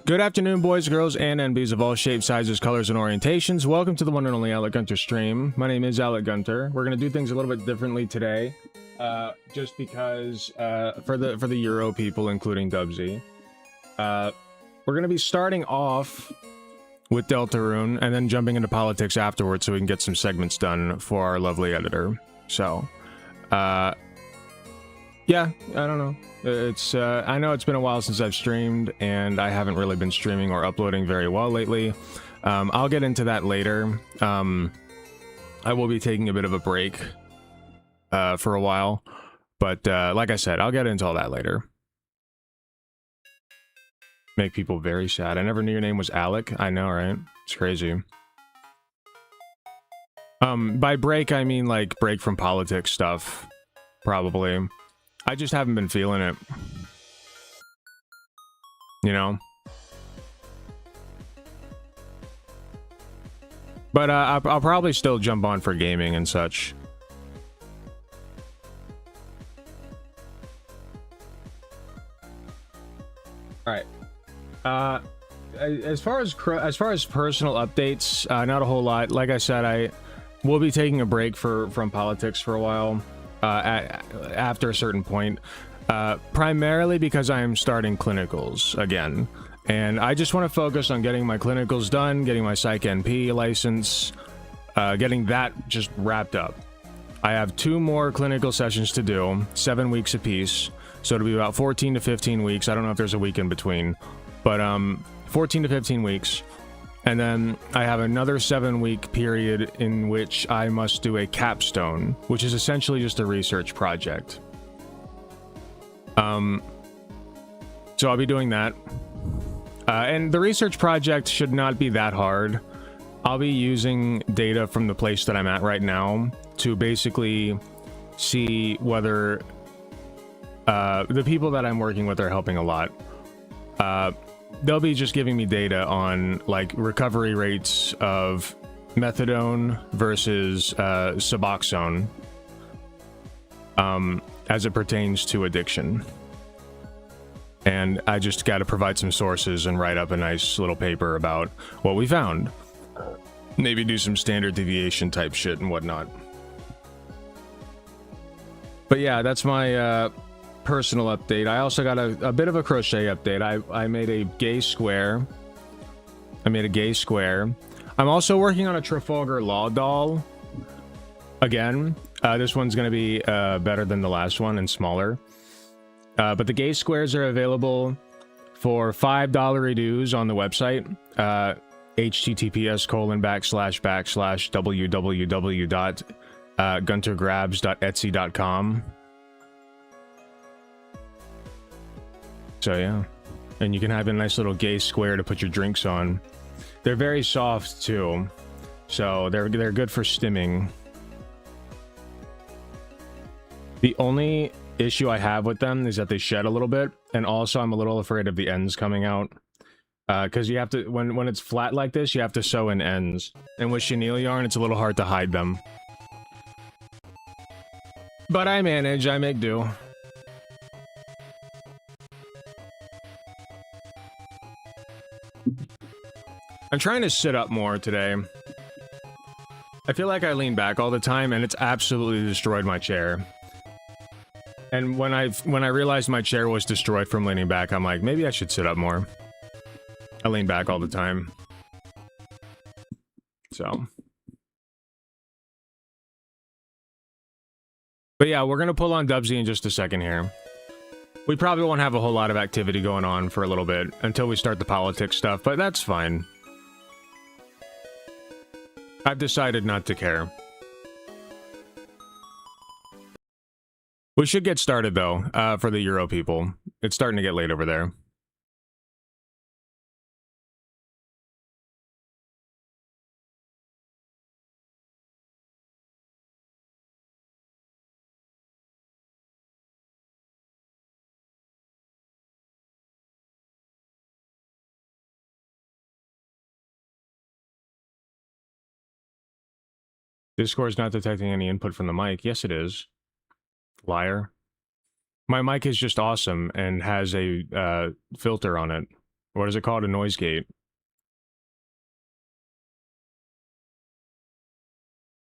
Good afternoon, boys, girls, and NBs of all shapes, sizes, colors, and orientations. Welcome to the one and only Alec Gunter stream. My name is Alec Gunter. We're going to do things a little bit differently today, just because for the Euro people, including Dubsy. We're going to be starting off with Deltarune and then jumping into politics afterwards so we can get some segments done for our lovely editor. So, yeah, I don't know. It's I know it's been a while since I've streamed, and I haven't really been streaming or uploading very well lately. I'll get into that later. I will be taking a bit of a break for a while, but like I said, I'll get into all that later. Make people very sad. I never knew your name was Alec. I know, right? It's crazy. By break, I mean like break from politics stuff, probably. I just haven't been feeling it. You know? But I'll probably still jump on for gaming and such. Alright. As far as personal updates, not a whole lot. Like I said, I will be taking a break from politics for a while. After a certain point, primarily because I am starting clinicals again, and I just want to focus on getting my clinicals done, getting my Psych NP license, getting that just wrapped up. I have 2 more clinical sessions to do, 7 weeks apiece, so it'll be about 14 to 15 weeks. I don't know if there's a week in between, but 14 to 15 weeks. And then I have another 7-week period in which I must do a capstone, which is essentially just a research project. So I'll be doing that. And the research project should not be that hard. I'll be using data from the place that I'm at right now to basically see whether the people that I'm working with are helping a lot. They'll be just giving me data on like recovery rates of methadone versus Suboxone as it pertains to addiction. And I just got to provide some sources and write up a nice little paper about what we found. Maybe do some standard deviation type shit and whatnot. But yeah, that's my personal update. I also got a bit of a crochet update. I made a gay square. I'm also working on a Trafalgar Law doll. Again, this one's going to be better than the last one and smaller. But the gay squares are available for $5 redues on the website. https://www.guntergrabs.etsy.com. So yeah, and you can have a nice little gay square to put your drinks on. They're very soft too, so they're good for stimming. The only issue I have with them is that they shed a little bit, and also I'm a little afraid of the ends coming out. Because you have to, when it's flat like this, you have to sew in ends, and with chenille yarn, it's a little hard to hide them. But I manage, I make do. I'm trying to sit up more today. I feel like I lean back all the time, and it's absolutely destroyed my chair. And when I realized my chair was destroyed from leaning back, I'm like, maybe I should sit up more. I lean back all the time. So. But yeah, we're gonna pull on Dubsy in just a second here. We probably won't have a whole lot of activity going on for a little bit until we start the politics stuff, but that's fine. I've decided not to care. We should get started, though, for the Euro people. It's starting to get late over there. Discord's not detecting any input from the mic. Yes, it is. Liar. My mic is just awesome and has a filter on it. What is it called? A noise gate.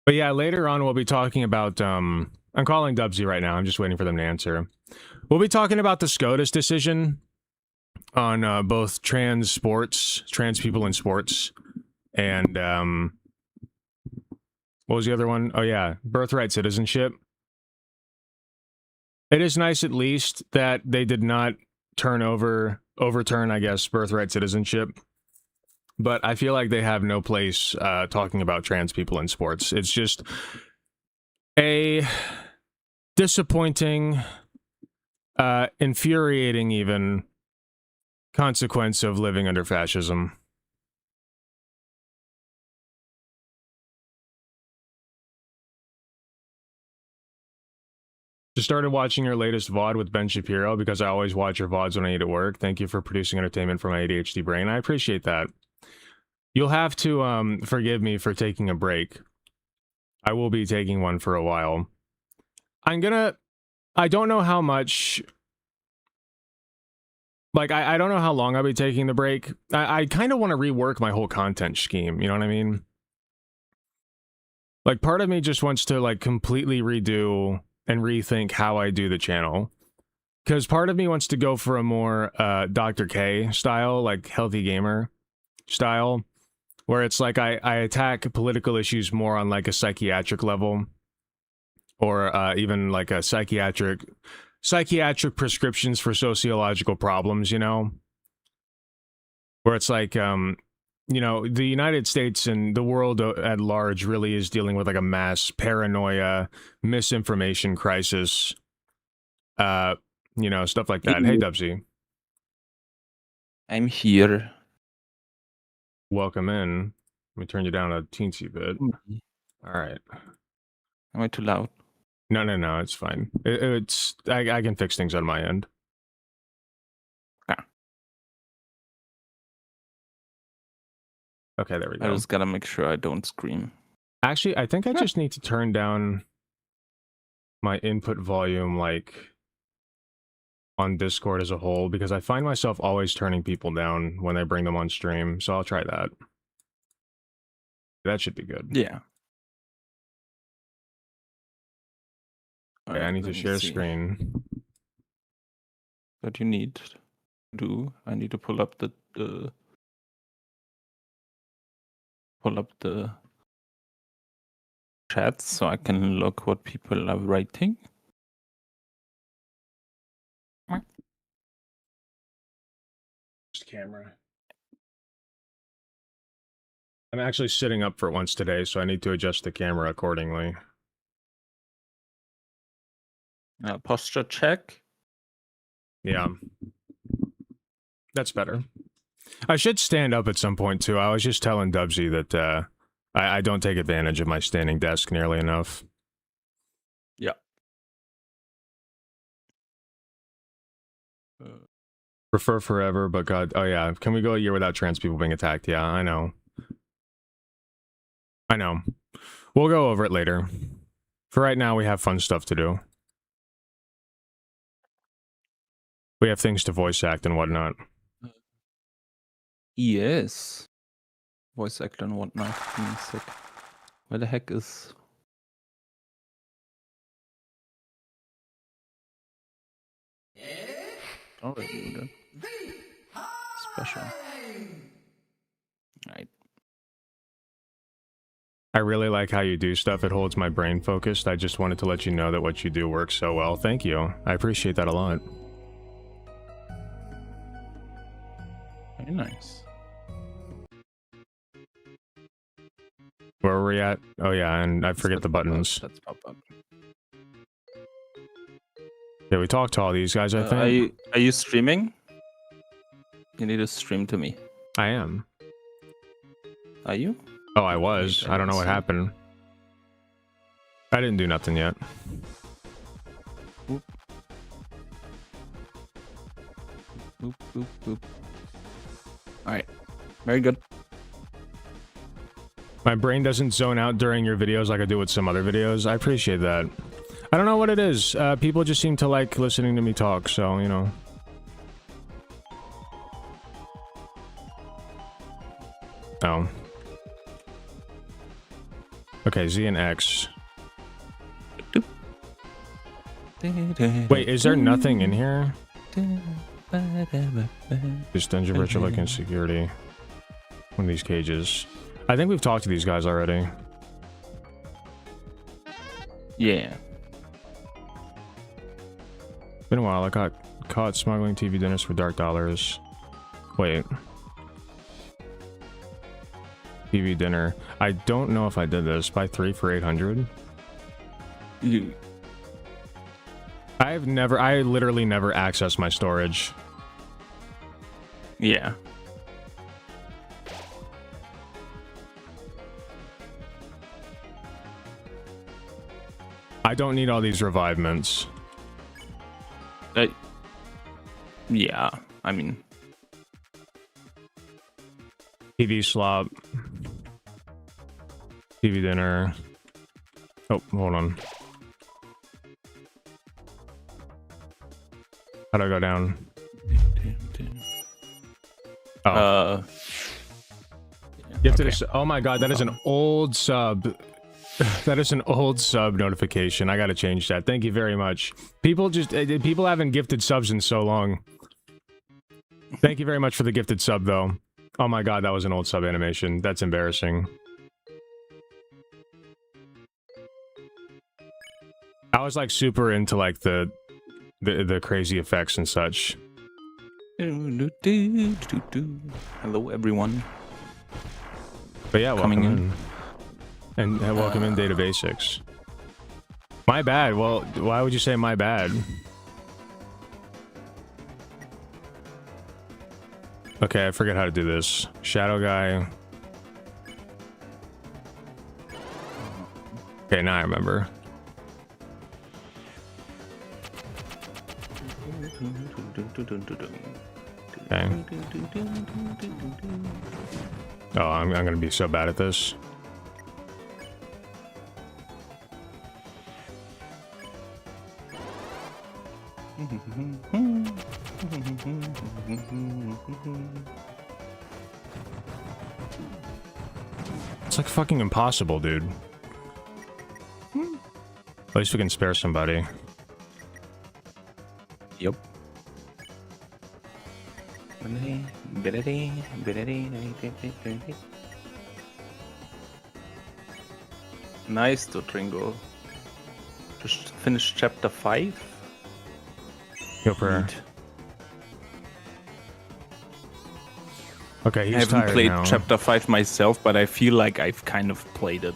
But yeah, later on we'll be talking about, I'm calling Dubsy right now. I'm just waiting for them to answer. We'll be talking about the SCOTUS decision on both trans people in sports, and what was the other one? Oh yeah, birthright citizenship. It is nice at least that they did not overturn, I guess, birthright citizenship. But I feel like they have no place talking about trans people in sports. It's just a disappointing, infuriating even, consequence of living under fascism. Just started watching your latest VOD with Ben Shapiro because I always watch your VODs when I need to work. Thank you for producing entertainment for my ADHD brain. I appreciate that. You'll have to forgive me for taking a break. I will be taking one for a while. I don't know how much... Like, I don't know how long I'll be taking the break. I kind of want to rework my whole content scheme, you know what I mean? Like, part of me just wants to, like, completely redo and rethink how I do the channel. Because part of me wants to go for a more Dr. K style, like, healthy gamer style, where it's like I attack political issues more on, like, a psychiatric level, or even, like, a psychiatric prescriptions for sociological problems, you know? Where it's like, you know, the United States and the world at large really is dealing with, like, a mass paranoia, misinformation crisis, you know, stuff like that. Hey, Dubsy. I'm here. Welcome in. Let me turn you down a teensy bit. All right. Am I too loud? No, it's fine. I can fix things on my end. Yeah. Okay, there we go. I just gotta make sure I don't scream. Actually, I think I just need to turn down my input volume, like, on Discord as a whole, because I find myself always turning people down when I bring them on stream, so I'll try that. That should be good. Yeah. Okay, I need to share screen. What you need to do, I need to pull up the chats so I can look what people are writing. Just camera. I'm actually sitting up for once today, so I need to adjust the camera accordingly. Posture check. Yeah. That's better. I should stand up at some point, too. I was just telling Dubsy that I don't take advantage of my standing desk nearly enough. Yeah. Prefer forever, but God... Oh, yeah. Can we go a year without trans people being attacked? Yeah, I know. I know. We'll go over it later. For right now, we have fun stuff to do. We have things to voice act and whatnot. Yes. Voice act and whatnot. Give me a sec. Where the heck is... Already done. Special. Alright. I really like how you do stuff. It holds my brain focused. I just wanted to let you know that what you do works so well. Thank you. I appreciate that a lot. Very nice. Where were we at? Oh yeah, and I forget the buttons. Let's pop up. Yeah, we talked to all these guys, I think. Are you streaming? You need to stream to me. I am. Are you? Oh, I was. I don't know what happened. I didn't do nothing yet. Boop. Boop, boop, boop. Alright. Very good. My brain doesn't zone out during your videos like I do with some other videos. I appreciate that. I don't know what it is. People just seem to like listening to me talk, so, you know. Oh. Okay, Z and X. Wait, is there nothing in here? Just dungeon virtual like insecurity. One of these cages. I think we've talked to these guys already. Yeah. Been a while. I got caught smuggling TV dinners for dark dollars. Wait. TV dinner. I don't know if I did this. Buy 3 for 800. I literally never accessed my storage. Yeah. I don't need all these revivements. Yeah, I mean... TV slop. TV dinner. Oh, hold on. How do I go down? Oh. Gifted oh my god, that is an old sub. That is an old sub notification. I gotta change that. Thank you very much. People haven't gifted subs in so long. Thank you very much for the gifted sub, though. Oh my god, that was an old sub animation. That's embarrassing. I was like super into like the crazy effects and such. Hello, everyone. But yeah, welcome in. And welcome in Data Basics. My bad. Well, why would you say my bad? Okay, I forget how to do this. Shadow guy. Okay, now I remember. Okay. Oh, I'm gonna be so bad at this. It's like fucking impossible, dude. At least we can spare somebody. Yep. Nice, Dotringo. Just finished chapter 5. Go prayer. Okay, he's I haven't tired played now. chapter 5 myself, but I feel like I've kind of played it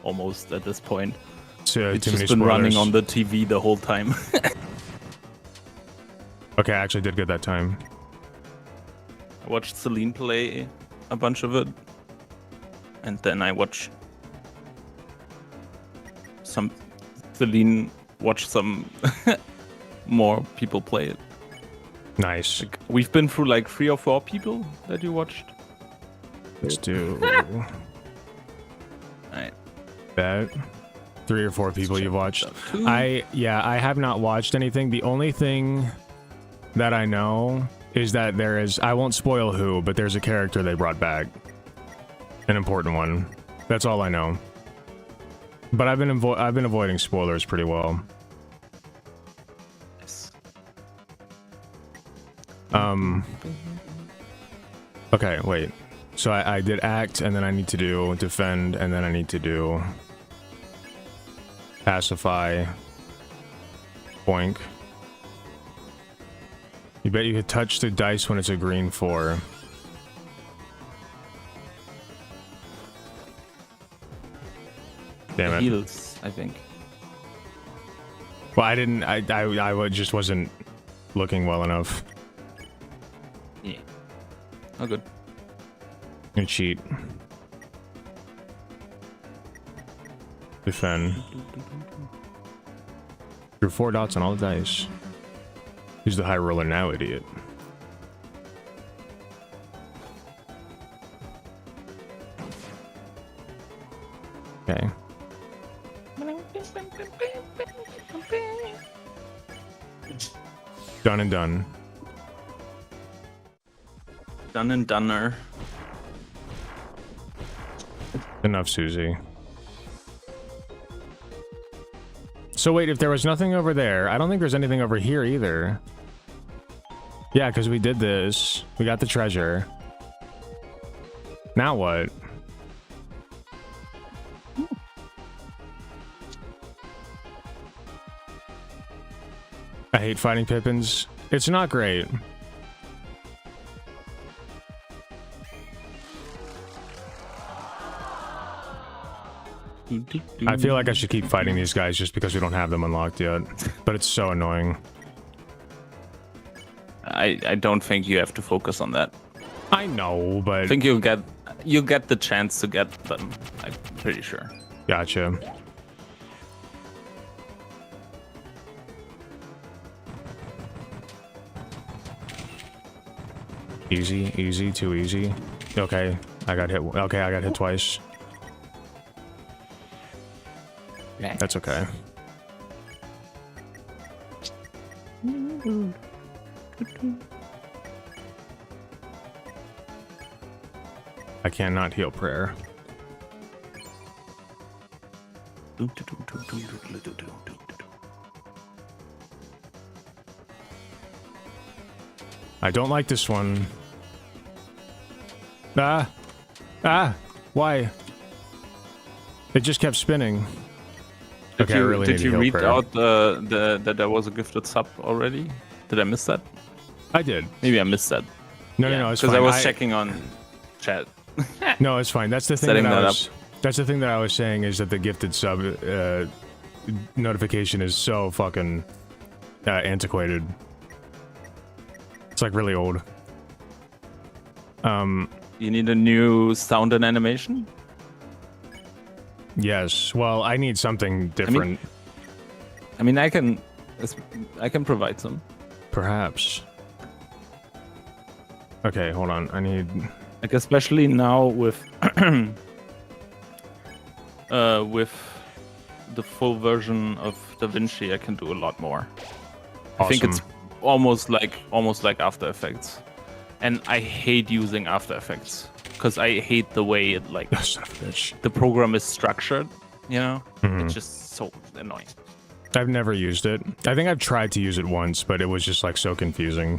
almost at this point. It's just been running on the TV the whole time. Okay, I actually did good that time. I watched Celine play a bunch of it, and then I watched some Celine watch some more people play it. Nice. Like, we've been through like 3 or 4 people that you watched. Let's do Alright. that. 3 or 4 people you've watched. Two. I have not watched anything. The only thing that I know is that there is, I won't spoil who, but there's a character they brought back. An important one. That's all I know. But I've been avoiding spoilers pretty well. Okay, wait. So I did act, and then I need to do defend, and then I need to do pacify. Boink. You bet you could touch the dice when it's a green 4. Damn it. Heals, I think. Well, I didn't. I just wasn't looking well enough. Yeah. Oh, good. You cheat. Defend. Drew 4 dots on all the dice. Who's the high roller now, idiot? Okay. Done and done. Done and doneer. Enough, Susie. So wait, if there was nothing over there, I don't think there's anything over here either. Yeah, because we did this. We got the treasure. Now what? I hate fighting Pippins. It's not great. I feel like I should keep fighting these guys just because we don't have them unlocked yet. But it's so annoying. I don't think you have to focus on that. I know, but I think you'll get the chance to get them. I'm pretty sure. Gotcha. Easy, easy, too easy. Okay, I got hit. Okay, I got hit twice. Yeah. That's okay. I cannot heal prayer. I don't like this one. Ah! Ah! Why? It just kept spinning. Did you read out that there was a gifted sub already? Did I miss that? I did. Maybe I missed that. No, it's fine. Because I was checking on chat. No, it's fine. That's the thing that's the thing that I was saying is that the gifted sub notification is so fucking antiquated. It's like really old. You need a new sound and animation? Yes. Well, I need something different. I mean, I can provide some. Perhaps. Okay, hold on. I need like especially now with with the full version of DaVinci, I can do a lot more. Awesome. I think it's almost like After Effects, and I hate using After Effects because I hate the way it like the program is structured. You know, It's just so annoying. I've never used it. I think I've tried to use it once, but it was just like so confusing.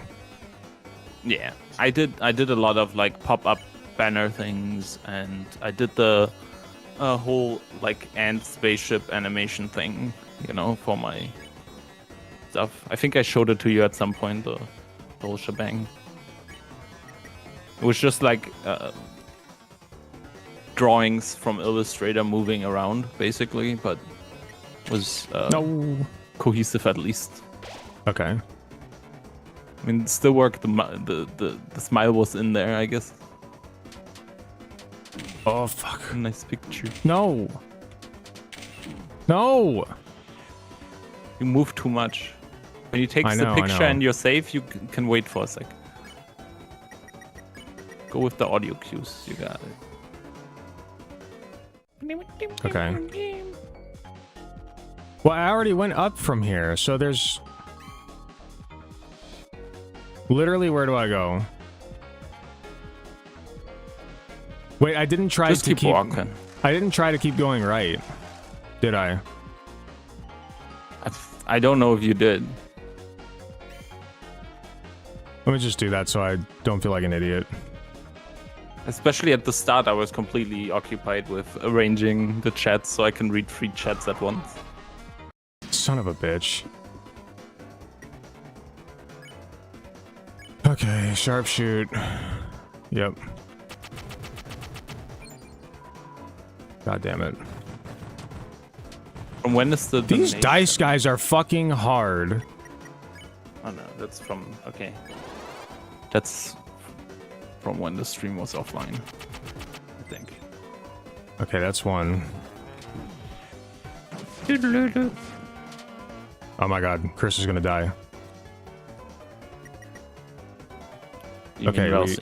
Yeah, I did a lot of like pop-up banner things, and I did the whole like ant spaceship animation thing, you know, for my stuff. I think I showed it to you at some point, the whole shebang. It was just like drawings from Illustrator moving around, basically, but was cohesive at least. Okay. I mean, it still worked. The smile was in there, I guess. Oh fuck! Nice picture. No. No. You move too much. When you take the picture and you're safe, you can wait for a sec. Go with the audio cues. You got it. Okay. Well, I already went up from here, so there's... Literally, where do I go? Wait, I didn't try Just to keep walking. I didn't try to keep going right, did I? I don't know if you did. Let me just do that so I don't feel like an idiot. Especially at the start, I was completely occupied with arranging the chats so I can read 3 chats at once. Son of a bitch. Okay, sharpshoot. Yep. God damn it. From when is These donation? dice guys are fucking hard. Oh no, that's from... Okay. That's from when the stream was offline, I think. Okay, that's one. Oh my god, Chris is gonna die. You okay, mean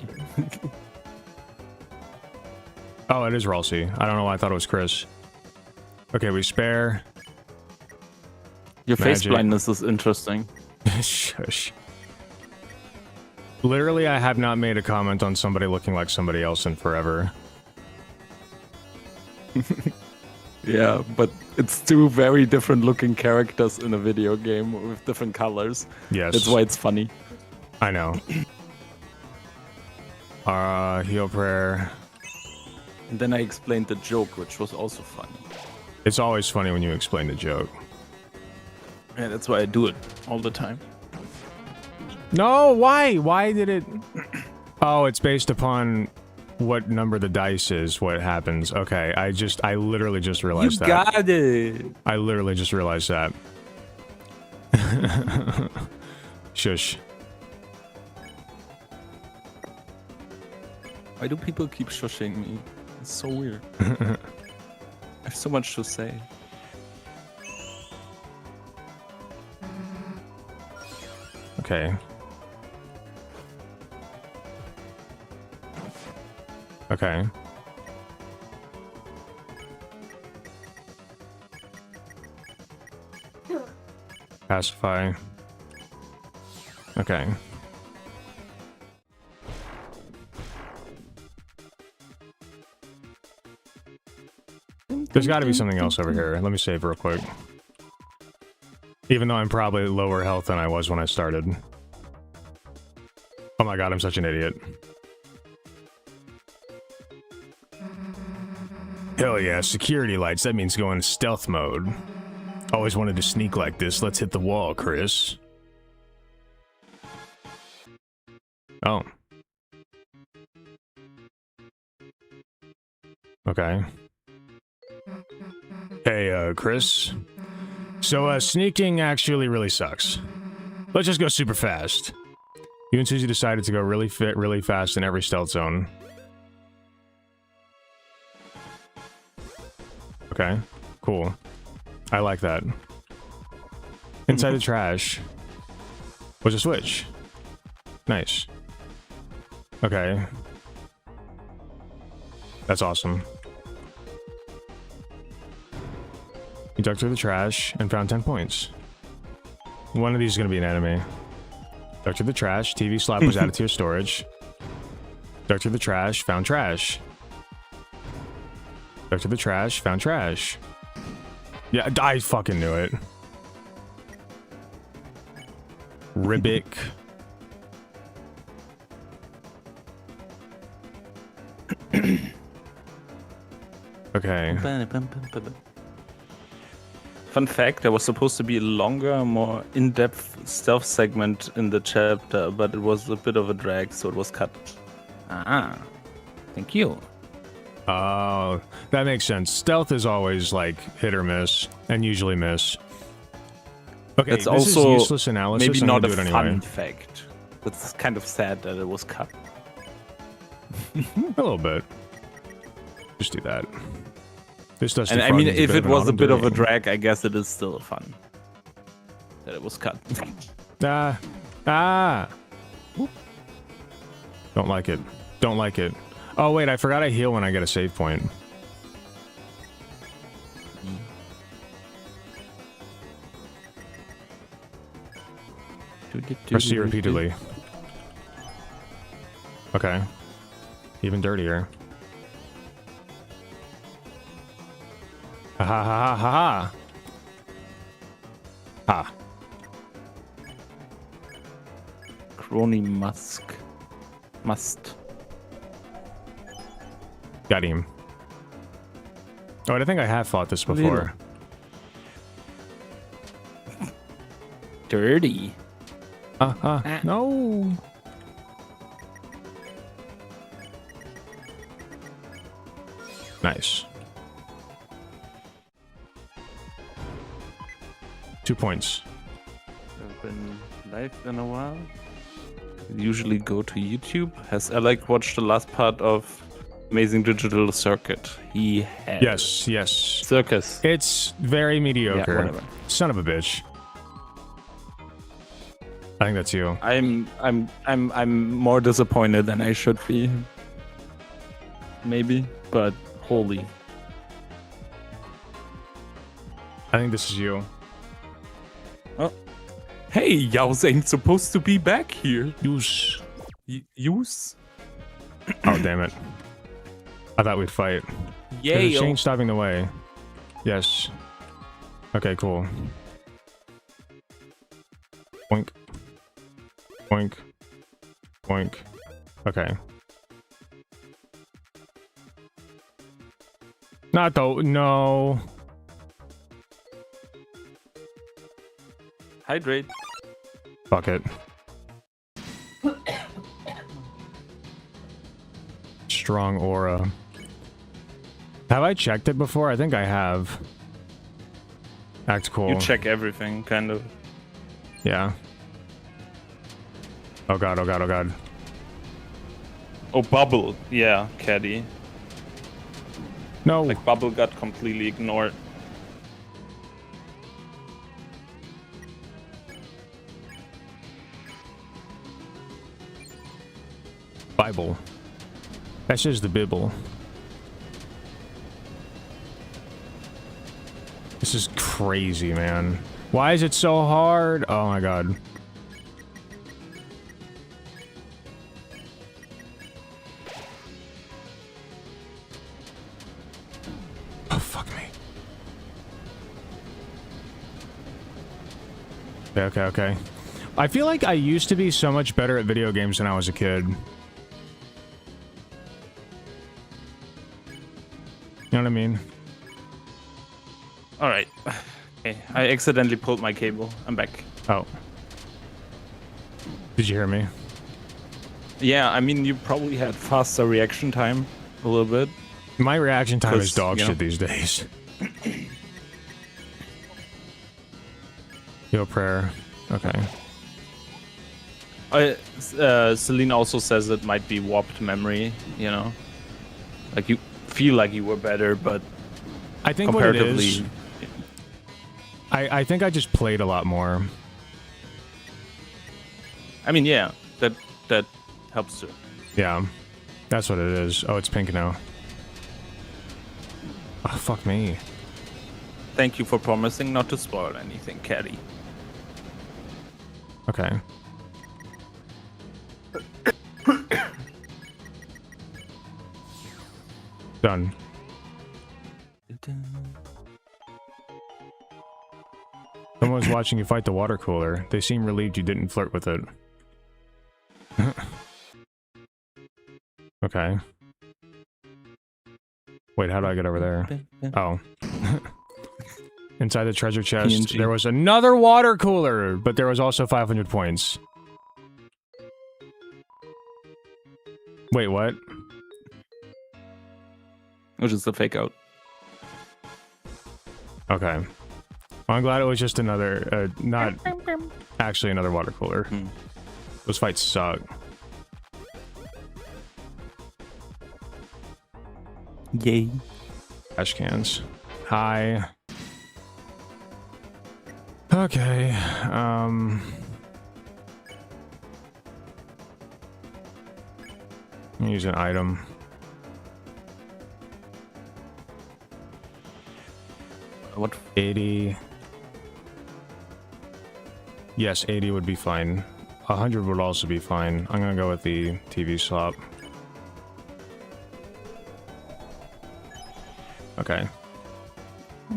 Oh, it is Ralsei. I don't know why I thought it was Chris. Okay, we spare. Your face blindness is interesting. Shush. Literally, I have not made a comment on somebody looking like somebody else in forever. Yeah, but it's two very different looking characters in a video game with different colors. Yes. That's why it's funny. I know. Heal prayer. And then I explained the joke, which was also funny. It's always funny when you explain the joke. Yeah, that's why I do it all the time. No, why? Why did it... Oh, it's based upon what number the dice is, what happens. Okay, I literally just realized that. You got it! I literally just realized that. Shush. Why do people keep shushing me? It's so weird. I have so much to say. Okay. Okay. Pacify. Okay. There's got to be something else over here. Let me save real quick. Even though I'm probably lower health than I was when I started. Oh my god, I'm such an idiot. Hell yeah, security lights. That means going stealth mode. Always wanted to sneak like this. Let's hit the wall, Chris. Oh. Okay. Hey, Chris. So, sneaking actually really sucks. Let's just go super fast. You and Susie decided to go really fast in every stealth zone. Okay, cool. I like that. Inside the trash was a switch. Nice. Okay. That's awesome. You dug through the trash and found 10 points. One of these is going to be an enemy. Dug through the trash. TV slap was added to your storage. Dug through the trash. Found trash. Dug through the trash. Found trash. Yeah, I fucking knew it. Ribic. Okay. Fun fact, there was supposed to be a longer, more in-depth stealth segment in the chapter, but it was a bit of a drag, so it was cut. Ah, thank you. Oh, that makes sense. Stealth is always like hit or miss, and usually miss. Okay, That's this also is useless analysis. maybe I'm not a gonna do it fun anyway. fact. It's kind of sad that it was cut. A little bit. Just do that. This does. And I mean, if it was a bit of a drag, I guess it is still fun that it was cut. Don't like it. Don't like it. Oh wait, I forgot I heal when I get a save point. Press C repeatedly. Okay. Even dirtier. Ha ha ha ha ha. Ha. Crony Musk. Must. Got him. Oh, I think I have fought this before. Dirty. No. Nice. 2 points. I've been live in a while. Usually go to YouTube. Has Alec watched the last part of Amazing Digital Circuit? He has. Yes, yes. Circus. It's very mediocre. Yeah, whatever. Son of a bitch. I think that's you. I'm more disappointed than I should be. Maybe, but holy. I think this is you. Oh. Hey, Yaos ain't supposed to be back here. Use. Use? Oh, damn it. I thought we'd fight. Yeah. There's a chain stopping the way. Yes. Okay, cool. Boink. Boink. Boink. Okay. Not though. No. Hydrate. Fuck it. Strong aura. Have I checked it before? I think I have. Act cool. You check everything, kind of. Yeah. Oh god, oh god, oh god. Oh, bubble. Yeah, caddy. No. Like bubble got completely ignored. Bible. That's just the Bible. This is crazy, man. Why is it so hard? Oh my god. Oh, fuck me. Okay, okay, okay. I feel like I used to be so much better at video games when I was a kid. You know what I mean? All right. Okay, I accidentally pulled my cable. I'm back. Oh. Did you hear me? Yeah, I mean, you probably had faster reaction time a little bit. My reaction time is 'Cause, dog you know. shit these days. Yo, prayer. Okay. Celine also says it might be warped memory, you know? Like, you feel like you were better, but I think what it comparatively... is, I think I just played a lot more. I mean, yeah, that helps too. Yeah. That's what it is. Oh, it's pink now. Oh, fuck me. Thank you for promising not to spoil anything, Caddy. Okay. Done. Someone was watching you fight the water cooler. They seem relieved you didn't flirt with it. Okay. Wait, how do I get over there? Oh. Inside the treasure chest, PNG. there was another water cooler, but there was also 500 points. Wait, what? Which is the fake out. Okay. Well, I'm glad it was just another, not actually another water cooler. Those fights suck. Yay. Trash cans. Hi. Okay, use an item. What? 80. Yes, 80 would be fine. 100 would also be fine. I'm gonna go with the TV slot. Okay. I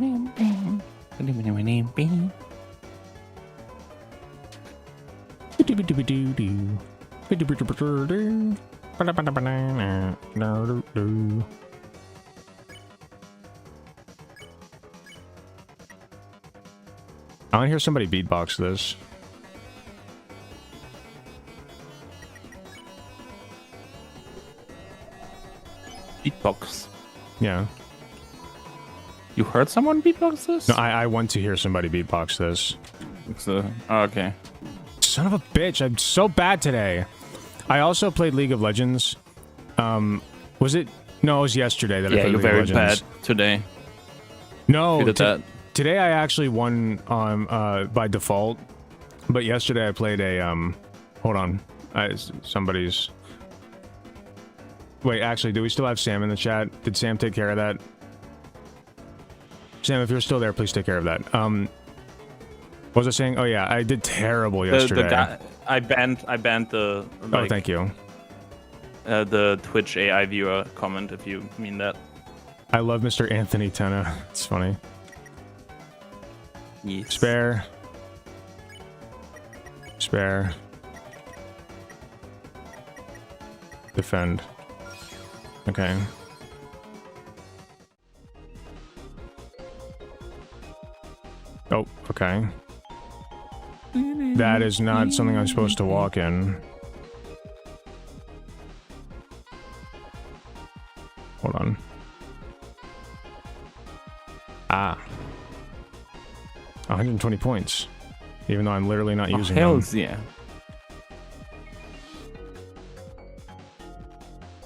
want to hear somebody beatbox this. Beatbox. Yeah. You heard someone beatbox this? No, I want to hear somebody beatbox this. So, oh, okay. Son of a bitch, I'm so bad today. I also played League of Legends. Was it? No, it was yesterday that I played you're League very of Legends. bad today. No, You did that. today I actually won by default. But yesterday I played a hold on. Somebody's Wait, actually, do we still have Sam in the chat? Did Sam take care of that? Sam, if you're still there, please take care of that. What was I saying? Oh yeah, I did terrible yesterday. The guy, I banned the. Like, oh, thank you. The Twitch AI viewer comment, if you mean that. I love Mr. Anthony Tenna. It's funny. Yes. Spare. Spare. Defend. Okay. Oh, okay. That is not something I'm supposed to walk in. Hold on. Ah. 120 points. Even though I'm literally not using them. Hells yeah.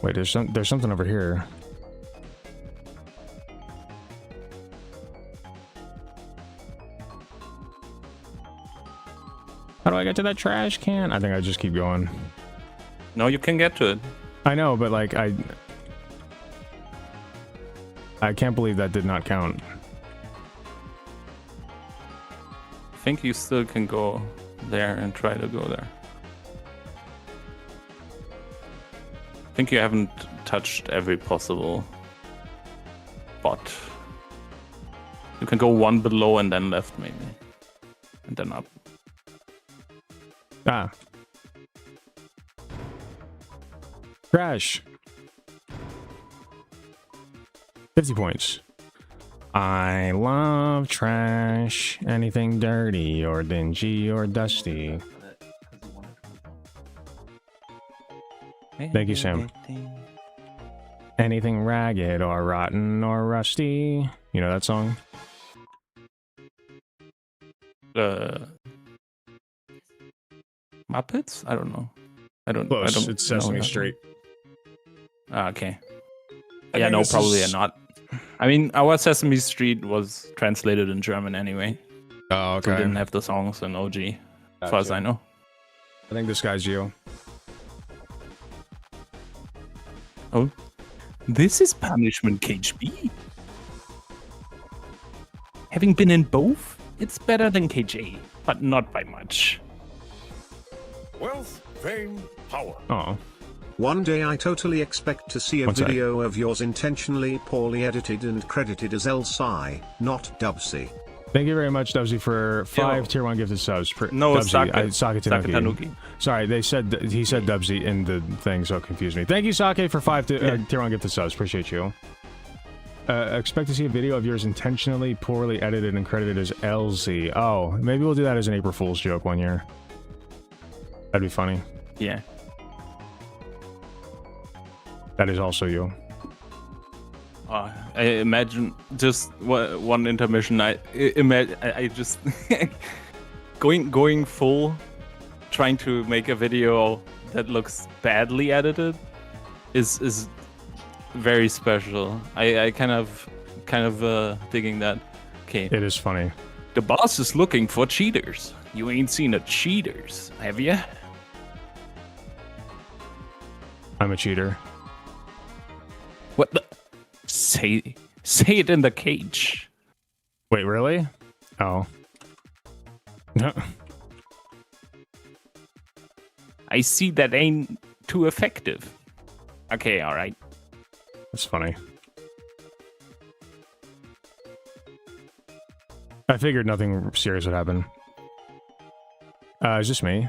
Wait, there's something over here. How do I get to that trash can? I think I just keep going. No, you can get to it. I know, but like I can't believe that did not count. I think you still can go there and try to go there. I think you haven't touched every possible spot. You can go one below and then left maybe. And then up. Ah. Trash. 50 points. I love trash. Anything dirty or dingy or dusty. Thank you, Sam. Anything ragged or rotten or rusty. You know that song? Muppets? I don't know. Close. I don't It's Sesame know. Street. Ah, okay. I Yeah, think no, this probably is- not. I mean, our Sesame Street was translated in German anyway. Oh, So we okay. didn't have the songs in OG, as far as Gotcha. I know. I think this guy's you. Oh, this is Punishment KHB. Having been in both, it's better than KJ, but not by much. Wealth, fame, power. Oh. One day I totally expect to see a One sec. video of yours intentionally poorly edited and credited as Elsai, not Dubsy. Thank you very much, Dubsy, for 5 Yo. tier 1 gifted subs. No, Dubsy, Sake. Sake Sake Tanuki. Tanuki. Sorry, he said Dubsy in the thing, so it confused me. Thank you, Sake, for 5 tier 1 gifted subs. Appreciate you. Expect to see a video of yours intentionally poorly edited and credited as LZ. Oh, maybe we'll do that as an April Fool's joke one year. That'd be funny. Yeah. That is also you. I imagine just one intermission. I just going full, trying to make a video that looks badly edited, is very special. I kind of digging that. Okay, It is funny. the boss is looking for cheaters. You ain't seen a cheaters, have ya? I'm a cheater. What the? Say it in the cage. Wait, really? Oh. No. I see that ain't too effective. Okay, all right. That's funny. I figured nothing serious would happen. Is this me?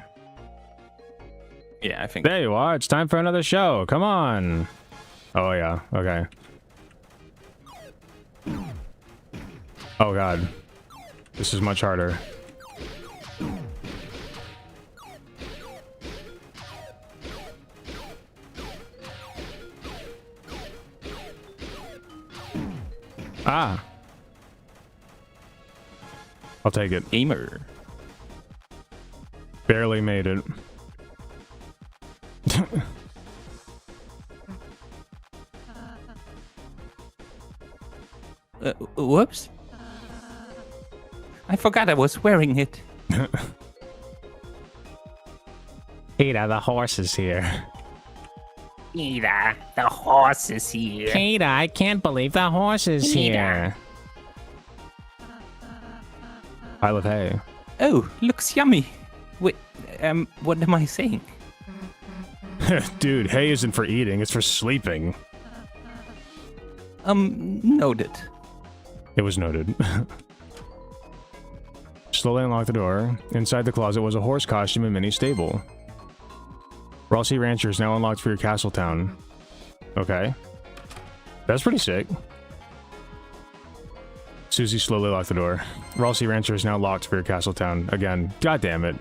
Yeah, I think. There you are. It's time for another show. Come on. Oh, yeah. Okay. Oh, God. This is much harder. Ah. I'll take it. Gamer. Barely made it. Whoops. I forgot I was wearing it. Ada, the horse is here. Ada, the horse is here. Ada, I can't believe the horse is here. Pile of hay. Oh, looks yummy. Wait, what am I saying? Dude, hay isn't for eating, it's for sleeping. Noted. It was noted. Slowly unlock the door. Inside the closet was a horse costume and mini stable. Ralsei Rancher is now unlocked for your castle town. Okay. That's pretty sick. Susie slowly locked the door. Ralsei Rancher is now locked for your castle town. Again. God damn it.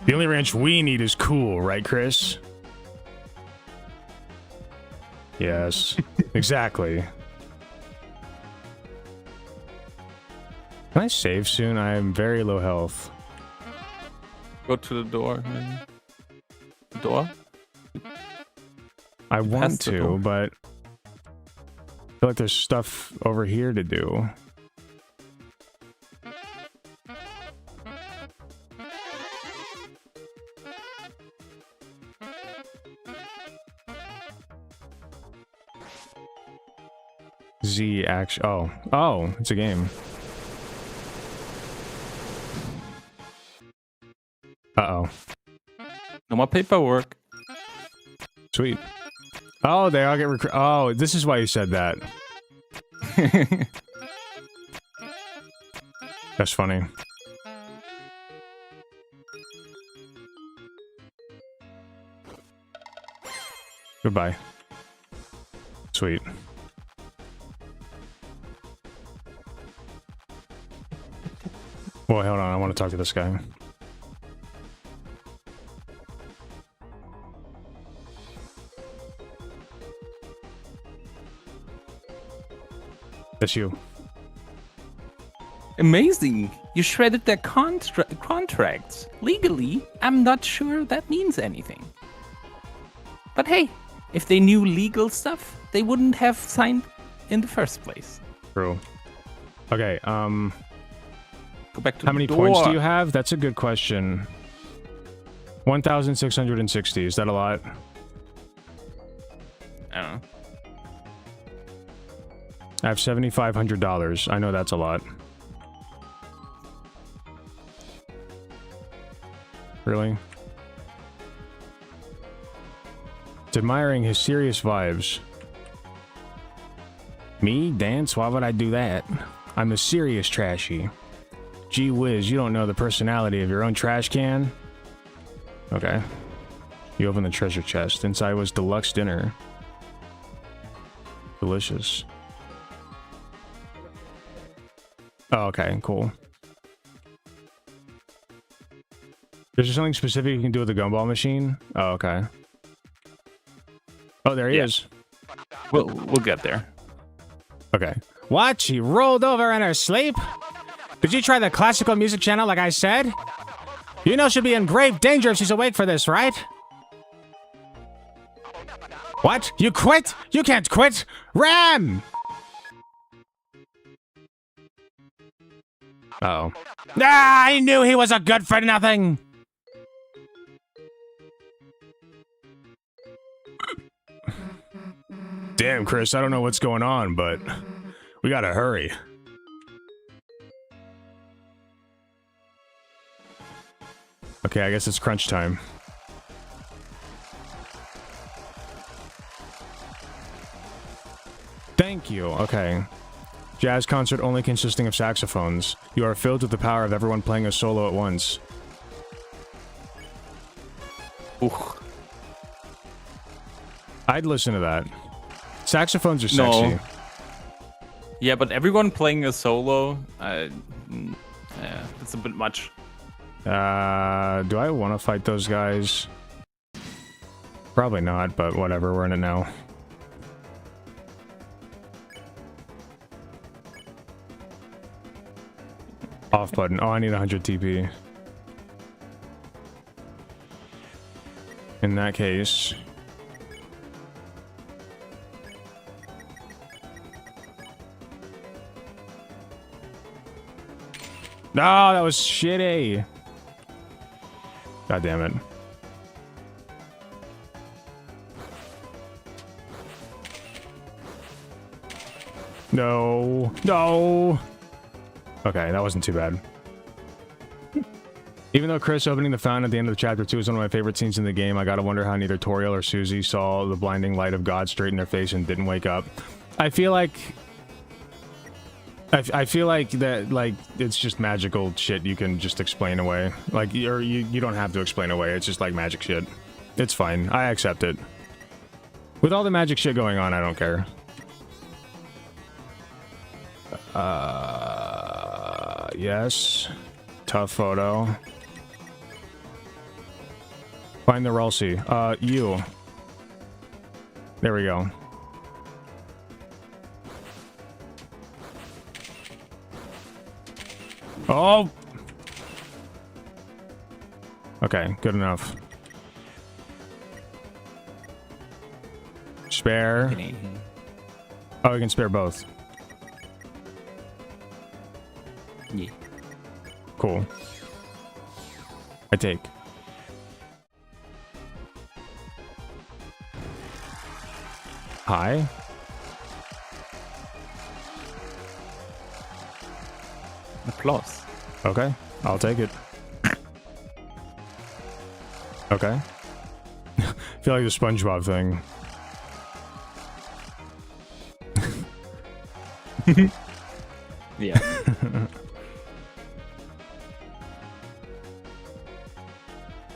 The only ranch we need is cool, right, Chris? Yes. Exactly. Can I save soon? I am very low health. Go to the door. Maybe. The door? I want Past the door. to, but I feel like there's stuff over here to do. Z action. Oh, it's a game. Uh-oh. No more paperwork. Sweet. Oh, they all get oh, this is why you said that. That's funny. Goodbye. Sweet. Well, hold on. I want to talk to this guy. That's you. Amazing! You shredded their contracts. Legally, I'm not sure that means anything. But hey, if they knew legal stuff, they wouldn't have signed in the first place. True. Okay, Go back to how the many door. points do you have? That's a good question. 1,660. Is that a lot? I don't know. I have $7,500. I know that's a lot. Really? It's admiring his serious vibes. Me? Dance? Why would I do that? I'm the serious trashy. Gee whiz, you don't know the personality of your own trash can? Okay. You open the treasure chest. Inside was deluxe dinner. Delicious. Oh, okay, cool. Is there something specific you can do with the gumball machine? Oh, okay. Oh, there he is. We'll get there. Okay. What? She rolled over in her sleep? Did you try the classical music channel like I said? You know she'll be in grave danger if she's awake for this, right? What? You quit? You can't quit! Ram! Uh-oh. Ah, I knew he was a good for nothing! Damn, Chris, I don't know what's going on, but we gotta hurry. Okay, I guess it's crunch time. Thank you. Okay. Jazz concert only consisting of saxophones. You are filled with the power of everyone playing a solo at once. Ooh. I'd listen to that. Saxophones are sexy. No. Yeah, but everyone playing a solo, yeah, it's a bit much. Do I want to fight those guys? Probably not, but whatever, we're in it now. Off button. Oh, I need 100 TP. In that case... No, that was shitty. God damn it. No. No. Okay, that wasn't too bad. Even though Chris opening the fountain at the end of chapter 2 is one of my favorite scenes in the game, I gotta wonder how neither Toriel or Susie saw the blinding light of God straight in their face and didn't wake up. I feel like that, like, it's just magical shit you can just explain away. Like, or you don't have to explain away. It's just like magic shit. It's fine. I accept it. With all the magic shit going on, I don't care. Yes. Tough photo. Find the Ralsei. You. There we go. Oh! Okay, good enough. Spare. Oh, we can spare both. Yeah. Cool. I take. Hi. Applause. Okay, I'll take it. Okay. I feel like the SpongeBob thing. Yeah.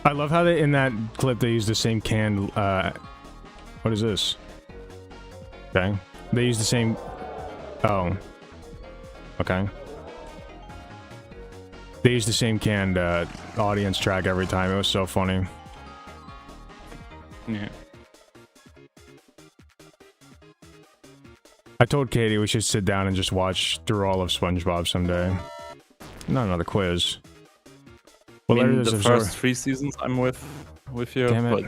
I love how they, in that clip, they use the same canned, what is this? Okay. They use the same, oh. Okay. They use the same canned, audience track every time. It was so funny. Yeah. I told Katie we should sit down and just watch through all of SpongeBob someday. Not another quiz. Well, I mean, the first 3 seasons I'm with you, but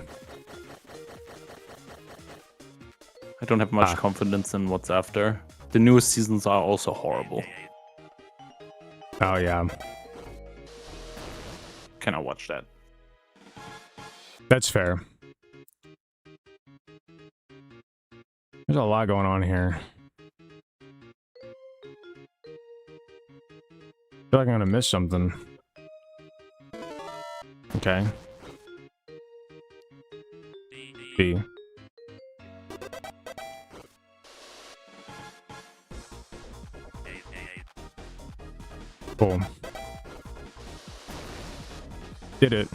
I don't have much confidence in what's after. The newest seasons are also horrible. Oh yeah. Cannot watch that. That's fair. There's a lot going on here. I feel like I'm gonna miss something. Okay. B. Cool. Did it.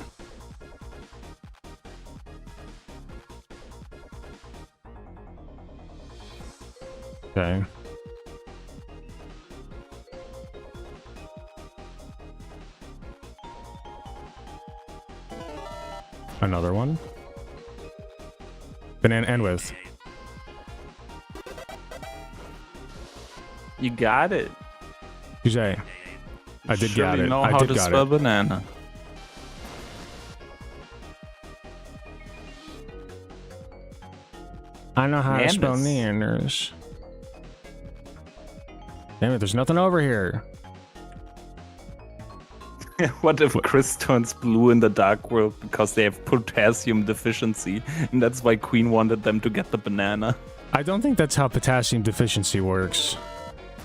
Okay. Another one. Banana and with. You got it. Who's I did Surely got it. know I how did to got spell it. banana. I know how to spell Neanders. Neanders. Damn it, there's nothing over here. What if Chris turns blue in the dark world because they have potassium deficiency, and that's why Queen wanted them to get the banana? I don't think that's how potassium deficiency works.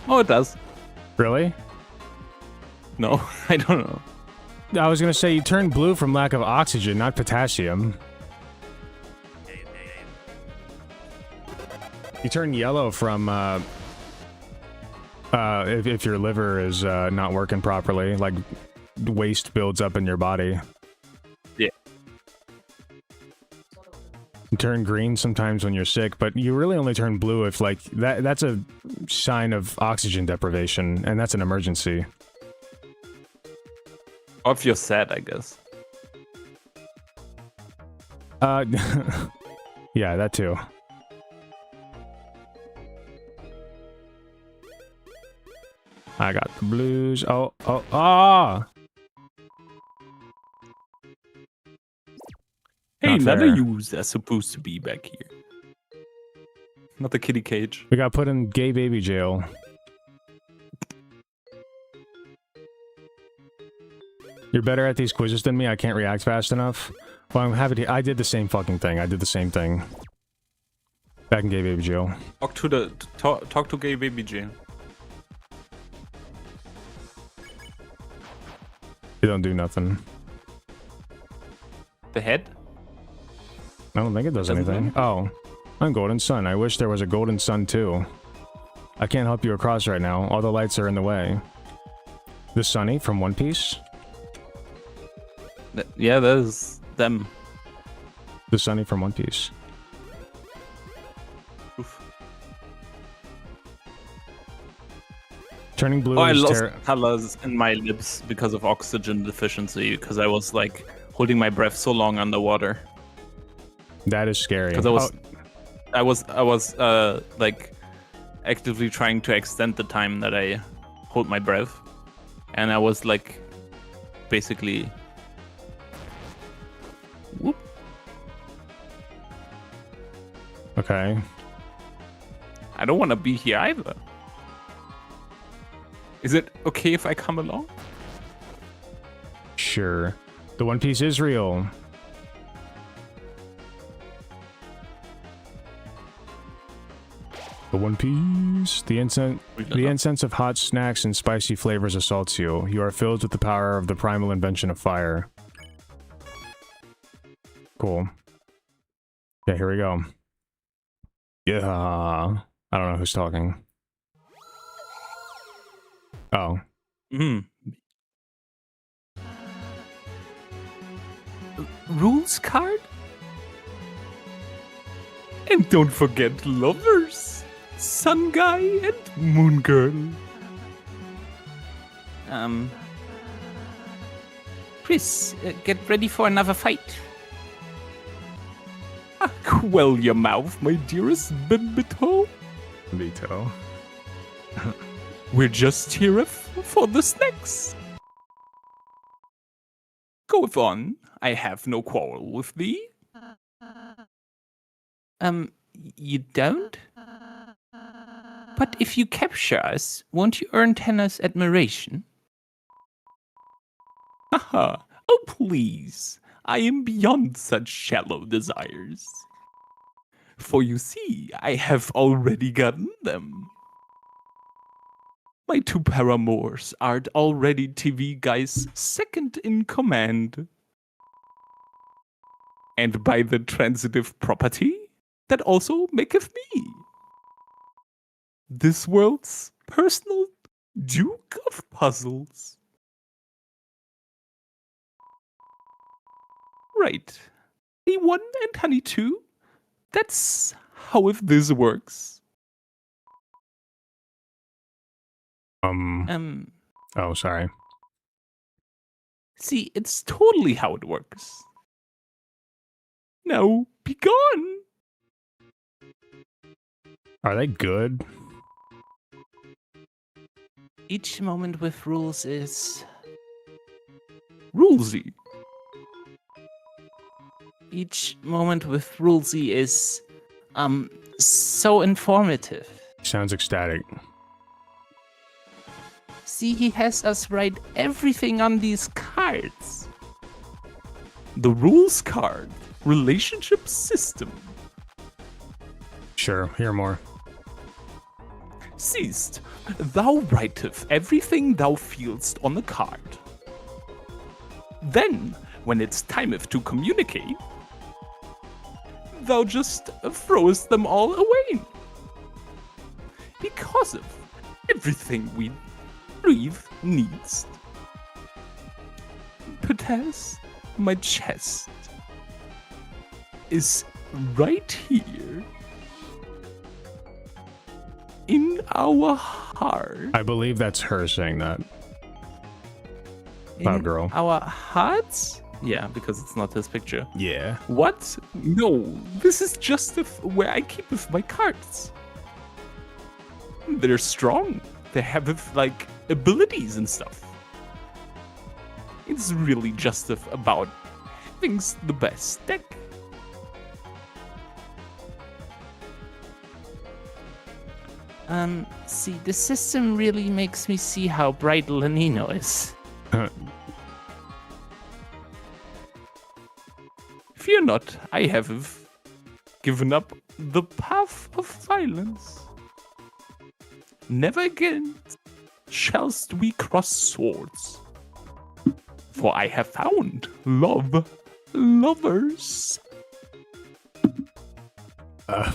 Oh, it does. Really? No, I don't know. I was gonna say you turn blue from lack of oxygen, not potassium. You turn yellow from if your liver is not working properly, like waste builds up in your body. Yeah. You turn green sometimes when you're sick, but you really only turn blue if like that's a sign of oxygen deprivation, and that's an emergency. Or if you're sad, I guess. Yeah, that too. I got the blues. Oh, ah! Hey, Not none fair. of yous are supposed to be back here. Not the kitty cage. We got put in gay baby jail. You're better at these quizzes than me. I can't react fast enough. Well, I'm happy to. I did the same fucking thing. I did the same thing. Back in gay baby jail. Talk to the talk to gay baby Jane. You don't do nothing. The head? I don't think it does Doesn't anything. do Oh, I'm Golden Sun. I wish there was a Golden Sun too. I can't help you across right now. All the lights are in the way. The Sunny from One Piece? Yeah, there's them. The Sunny from One Piece. Oof. Turning blue Oh, I is lost colors in my lips because of oxygen deficiency, because I was like holding my breath so long underwater. That is scary. Because I was like actively trying to extend the time that I hold my breath, and I was like basically whoop. Okay. I don't want to be here either. Is it okay if I come along? Sure. The One Piece is real. The One Piece. The incense of hot snacks and spicy flavors assaults you. You are filled with the power of the primal invention of fire. Cool. Yeah, here we go. Yeah. I don't know who's talking. Oh. Rules card? And don't forget lovers. Sun Guy and Moon Girl. Chris, get ready for another fight. Quell your mouth, my dearest Bimito. Vito. We're just here for the snacks. Go on. I have no quarrel with thee. You don't? But if you capture us, won't you earn Tanner's admiration? Haha. Oh, please. I am beyond such shallow desires. For you see, I have already gotten them. My two paramours are already TV guys second in command. And by the transitive property, that also maketh me this world's personal Duke of Puzzles. Right. Honey 1 and Honey 2? That's how if this works. Oh, sorry. See, it's totally how it works. Now, be gone! Are they good? Each moment with rules is... Rulesy. Each moment with Rulesy is, so informative. Sounds ecstatic. See, he has us write everything on these cards. The rules card. Relationship system. Sure, hear more. Seest, thou writeth everything thou feelst on the card. Then, when it's timeth to communicate, thou just throwest them all away. Because of everything we breathe needs. Potas, my chest is right here in our heart. I believe that's her saying that. In girl. our hearts? Yeah, because it's not his picture. Yeah. What? No, this is just where I keep my cards. They're strong. They have like abilities and stuff. It's really just about having the best deck. See, the system really makes me see how bright Lenino is. Fear not, I have given up the path of violence. Never again shallst we cross swords, for I have found love lovers.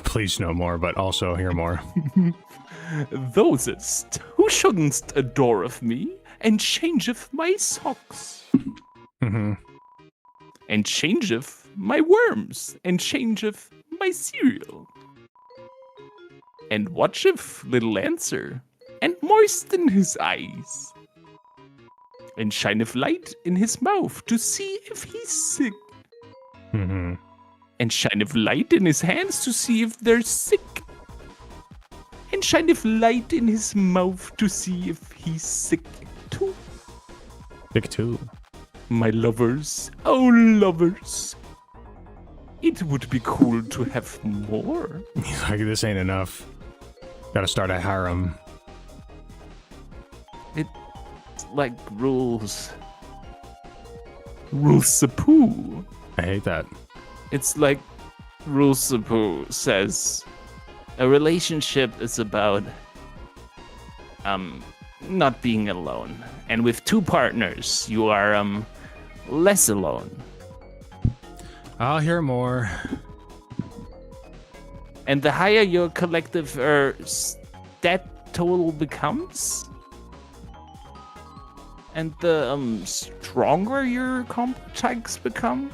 Please no more, but also hear more. Thosest who shouldn't adore of me, and changeth my socks, Mm-hmm. and changeth my worms, and changeth my cereal, and watcheth little Lancer, and moisten his eyes, and shineth light in his mouth to see if he's sick, Mm-hmm. and shineth light in his hands to see if they're sick, and shineth light in his mouth to see if he's sick too. Dick too. My lovers, oh lovers, it would be cool to have more. He's like, this ain't enough. Gotta start a harem. It's like rules. Rules Sapoo. I hate that. It's like Rules Sapoo says, a relationship is about not being alone. And with two partners, you are less alone. I'll hear more. And the higher your collective stat total becomes, and the stronger your combo tags become.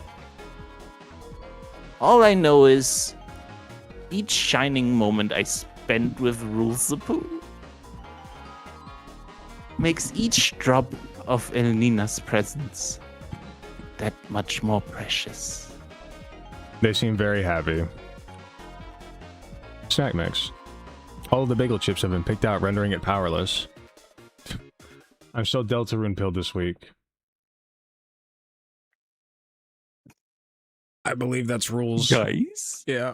All I know is each shining moment I spent with Rules Zapoo makes each drop of Elnina's presence that much more precious. They seem very happy. Snack mix. All of the bagel chips have been picked out, rendering it powerless. I'm still Deltarune pilled this week. I believe that's rules. Guys? Yeah.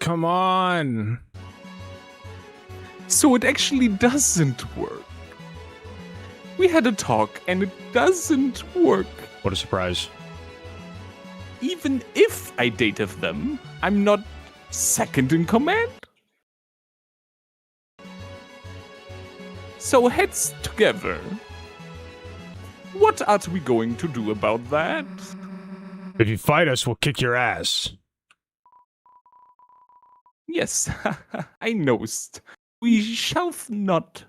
Come on. So it actually doesn't work. We had a talk and it doesn't work. What a surprise. Even if I dated them, I'm not second in command. So heads together. What are we going to do about that? If you fight us, we'll kick your ass. Yes, I knowst. We shall not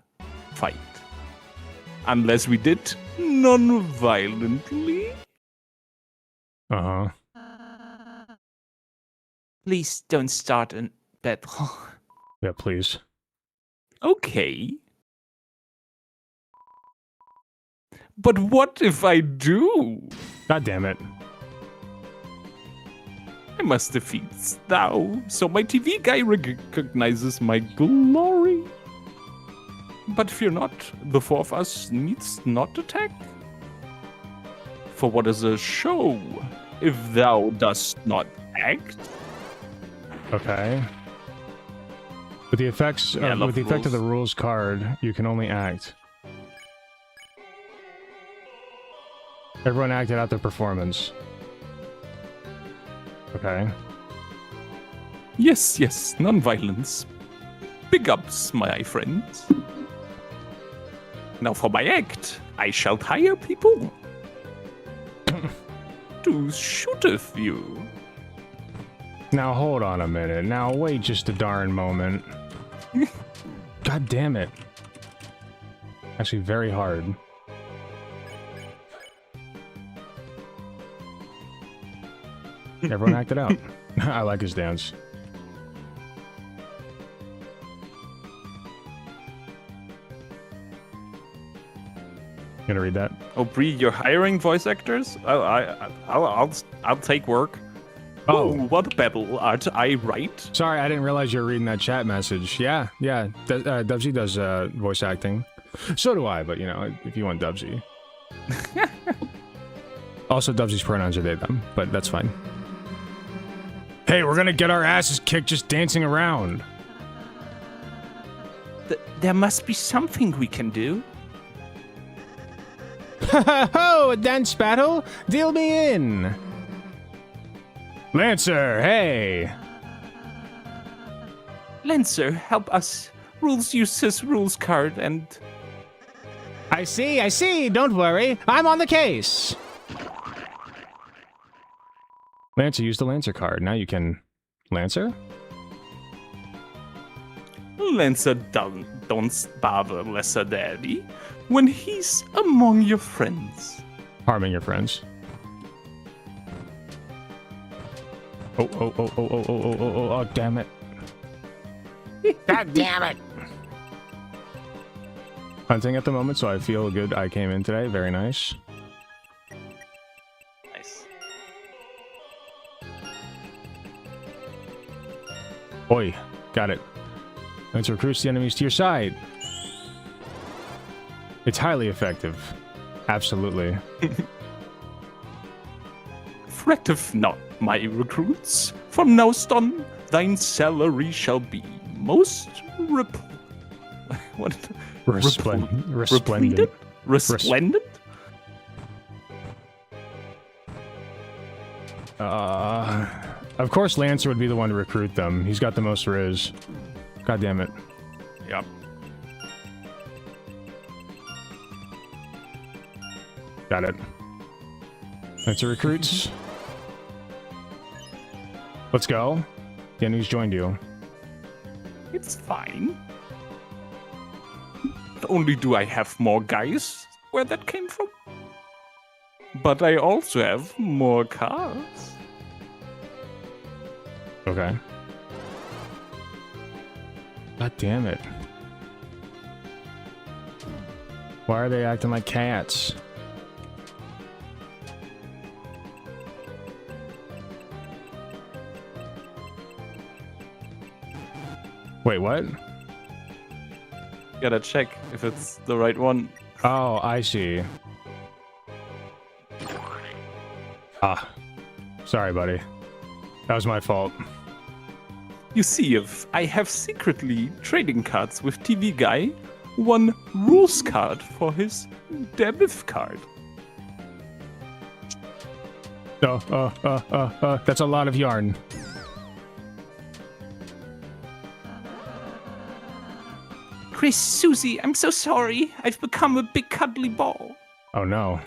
fight. Unless we did non-violently. Uh-huh. Please don't start a battle. Yeah, please. Okay. But what if I do? God damn it. I must defeat thou, so my TV guy recognizes my glory. But fear not, the four of us needs not attack. For what is a show, if thou dost not act? Okay. With the effects, Yeah, I love with the effect of the rules. rules card, you can only act. Everyone acted out their performance. Okay. Yes, yes, non-violence. Big ups, my friends. Now for my act, I shall hire people to shooteth you. Now hold on a minute. Now wait just a darn moment. God damn it. Actually very hard. Everyone acted out. I like his dance. Gonna read that? Oh, Bree, you're hiring voice actors? I'll take work. Oh. Ooh, what battle art I write? Sorry, I didn't realize you were reading that chat message. Yeah. Dubsy does voice acting. So do I, but you know, if you want Dubsy. Also, Dubsy's pronouns are they, them, but that's fine. Hey, we're gonna get our asses kicked just dancing around. There must be something we can do. Ho, a dance battle? Deal me in. Lancer, hey. Lancer, help us. Rules use his rules card and... I see. Don't worry. I'm on the case. Lancer, use the Lancer card. Now you can... Lancer? Lancer don't bother Lesser Daddy when he's among your friends. Harming your friends. Oh, damn it. God damn it! Hunting at the moment, so I feel good I came in today. Very nice. Nice. Oi, got it. Let's recruit the enemies to your side. It's highly effective. Absolutely. Frettive not, my recruits. From now on, thine salary shall be most what? Resplendent. Resplendent? Of course Lancer would be the one to recruit them. He's got the most riz. God damn it. Yep. Got it. Lancer recruits. Let's go. The enemy's joined you. It's fine. Not only do I have more guys where that came from, but I also have more cars. Okay. God damn it. Why are they acting like cats? Wait, what? Gotta check if it's the right one. Oh, I see. Ah. Sorry, buddy. That was my fault. You see, if I have secretly trading cards with TV Guy, one rules card for his debit card. That's a lot of yarn. Chris, Susie, I'm so sorry. I've become a big cuddly ball. Oh no.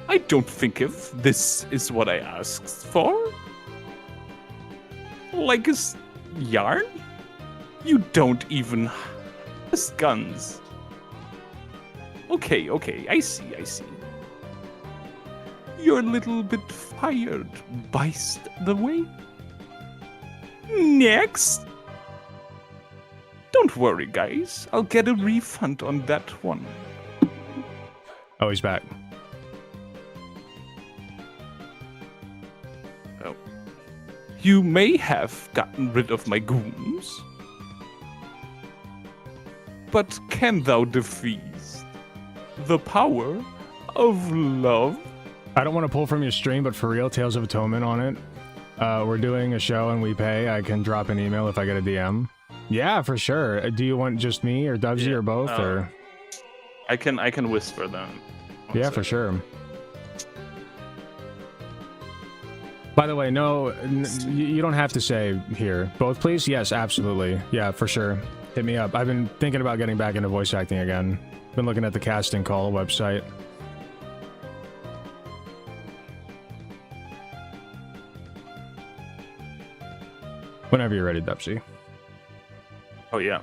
I don't think if this is what I asked for. Like yarn? You don't even has guns. Okay, I see. You're a little bit fired, biased the way. Next. Don't worry, guys. I'll get a refund on that one. Oh, he's back. Oh. You may have gotten rid of my goons, but can thou defeat the power of love? I don't want to pull from your stream, but for real, Tales of Atonement on it. We're doing a show and we pay. I can drop an email if I get a DM. Yeah, for sure. Do you want just me or Dubsy or both? Or I can whisper them. Yeah, for sure. By the way, no, you don't have to say here. Both, please? Yes, absolutely. Yeah, for sure. Hit me up. I've been thinking about getting back into voice acting again. Been looking at the casting call website. Whenever you're ready, Dubsy. Oh yeah.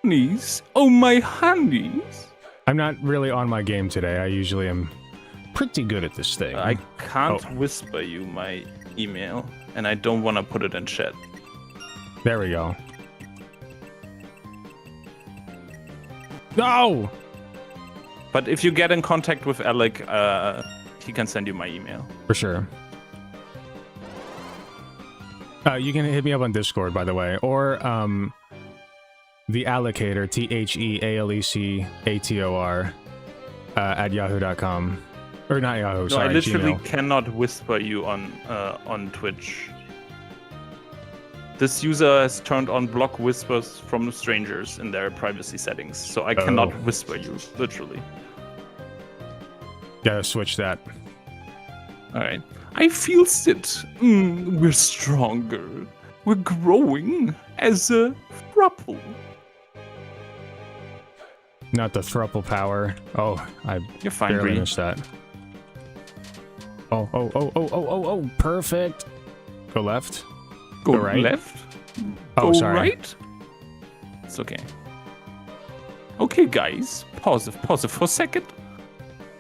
Honeys. Oh my honeys. I'm not really on my game today. I usually am pretty good at this thing. I can't whisper you my email, and I don't want to put it in chat. There we go. No! But if you get in contact with Alec, he can send you my email. For sure. You can hit me up on Discord, by the way, or the Allocator, TheAlececator, at yahoo.com. Or not Yahoo, sorry, I literally Gmail. cannot whisper you on Twitch. This user has turned on block whispers from strangers in their privacy settings, so I cannot whisper you, literally. Gotta switch that. Alright. I feel it. We're stronger. We're growing as a thruple. Not the thruple power. Oh, I You're fine, barely Bree. missed that. Oh, perfect. Go left. Go right. left. Oh, Go sorry. right. It's okay. Okay, guys. Pause it for a second.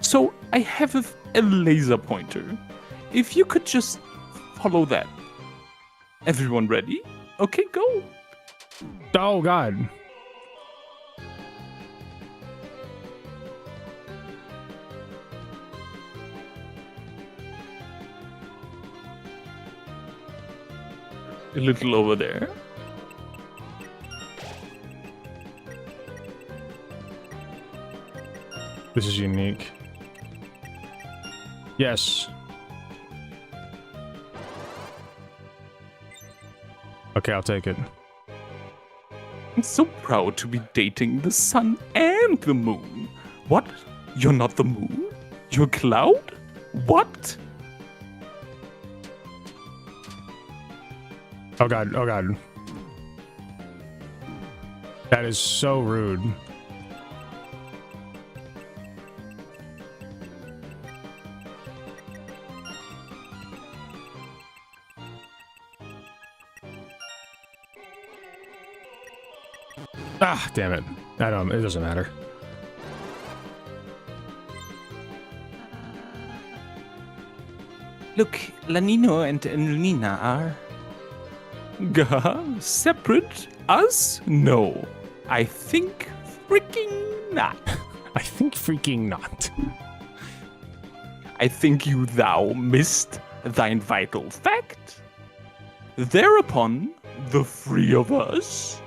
So I have a laser pointer. If you could just follow that. Everyone ready? Okay, go. Oh, God. A little over there. This is unique. Yes. Okay, I'll take it. I'm so proud to be dating the sun and the moon. What? You're not the moon? You're a cloud? What? Oh, God. Oh, God. That is so rude. Ah, damn it. It doesn't matter. Look, Lanino and Luna are... Separate? Us? No. I think freaking not. I think freaking not. I think you thou missed thine vital fact. Thereupon, the three of us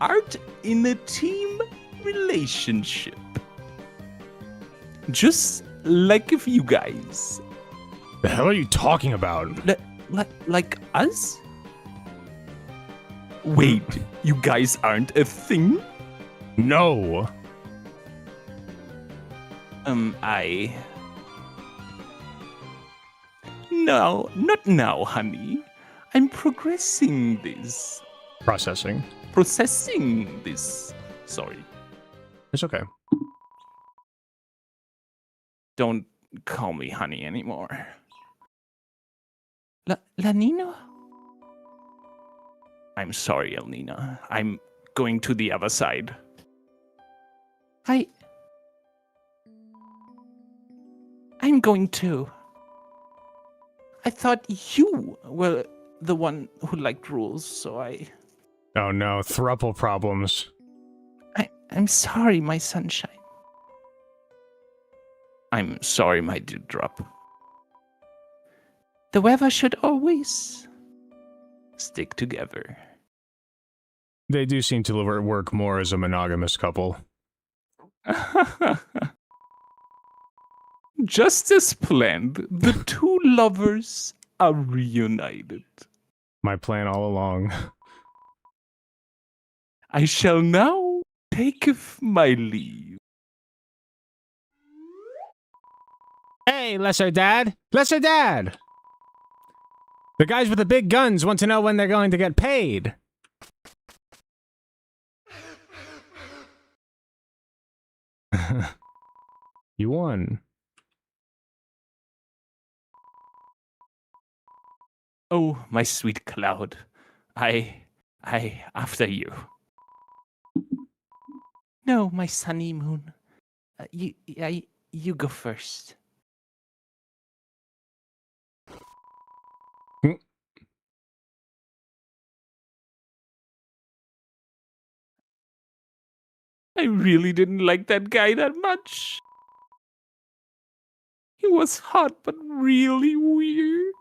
art in a team relationship. Just like if you guys. The hell are you talking about? Like us? Wait, you guys aren't a thing? No. No, not now, honey. I'm progressing this. Processing. Processing this. Sorry. It's okay. Don't call me honey anymore. Lanino? I'm sorry, Elnina. I'm going to the other side. I'm going to. I thought you were the one who liked rules, so Oh no, thruple problems. I'm sorry, my sunshine. I'm sorry, my dewdrop. The weather should always... Stick together. They do seem to work more as a monogamous couple. Just as planned, the two lovers are reunited. My plan all along. I shall now taketh my leave. Hey, Lesser Dad! Lesser Dad! The guys with the big guns want to know when they're going to get paid. You won. Oh, my sweet cloud. I after you. No, my sunny moon. You go first. I really didn't like that guy that much. He was hot, but really weird.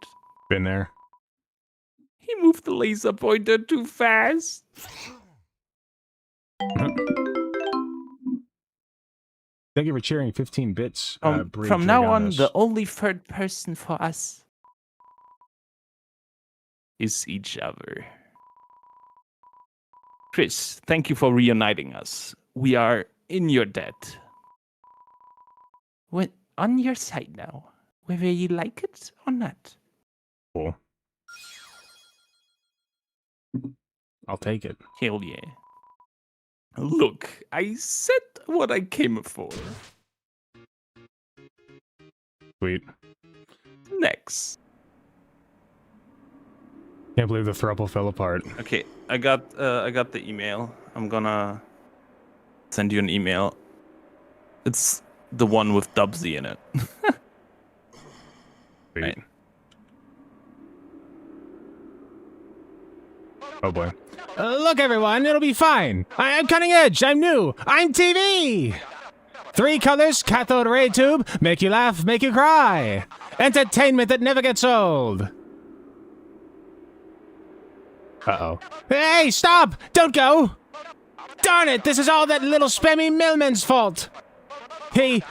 Been there. He moved the laser pointer too fast. Thank you for cheering 15 bits. From now on, the only third person for us is each other. Chris, thank you for reuniting us. We are in your debt. We're on your side now, whether you like it or not. Cool. I'll take it. Hell yeah. Look, I said what I came for. Sweet. Next. Can't believe the throuple fell apart. Okay, I got the email. I'm gonna send you an email. It's the one with Dubsy in it. Sweet. Right. Oh boy. Look, everyone, it'll be fine. I'm cutting edge. I'm new. I'm TV. 3 colors, cathode ray tube, make you laugh, make you cry. Entertainment that never gets old. Uh-oh. Hey, stop! Don't go! Darn it, this is all that little spammy mailman's fault. He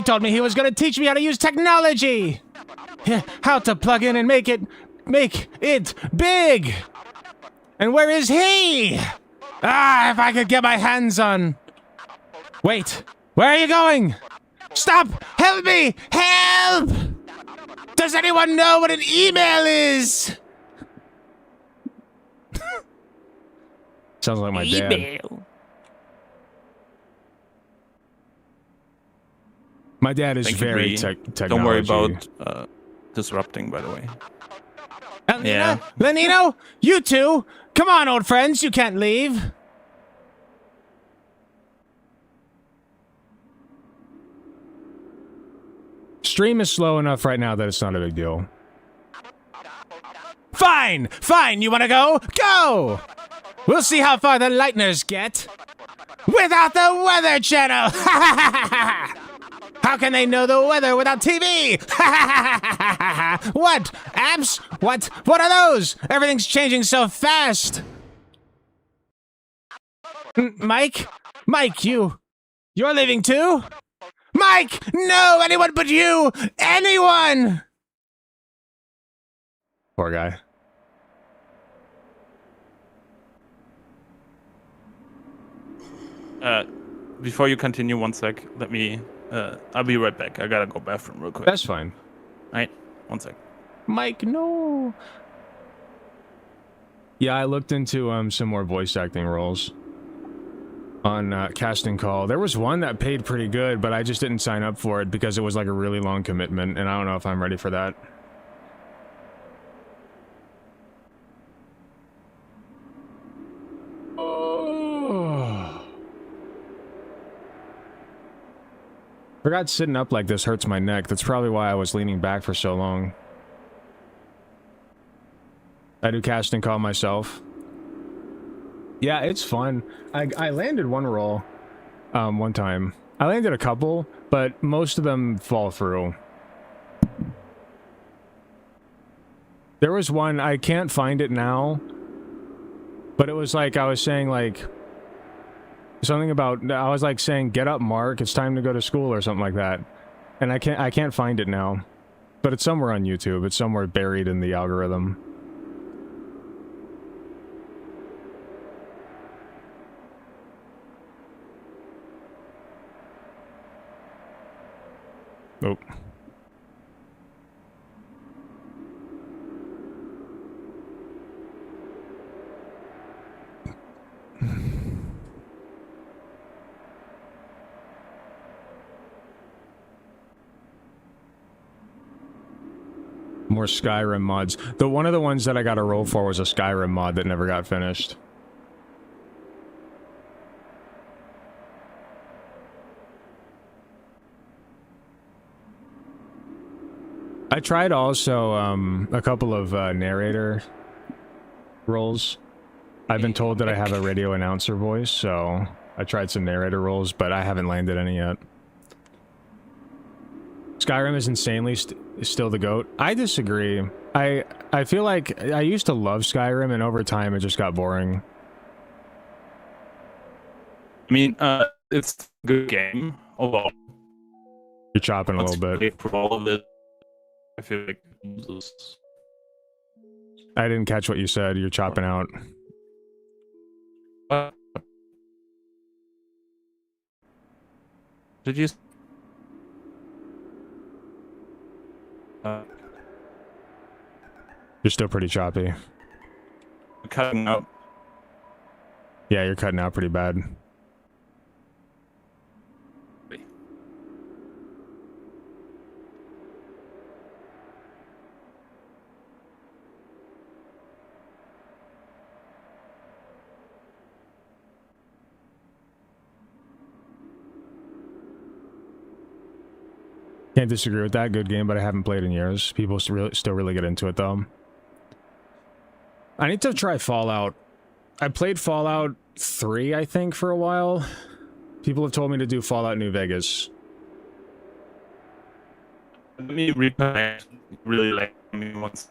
told me he was gonna teach me how to use technology. How to plug in and make it big. And where is he? Ah, if I could get my hands on... Wait, where are you going? Stop! Help me! Help! Does anyone know what an email is? Sounds like my dad. Email. My dad is Thank you, very Bree. technology. Don't worry about disrupting, by the way. Yeah. Lenino, you two, come on, old friends, you can't leave. Stream is slow enough right now that it's not a big deal. Fine, fine, you wanna go? Go! We'll see how far the Lightners get. Without the Weather Channel! How can they know the weather without TV? What? Apps? What are those? Everything's changing so fast. Mike? Mike, you're leaving too? Mike! No, anyone but you! Anyone! Poor guy. Before you continue, one sec. Let me. I'll be right back. I gotta go bathroom real quick. That's fine. All right, one sec. Mike, no. Yeah, I looked into some more voice acting roles on Casting Call. There was one that paid pretty good, but I just didn't sign up for it because it was like a really long commitment, and I don't know if I'm ready for that. Oh. Forgot sitting up like this hurts my neck. That's probably why I was leaning back for so long. I do Casting Call myself. Yeah, it's fun. I landed one roll one time. I landed a couple, but most of them fall through. There was one, I can't find it now, but it was like I was saying like something about, I was like saying, get up, Mark, it's time to go to school or something like that. And I can't find it now. But it's somewhere on YouTube. It's somewhere buried in the algorithm. Oh. More Skyrim mods. One of the ones that I got a roll for was a Skyrim mod that never got finished. I tried also a couple of narrator roles. I've been told that I have a radio announcer voice, so I tried some narrator roles, but I haven't landed any yet. Skyrim is insanely still the GOAT. I disagree. I feel like I used to love Skyrim, and over time it just got boring. I mean, it's a good game. Although You're chopping a little bit. For all of it, I feel like it loses. I didn't catch what you said. You're chopping out. What? Did you? You're still pretty choppy. Cutting out. Yeah, you're cutting out pretty bad. Can't disagree with that. Good game, but I haven't played in years. People still really get into it, though. I need to try Fallout. I played Fallout 3, I think, for a while. People have told me to do Fallout New Vegas. Let me reconnect. Really like me once.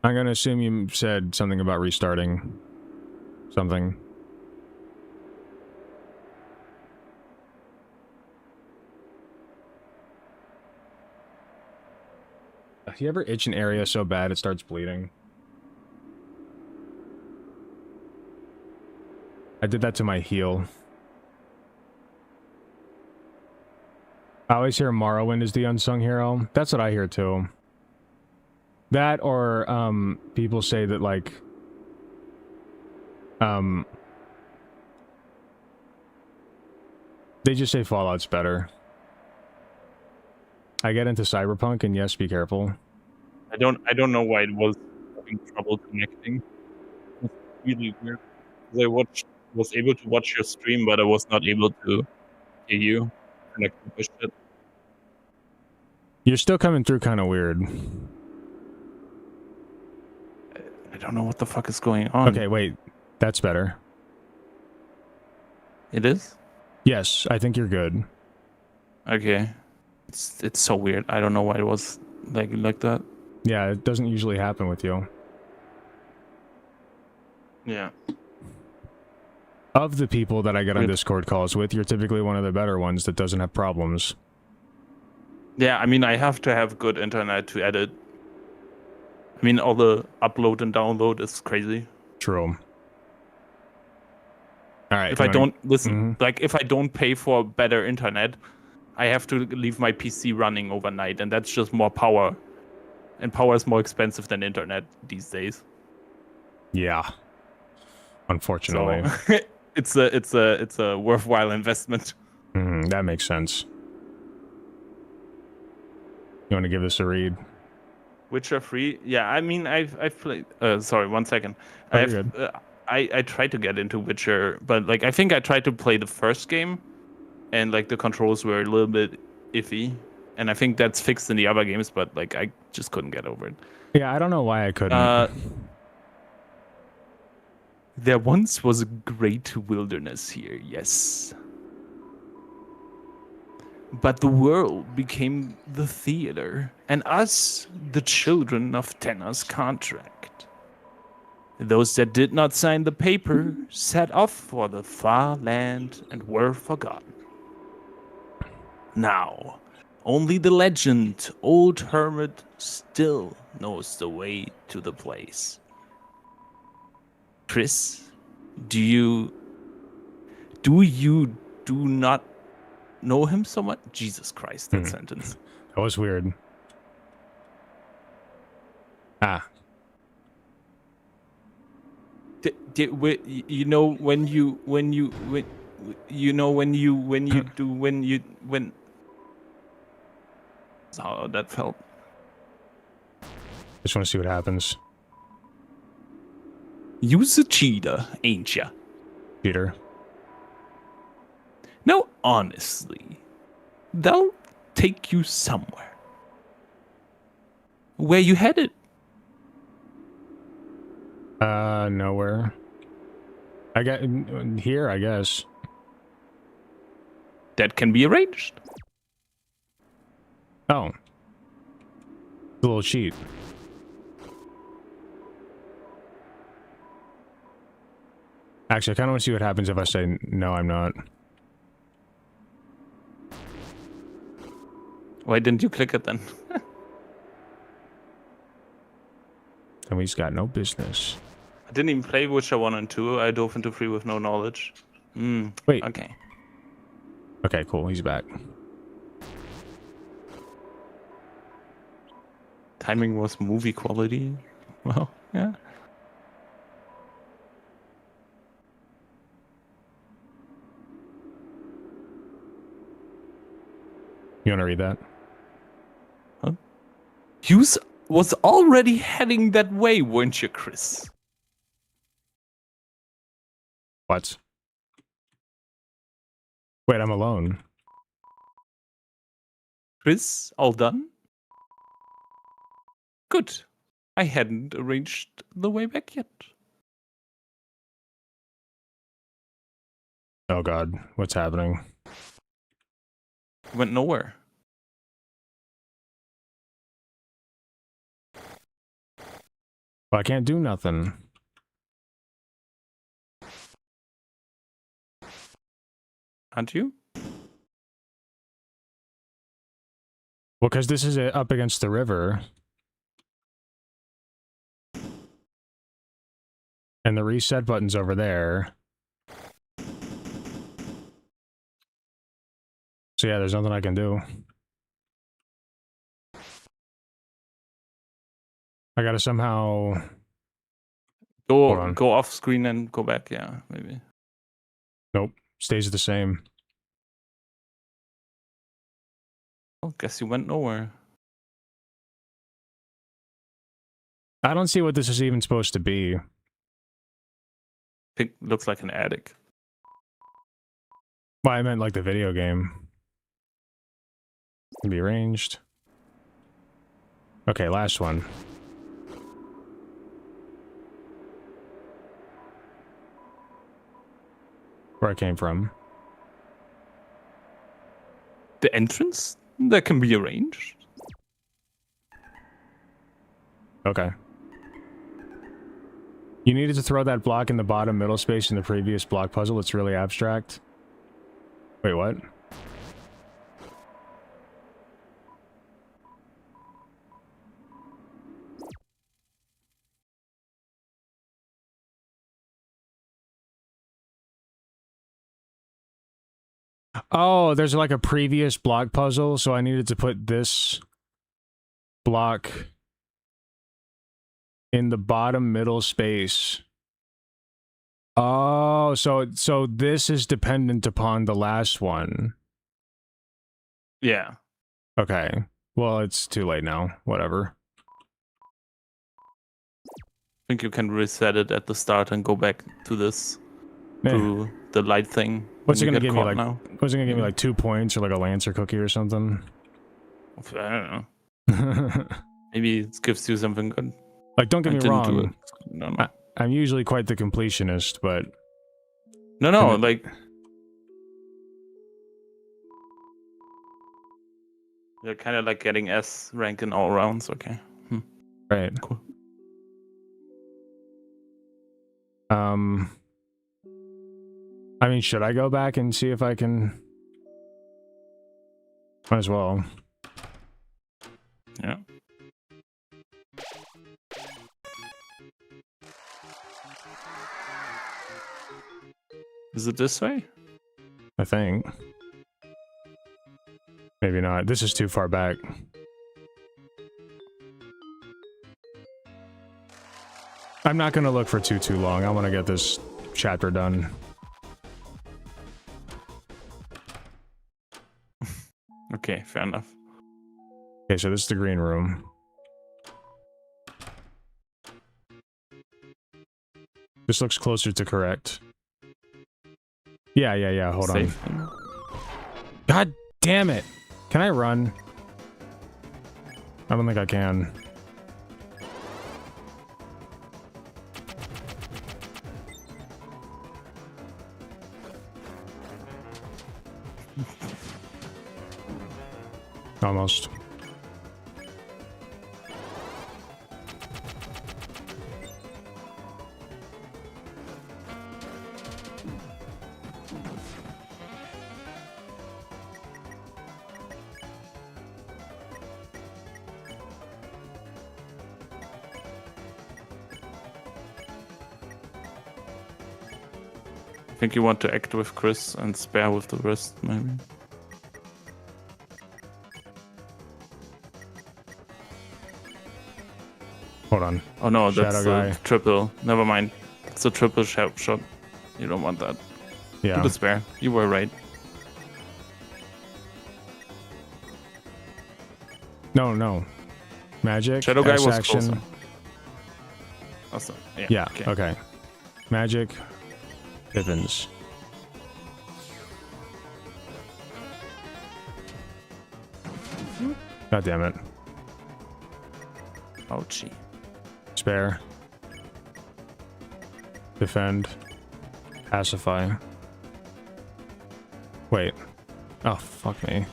I'm gonna assume you said something about restarting something. You ever itch an area so bad it starts bleeding? I did that to my heel. I always hear Morrowind is the unsung hero. That's what I hear too. That or people say that like they just say Fallout's better. I get into Cyberpunk and yes, be careful. I don't know why it was having trouble connecting. It's really weird. I was able to watch your stream, but I was not able to hear you connect with shit. You're still coming through kind of weird. I don't know what the fuck is going on. Okay, wait. That's better. It is? Yes, I think you're good. Okay. It's so weird. I don't know why it was like that. Yeah, it doesn't usually happen with you. Yeah. Of the people that I get on Discord calls with, you're typically one of the better ones that doesn't have problems. Yeah, I mean, I have to have good internet to edit. I mean, all the upload and download is crazy. True. All right. If I don't listen, like if I don't pay for better internet, I have to leave my PC running overnight, and that's just more power. And power is more expensive than internet these days. Yeah. Unfortunately. So, it's a worthwhile investment. That makes sense. You want to give this a read? Witcher 3? Yeah, I mean, I've played. Sorry, 1 second. Oh, you're good. I tried to get into Witcher, but like I think I tried to play the first game, and like the controls were a little bit iffy, and I think that's fixed in the other games, but like I just couldn't get over it. Yeah, I don't know why I couldn't. There once was a great wilderness here, yes. But the world became the theater, and us, the children of Tenna's contract. Those that did not sign the paper set off for the far land and were forgotten. Now, only the legend, old hermit, still knows the way to the place. Chris, do you not know him so much? Jesus Christ, that sentence. That was weird. Ah. You know when that's how that felt. Just want to see what happens. You's a cheater, ain't ya? Peter. No, honestly, they'll take you somewhere. Where you headed? Nowhere. I got here, I guess. That can be arranged. Oh. A little cheat. Actually, I kind of want to see what happens if I say, no, I'm not. Why didn't you click it then? Then we just got no business. I didn't even play Witcher 1 and 2. I dove into 3 with no knowledge. Wait. Okay. Okay, cool. He's back. Timing was movie quality. Well, yeah. You want to read that? Huh? You was already heading that way, weren't you, Chris? What? Wait, I'm alone. Chris, all done? Good. I hadn't arranged the way back yet. Oh god, what's happening? Went nowhere. Well, I can't do nothing. Aren't you? Well, because this is up against the river. And the reset button's over there. So yeah, there's nothing I can do. I gotta somehow... Go off screen and go back, yeah, maybe. Nope, stays the same. Oh, guess you went nowhere. I don't see what this is even supposed to be. It looks like an attic. Well, I meant like the video game. Can be arranged. Okay, last one. Where I came from. The entrance? That can be arranged. Okay. You needed to throw that block in the bottom middle space in the previous block puzzle. It's really abstract. Wait, what? Oh, there's like a previous block puzzle, so I needed to put this block in the bottom middle space. Oh, so this is dependent upon the last one. Yeah. Okay. Well, it's too late now. Whatever. I think you can reset it at the start and go back to this. Eh. To the light thing. What's it when gonna you give get me? caught Like, now. what's it gonna give me? Like 2 points or like a Lancer cookie or something? I don't know. Maybe it gives you something good. Like, don't get I me didn't do wrong. it. No. I'm usually quite the completionist, but No, And like you're kind of like getting S rank in all rounds. Okay. right. Cool. I mean, should I go back and see if I can? Might as well. Yeah. Is it this way? I think. Maybe not. This is too far back. I'm not gonna look for too long. I want to get this chapter done. Okay, fair enough. Okay, so this is the green room. This looks closer to correct. Yeah. Hold Safe. on. God damn it! Can I run? I don't think I can. Almost. I think you want to act with Chris and spare with the rest, maybe. Hold on. Oh no, that's Shadow guy. a triple. Never mind. It's a triple shot. You don't want that. Yeah. Do the spare. You were right. No. Magic. Shadow guy S was action. closer. Awesome. Yeah. Yeah. Okay. Magic. Pippins. God damn it. Ouchie. Spare. Defend. Pacify. Wait. Oh, fuck me.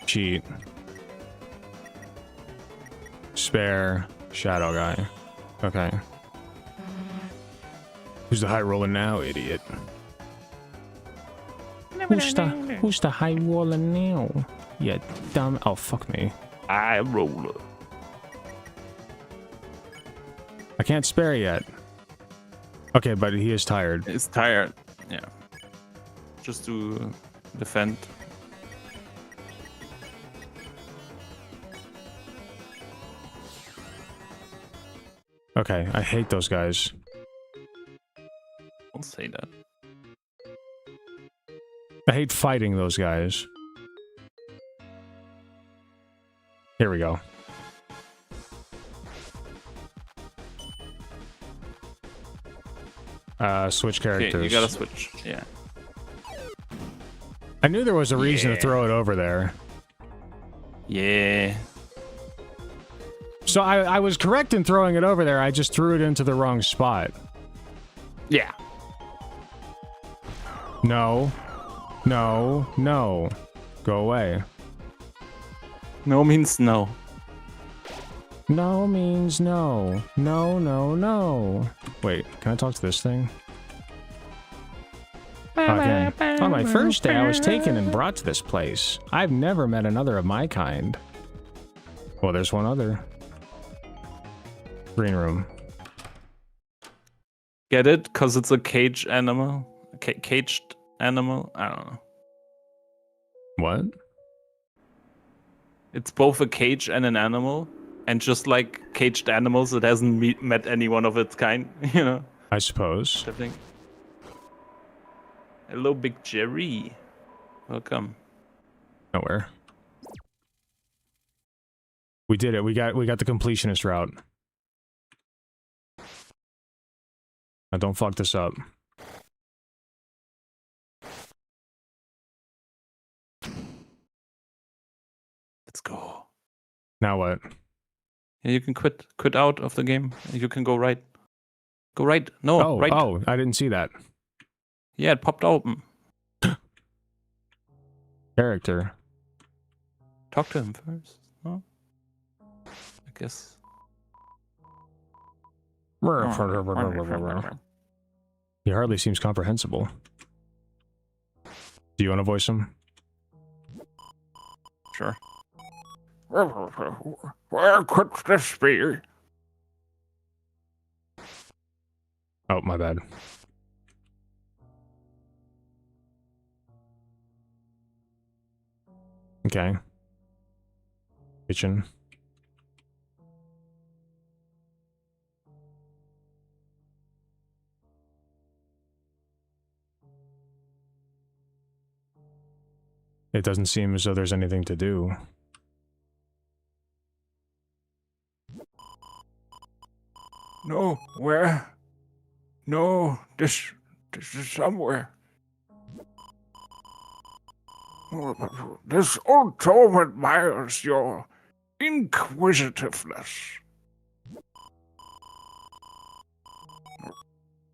Cheat. Spare. Shadow guy. Okay. Who's the high roller now, idiot? Who's the high roller now? Yeah, dumb. Oh, fuck me. I roller. I can't spare yet. Okay, but he is tired. He's tired. Yeah. Just to defend. Okay, I hate those guys. Don't say that. I hate fighting those guys. Here we go. Switch characters. Okay, you gotta switch. Yeah. I knew there was a reason to throw it over there. Yeah. So I was correct in throwing it over there. I just threw it into the wrong spot. Yeah. No. No. No. Go away. No means no. No means no. No, no, no. Wait, can I talk to this thing? Again. On my first day, I was taken and brought to this place. I've never met another of my kind. Well, there's one other. Green room. Get it? Because it's a cage animal? Caged animal? I don't know. What? It's both a cage and an animal. And just like caged animals, it hasn't met anyone of its kind, you know? I suppose. I think. Hello, Big Jerry. Welcome. Nowhere. We did it. We got the completionist route. Now don't fuck this up. Let's go. Now what? Yeah, you can quit out of the game. You can go right. Go right. No, Oh, right. oh, I didn't see that. Yeah, it popped open. Character. Talk to him first. No? I guess. He hardly seems comprehensible. Do you want to voice him? Sure. Where could this be? Oh, my bad. Okay. Kitchen. It doesn't seem as though there's anything to do. No, where? No, this is somewhere. This old tome admires your inquisitiveness.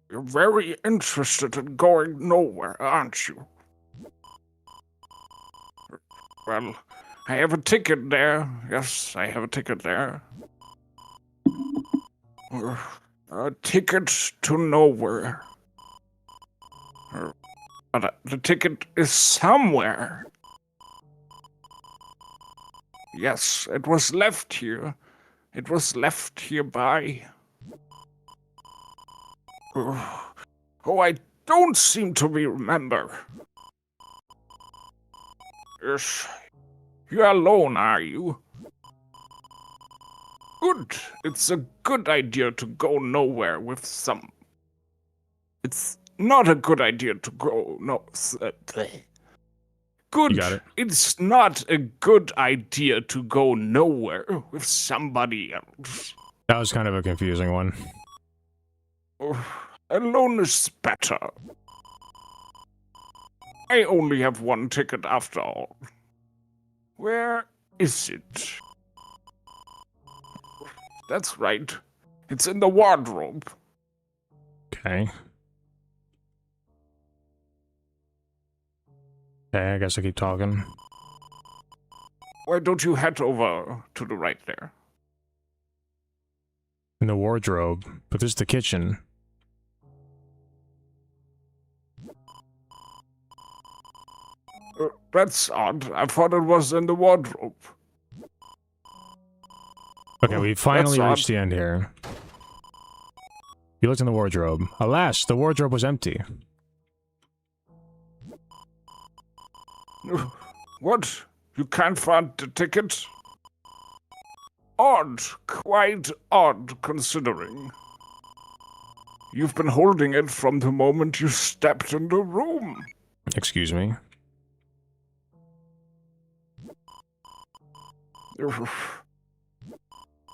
You're very interested in going nowhere, aren't you? Well, I have a ticket there. Yes, I have a ticket there. A ticket to nowhere. But the ticket is somewhere. Yes, it was left here. It was left here by... Oh, I don't seem to remember. Yes. You're alone, are you? Good. It's a good idea to go nowhere with some... It's not a good idea to go... No. Good. You got it. It's not a good idea to go nowhere with somebody else. That was kind of a confusing one. Alone is better. I only have one ticket after all. Where is it? That's right. It's in the wardrobe. Okay. Okay, I guess I keep talking. Why don't you head over to the right there? In the wardrobe. But this is the kitchen. That's odd. I thought it was in the wardrobe. Okay, we finally that's reached the end here. You looked in the wardrobe. Alas, the wardrobe was empty. What? You can't find the ticket? Odd. Quite odd, considering. You've been holding it from the moment you stepped in the room. Excuse me.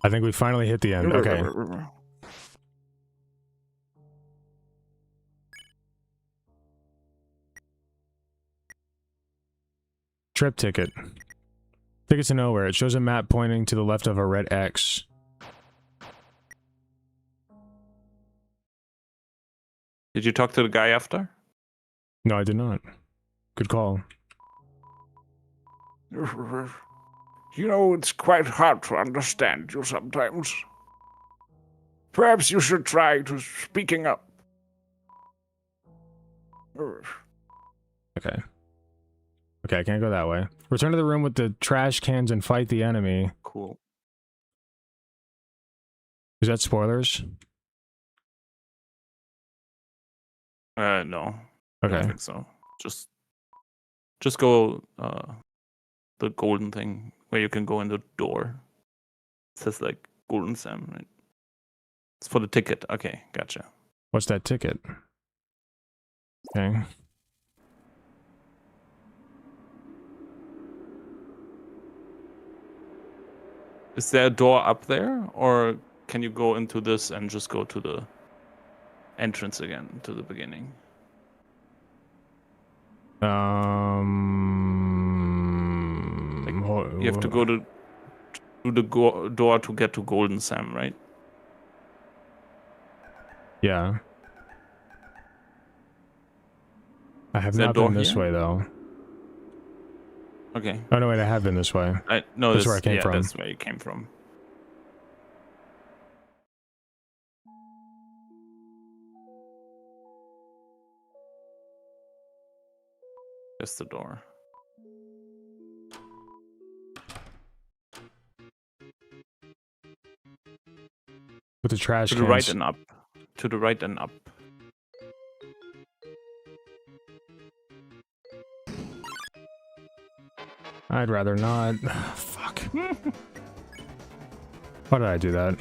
I think we finally hit the end. Okay. Trip ticket. Ticket to nowhere. It shows a map pointing to the left of a red X. Did you talk to the guy after? No, I did not. Good call. You know, it's quite hard to understand you sometimes. Perhaps you should try to speaking up. Okay. Okay, I can't go that way. Return to the room with the trash cans and fight the enemy. Cool. Is that spoilers? No. I don't Okay. think so. Just go the golden thing where you can go in the door. It says like Golden Sam, right? It's for the ticket. Okay, gotcha. What's that ticket? Okay. Is there a door up there, or can you go into this and just go to the entrance again, to the beginning? You have to go to the door to get to Golden Sam, right? Yeah. I have Is there a not door been this here? way, though. Okay. Oh, no, wait, I have been this way. No, That's where I came from. That's where you came from. That's the door. With the trash To cans. the right and up. To the right and up. I'd rather not. Fuck. Why did I do that?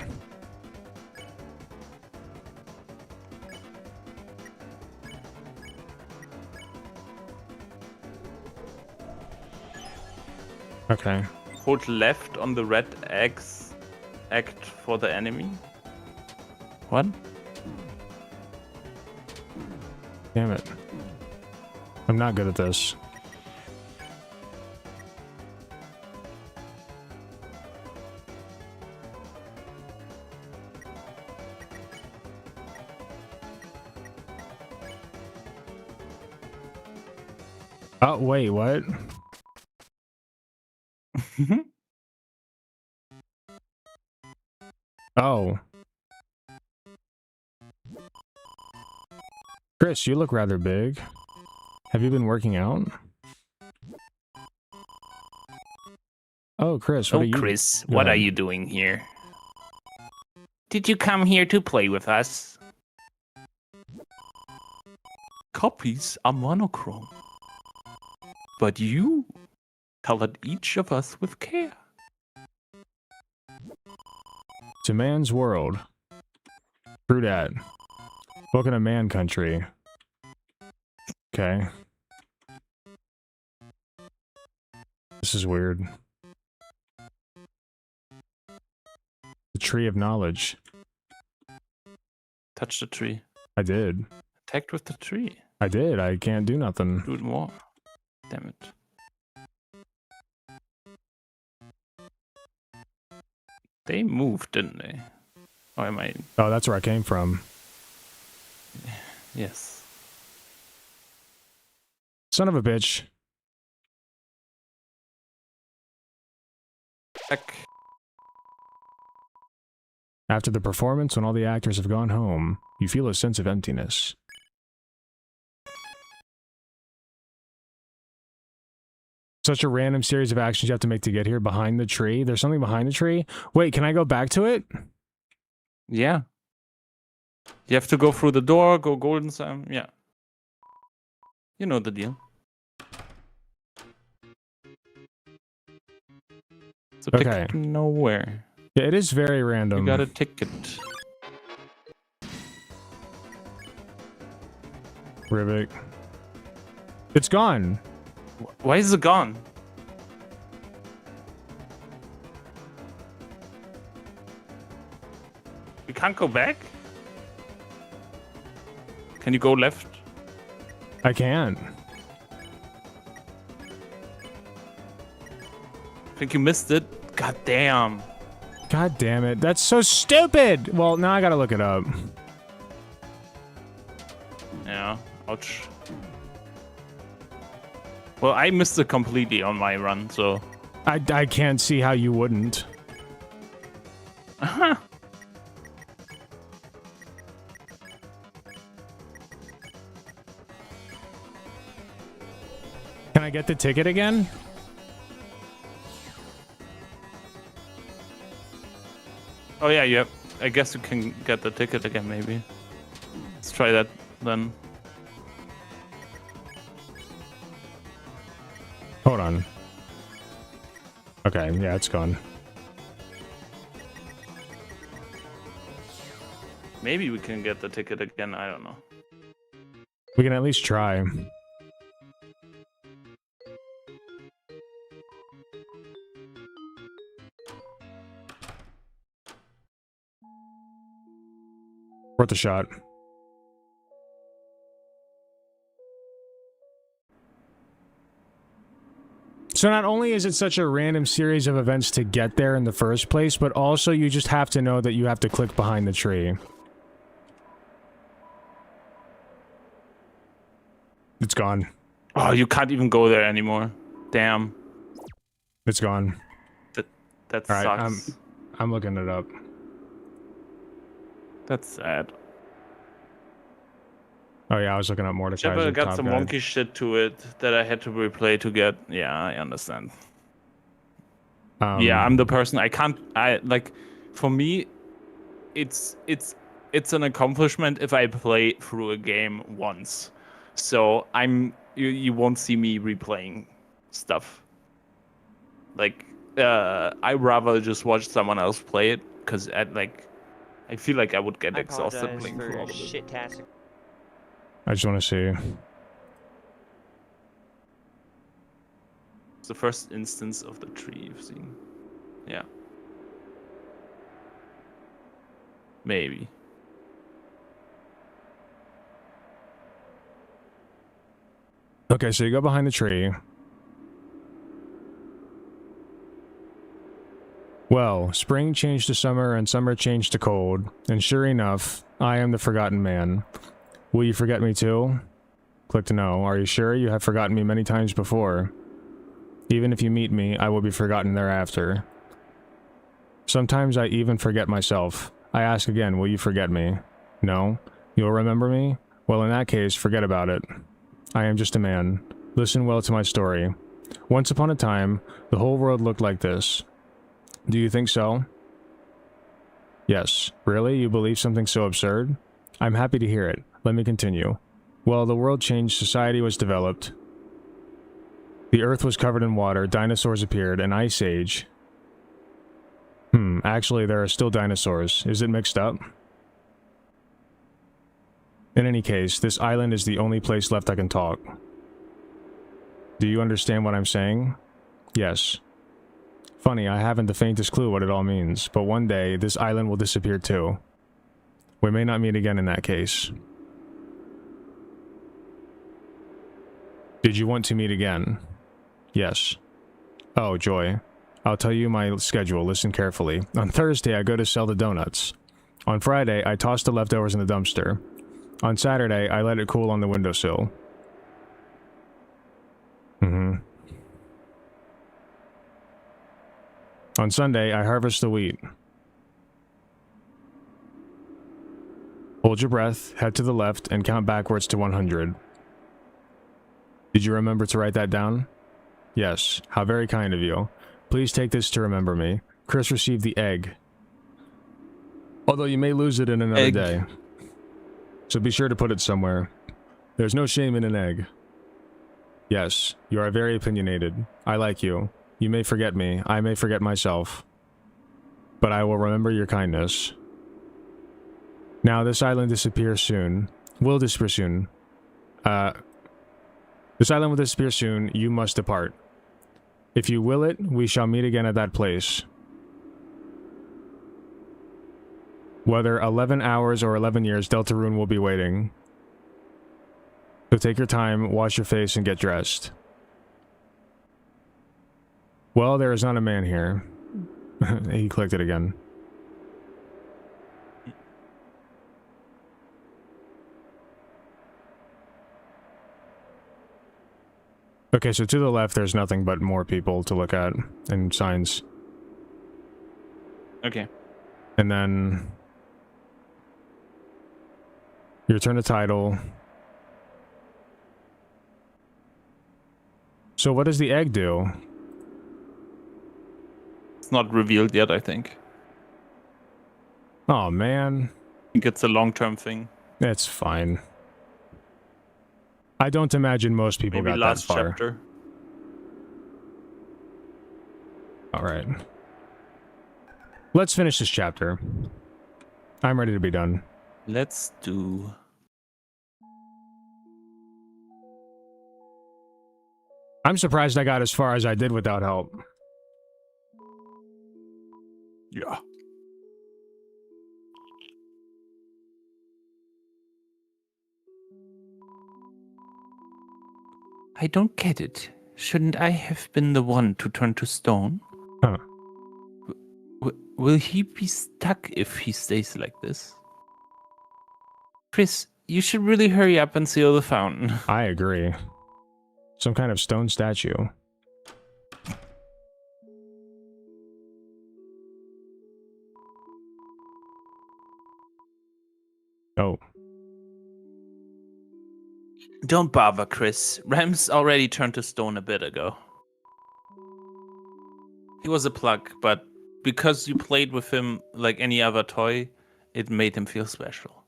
Okay. Hold left on the red X. Act for the enemy. What? Damn it. I'm not good at this. Oh, wait, what? Oh. Chris, you look rather big. Have you been working out? Oh, Chris, what are you... Chris, Go what are ahead. you doing here? Did you come here to play with us? Copies are monochrome. But you colored each of us with care. It's a man's world. True dat. Welcome to man country. Okay. This is weird. The tree of knowledge. Touch the tree. I did. Attacked with the tree. I did. I can't do nothing. Do it more. Damn it. They moved, didn't they? Or am I? Oh, that's where I came from. Yes. Son of a bitch. Heck. After the performance, when all the actors have gone home, you feel a sense of emptiness. Such a random series of actions you have to make to get here. Behind the tree. There's something behind the tree. Wait, can I go back to it? Yeah. You have to go through the door, go golden Sam. Yeah. You know the deal. It's a Okay. ticket nowhere. Yeah, it is very random. You got a ticket. Ribbit. It's gone. Why is it gone? We can't go back? Can you go left? I can't. I think you missed it. God damn. God damn it. That's so stupid. Well, now I gotta look it up. Yeah. Ouch. Well, I missed it completely on my run, so... I can't see how you wouldn't. Uh-huh. Can I get the ticket again? Oh yeah, you have... I guess you can get the ticket again, maybe. Let's try that, then. Hold on. Okay, yeah, it's gone. Maybe we can get the ticket again, I don't know. We can at least try. Worth a shot. So not only is it such a random series of events to get there in the first place, but also you just have to know that you have to click behind the tree. It's gone. Oh, you can't even go there anymore. Damn. It's gone. That All right, sucks. I'm looking it up. That's sad. Oh yeah, I was looking up Mordecai's Shepard got top some guide. wonky shit to it that I had to replay to get. Yeah, I understand. Yeah, I'm the person I can't. I like. For me, it's an accomplishment if I play through a game once. So you won't see me replaying stuff. Like I rather just watch someone else play it because I feel like I would get exhausted playing through all of it. I just want to see. It's the first instance of the tree you've seen. Yeah. Maybe. Okay, so you go behind the tree. Well, spring changed to summer and summer changed to cold, and sure enough, I am the forgotten man. Will you forget me too? Click to know. Are you sure? You have forgotten me many times before. Even if you meet me, I will be forgotten thereafter. Sometimes I even forget myself. I ask again, will you forget me? No? You'll remember me? Well, in that case, forget about it. I am just a man. Listen well to my story. Once upon a time, the whole world looked like this. Do you think so? Yes. Really? You believe something so absurd? I'm happy to hear it. Let me continue. Well, the world changed, society was developed. The earth was covered in water, dinosaurs appeared, an ice age. Actually there are still dinosaurs. Is it mixed up? In any case, this island is the only place left I can talk. Do you understand what I'm saying? Yes. Funny, I haven't the faintest clue what it all means, but one day, this island will disappear too. We may not meet again in that case. Did you want to meet again? Yes. Oh, joy. I'll tell you my schedule. Listen carefully. On Thursday, I go to sell the donuts. On Friday, I toss the leftovers in the dumpster. On Saturday, I let it cool on the windowsill. On Sunday, I harvest the wheat. Hold your breath, head to the left, and count backwards to 100. Did you remember to write that down? Yes. How very kind of you. Please take this to remember me. Chris received the egg. Although you may lose it in another day. So be sure to put it somewhere. There's no shame in an egg. Yes, you are very opinionated. I like you. You may forget me. I may forget myself. But I will remember your kindness. Now this island disappears soon. Will disappear soon. This island will disappear soon. You must depart. If you will it, we shall meet again at that place. Whether 11 hours or 11 years, Deltarune will be waiting. So take your time, wash your face, and get dressed. Well, there is not a man here. He clicked it again. Okay, so to the left, there's nothing but more people to look at and signs. Okay. And then you return the title. So what does the egg do? It's not revealed yet, I think. Oh, man. I think it's a long-term thing. It's fine. I don't imagine most people Maybe got last that far. chapter. Alright. Let's finish this chapter. I'm ready to be done. Let's do... I'm surprised I got as far as I did without help. Yeah. I don't get it. Shouldn't I have been the one to turn to stone? Huh. Will he be stuck if he stays like this? Chris, you should really hurry up and seal the fountain. I agree. Some kind of stone statue. Oh. Don't bother, Chris. Rams already turned to stone a bit ago. He was a plug, but because you played with him like any other toy, it made him feel special.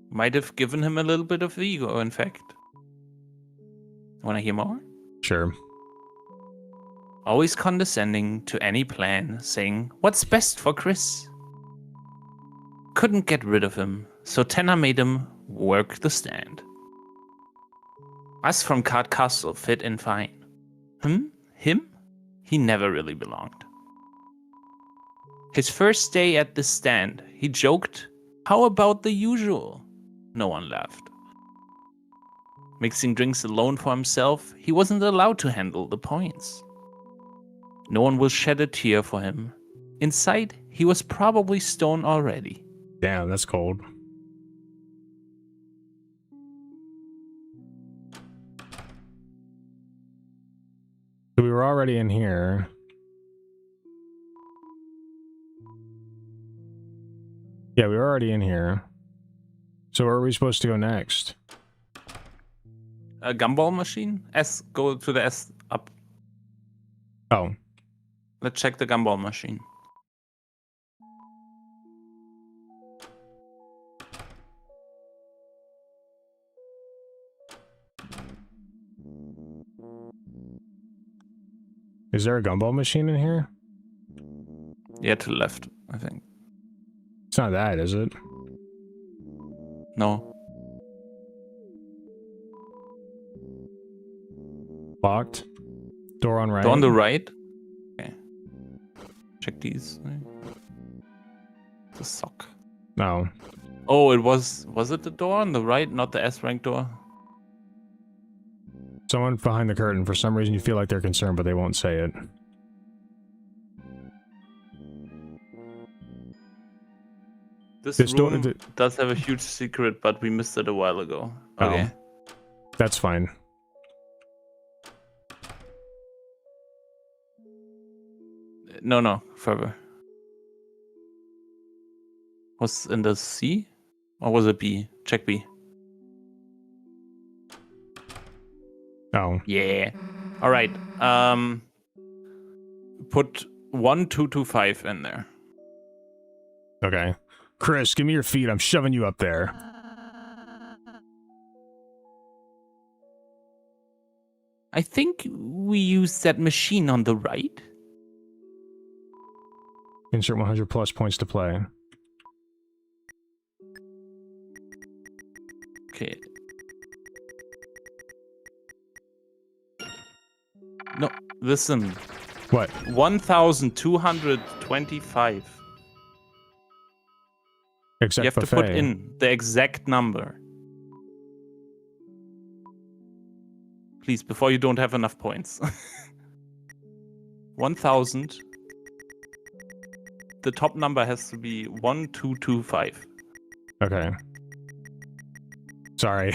Might have given him a little bit of ego, in fact. Wanna hear more? Sure. Always condescending to any plan, saying, "What's best for Chris?" Couldn't get rid of him, so Tenna made him work the stand. Us from Card Castle fit in fine. Him? He never really belonged. His first day at the stand, he joked, "How about the usual?" No one laughed. Mixing drinks alone for himself, he wasn't allowed to handle the points. No one will shed a tear for him. Inside, he was probably stone already. Damn, that's cold. So we were already in here. Yeah, we were already in here. So where are we supposed to go next? A gumball machine? Go to the S up. Oh. Let's check the gumball machine. Is there a gumball machine in here? Yeah, to the left, I think. It's not that, is it? No. Locked. Door on right. Door on the right? Okay. Check these. The sock. No. Oh, it was it the door on the right, not the S-rank door? Someone behind the curtain. For some reason, you feel like they're concerned, but they won't say it. This door- room does have a huge secret, but we missed it a while ago. Oh. Okay. That's fine. No, further. Was in the C? Or was it B? Check B. Oh. Yeah. Alright. Put 1225 in there. Okay. Chris, give me your feet. I'm shoving you up there. I think we used that machine on the right. Insert 100 plus points to play. Okay. No, listen. What? 1225. Exact You have buffet. to put in the exact number. Please, before you don't have enough points. 1000. The top number has to be 1225. Okay. Sorry.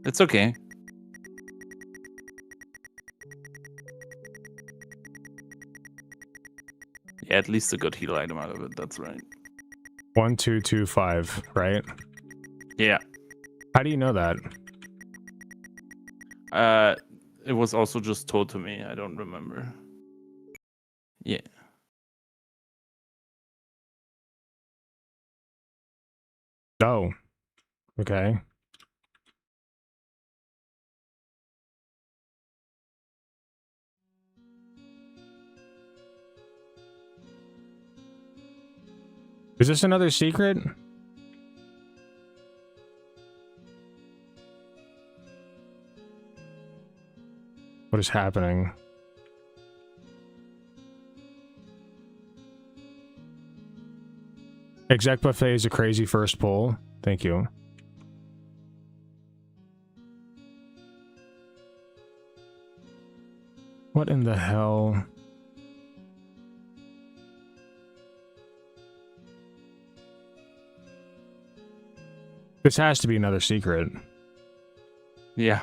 It's okay. Yeah, at least a good heal item out of it, that's right. 1225, right? Yeah. How do you know that? It was also just told to me, I don't remember. Yeah. Oh. Okay. Is this another secret? What is happening? Exec buffet is a crazy first pull. Thank you. What in the hell? This has to be another secret. Yeah.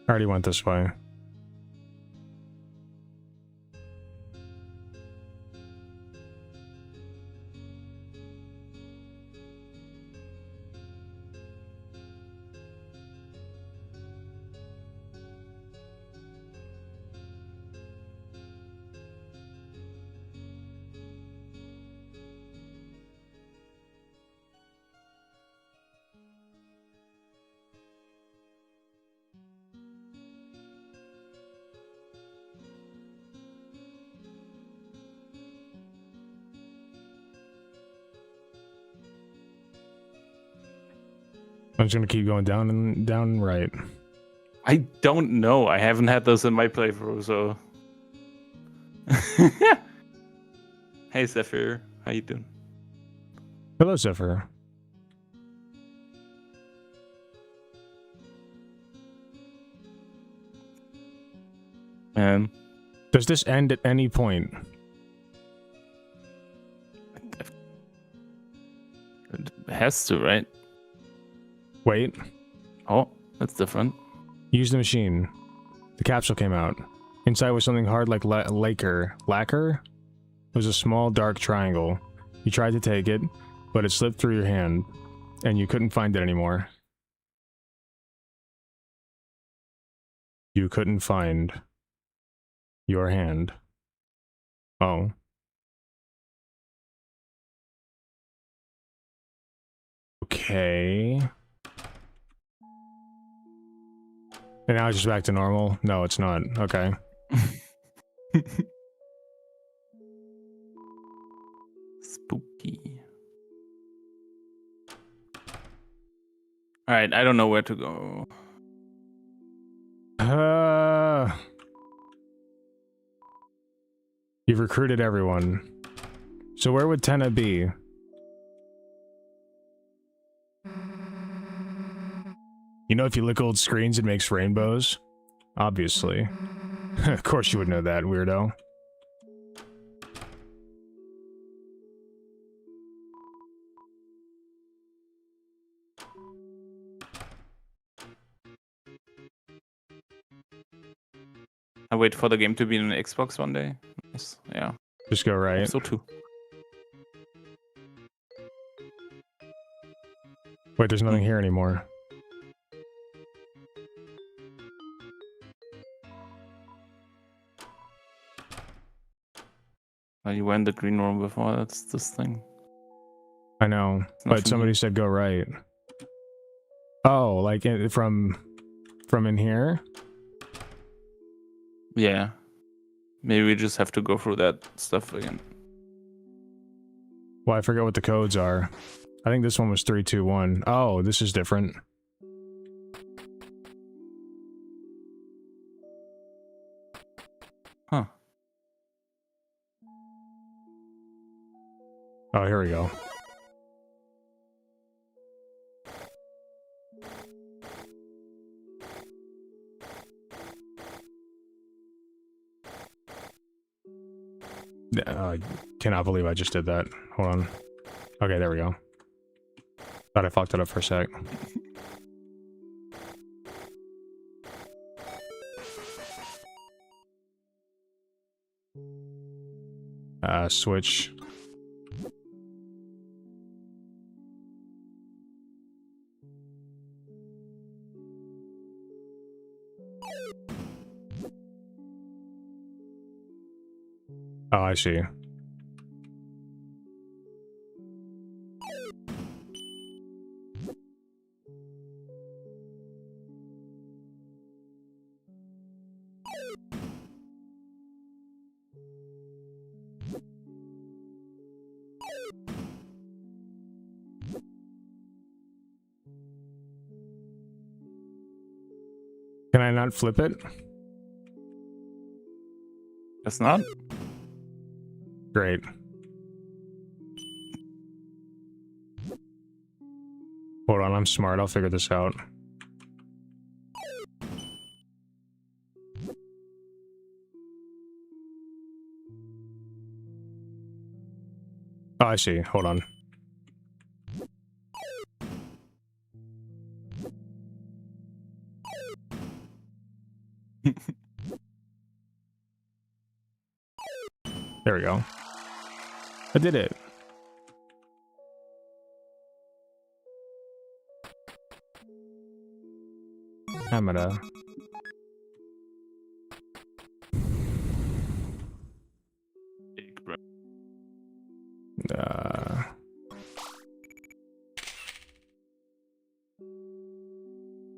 I already went this way. I'm just gonna keep going down and down right. I don't know. I haven't had this in my playthrough, so. Hey, Zephyr. How you doing? Hello, Zephyr. Does this end at any point? It has to, right? Wait. Oh, that's different. Use the machine. The capsule came out. Inside was something hard like lacquer. Lacquer? It was a small dark triangle. You tried to take it, but it slipped through your hand, and you couldn't find it anymore. You couldn't find your hand. Oh. Okay. And now it's just back to normal? No, it's not. Okay. Spooky. Alright, I don't know where to go. You've recruited everyone. So where would Tenna be? You know, if you lick old screens, it makes rainbows? Obviously. Of course you would know that, weirdo. I wait for the game to be on Xbox one day. Yes, yeah. Just go right. So too. Wait, there's nothing here anymore. You were in the green room before. That's this thing. I know, but Nothing somebody said go right. Oh, like from in here? Yeah. Maybe we just have to go through that stuff again. Well, I forget what the codes are. I think this one was 321. Oh, this is different. Huh. Oh, here we go. I cannot believe I just did that. Hold on. Okay, there we go. Thought I fucked it up for a sec. Switch. Oh, I see. Can I not flip it? It's not? Great. Hold on, I'm smart. I'll figure this out. Oh, I see. Hold on. There we go. I did it. Hamada.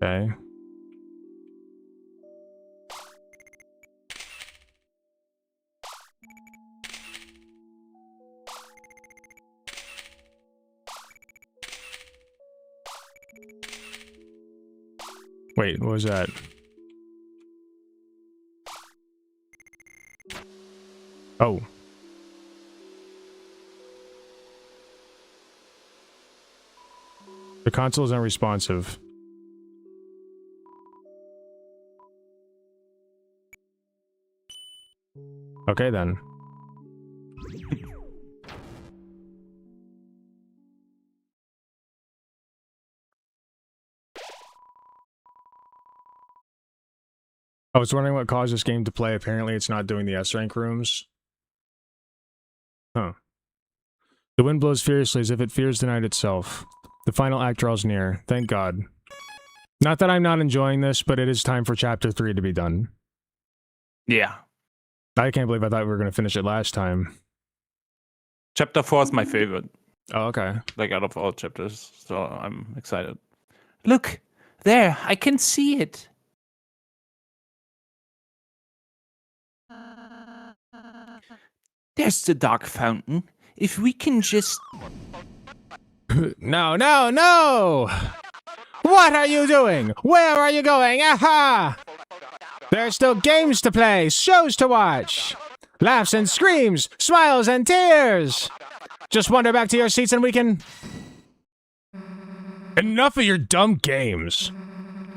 Okay. Wait, what was that? Oh. The console is unresponsive. Okay then. I was wondering what caused this game to play. Apparently it's not doing the S-rank rooms. Huh. The wind blows fiercely as if it fears the night itself. The final act draws near. Thank God. Not that I'm not enjoying this, but it is time for Chapter 3 to be done. Yeah. I can't believe I thought we were going to finish it last time. Chapter 4 is my favorite. Oh, okay. Like, out of all chapters. So I'm excited. Look! There! I can see it! There's the dark fountain. If we can just... No, no, no! What are you doing? Where are you going? Aha! There's still games to play, shows to watch. Laughs and screams, smiles and tears. Just wander back to your seats and we can... Enough of your dumb games.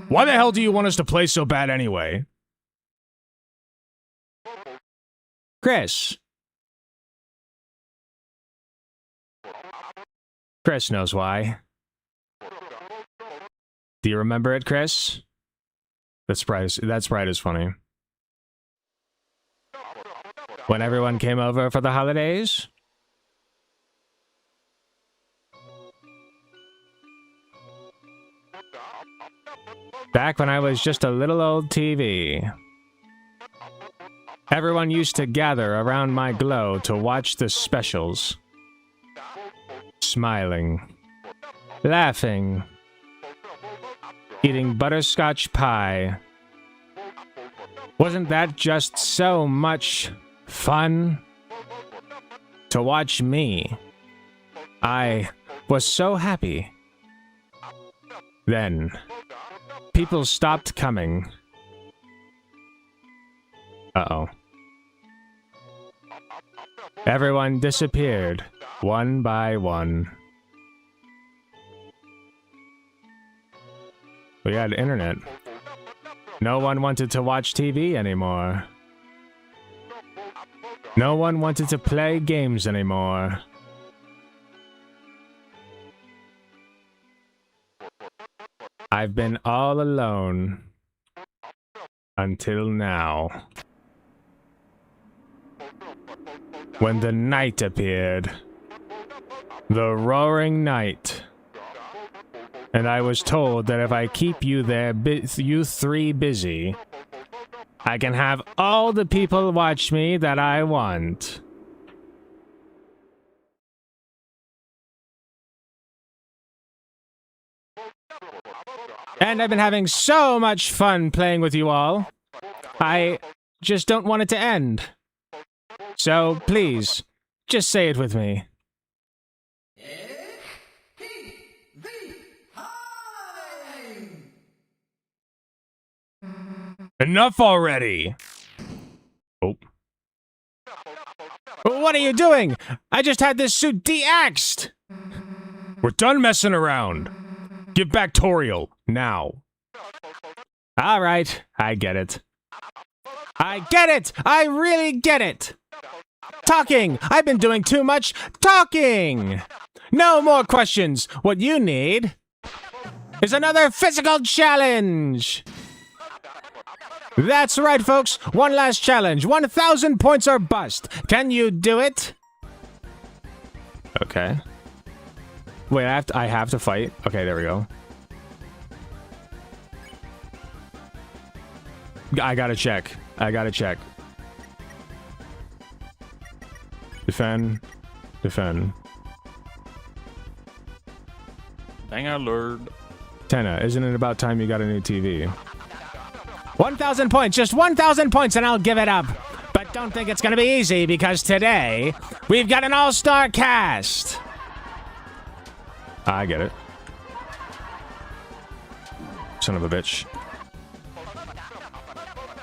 Why the hell do you want us to play so bad anyway? Chris. Chris knows why. Do you remember it, Chris? That sprite is funny. When everyone came over for the holidays? Back when I was just a little old TV. Everyone used to gather around my glow to watch the specials. Smiling. Laughing. Eating butterscotch pie. Wasn't that just so much fun? To watch me. I was so happy. Then, people stopped coming. Uh-oh. Everyone disappeared, one by one. We had internet. No one wanted to watch TV anymore. No one wanted to play games anymore. I've been all alone. Until now. When the night appeared. The roaring night. And I was told that if I keep you there, you three busy, I can have all the people watch me that I want. And I've been having so much fun playing with you all. I just don't want it to end. So, please, just say it with me. Enough already! Oh. What are you doing? I just had this suit de-axed! We're done messing around. Give back Toriel, now. Alright, I get it. I get it! I really get it! Talking! I've been doing too much talking! No more questions! What you need is another physical challenge! That's right, folks. One last challenge. 1,000 points or bust. Can you do it? Okay. Wait, I have to fight? Okay, there we go. I gotta check. I gotta check. Defend. Defend. Bang alert. Tenna, isn't it about time you got a new TV? 1,000 points, just 1,000 points and I'll give it up. But don't think it's gonna be easy because today, we've got an all-star cast. I get it. Son of a bitch.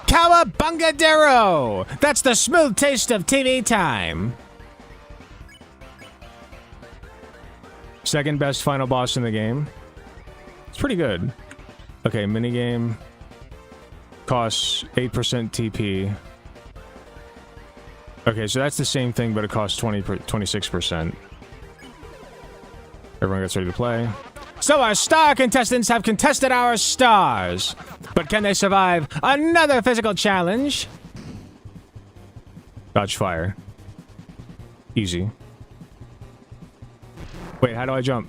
Cowabungadero! That's the smooth taste of TV time. Second best final boss in the game. It's pretty good. Okay, minigame. Costs 8% TP. Okay, so that's the same thing, but it costs 26%. Everyone gets ready to play. So our star contestants have contested our stars. But can they survive another physical challenge? Dodge fire. Easy. Wait, how do I jump?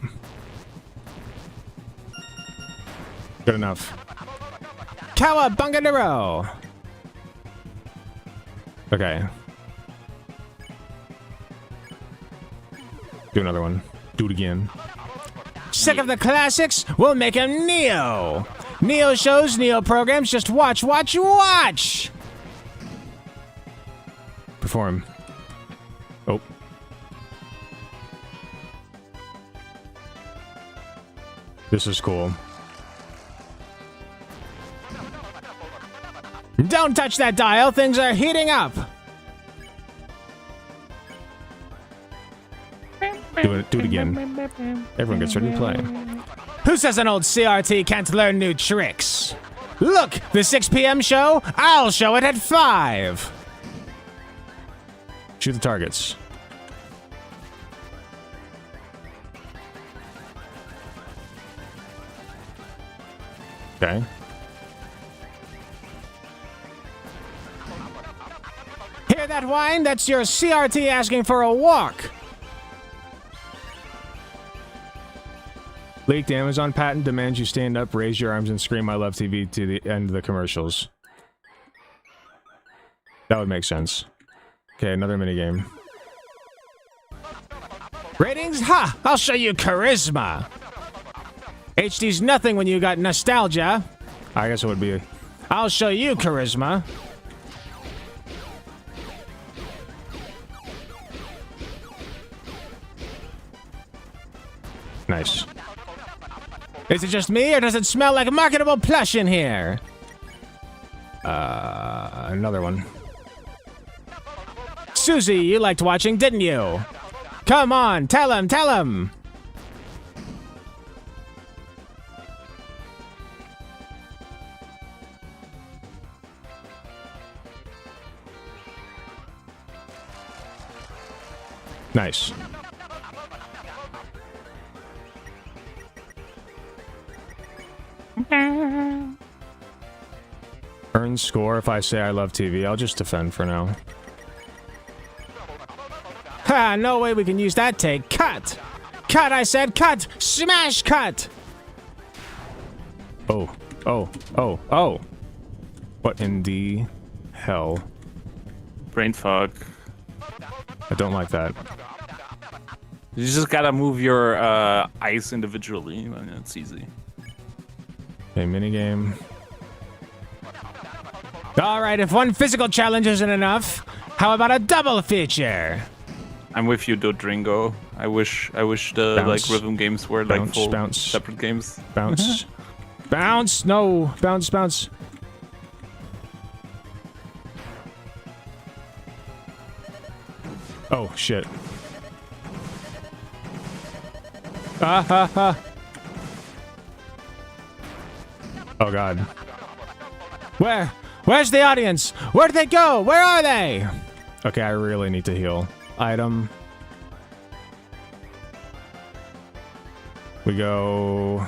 Good enough. Cowabungadero! Okay. Do another one. Do it again. Sick of the classics? We'll make him Neo! Neo shows, Neo programs, just watch, watch, watch! Perform. Oh. This is cool. Don't touch that dial, things are heating up! Do it again. Everyone gets ready to play. Who says an old CRT can't learn new tricks? Look, the 6 p.m. show? I'll show it at 5. Shoot the targets. Okay. Hear that whine? That's your CRT asking for a walk. Leaked Amazon patent demands you stand up, raise your arms, and scream "I love TV" to the end of the commercials. That would make sense. Okay, another minigame. Ratings? Ha! I'll show you charisma! HD's nothing when you got nostalgia. I guess it would be. I'll show you charisma. Nice. Is it just me, or does it smell like marketable plush in here? Another one. Susie, you liked watching, didn't you? Come on, tell him, tell him! Nice. Earn score if I say I love TV. I'll just defend for now. Ha! No way we can use that take. Cut! Cut, I said cut! Smash cut! Oh. Oh. Oh. Oh. What in the hell? Brain fog. I don't like that. You just gotta move your eyes individually, and it's easy. Okay, minigame. Alright, if one physical challenge isn't enough, how about a double feature? I'm with you, Dodringo. I wish the Bounce. like rhythm games were like Bounce, full bounce. separate games. Bounce. Bounce! No! Bounce, bounce. Oh, shit. Ah, ha, ha. Oh, God. Where's the audience? Where'd they go? Where are they? Okay, I really need to heal. Item. We go...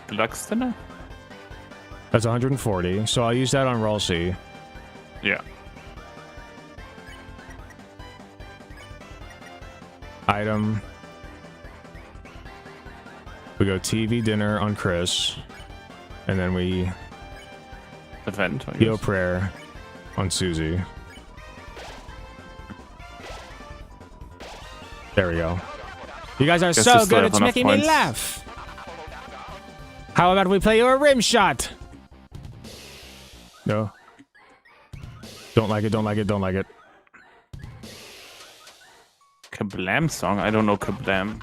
Deluxe dinner? That's 140, so I'll use that on Ralsei. Yeah. Item. We go TV dinner on Chris. And then we Event, I heal guess. prayer on Susie. There we go. You guys are Guess so you still good, have it's enough making me points. laugh. How about we play you a rim shot? No. Don't like it, don't like it, don't like it. Kablam song? I don't know Kablam.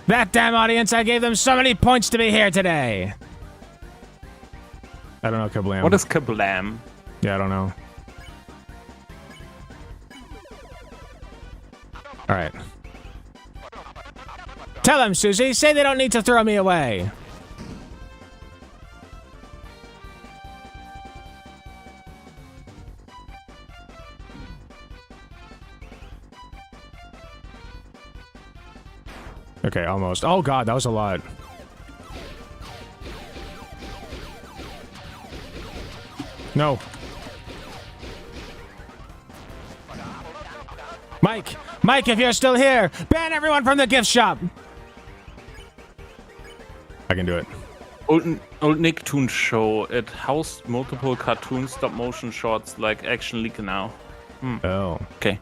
That damn audience, I gave them so many points to be here today. I don't know Kablam. What is Kablam? Yeah, I don't know. Alright. Tell them, Susie. Say they don't need to throw me away. Okay, almost. Oh god, that was a lot. No. Mike! Mike, if you're still here, ban everyone from the gift shop! I can do it. Old Nicktoon show. It housed multiple cartoon stop-motion shorts like Action League now. Oh. Okay.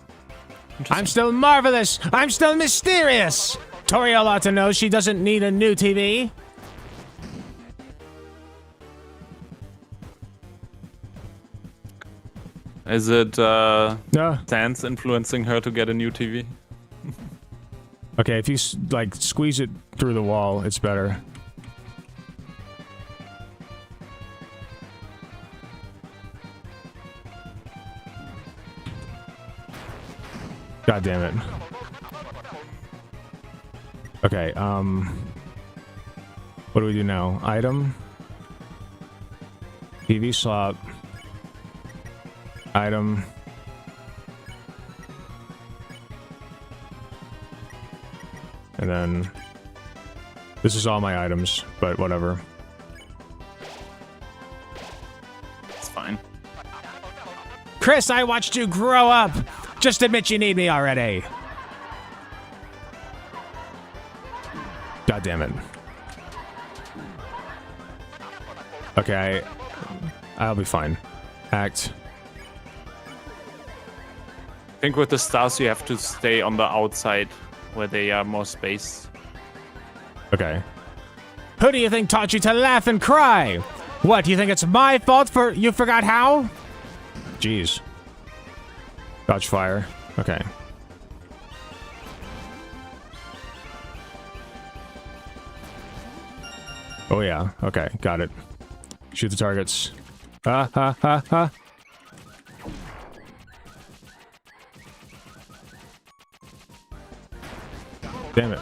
I'm still marvelous! I'm still mysterious! Toriel ought to know she doesn't need a new TV. Is it No. Sans influencing her to get a new TV? Okay, if you, like, squeeze it through the wall, it's better. God damn it. Okay, what do we do now? Item. PV slot. Item. And then this is all my items, but whatever. It's fine. Chris, I watched you grow up. Just admit you need me already. God damn it. Okay, I'll be fine. Act. I think with the stars you have to stay on the outside where they are more space. Okay. Who do you think taught you to laugh and cry? What, do you think it's my fault for you forgot how? Jeez. Dodge fire. Okay. Oh yeah, okay, got it. Shoot the targets. Ha ha ha ha. Damn it.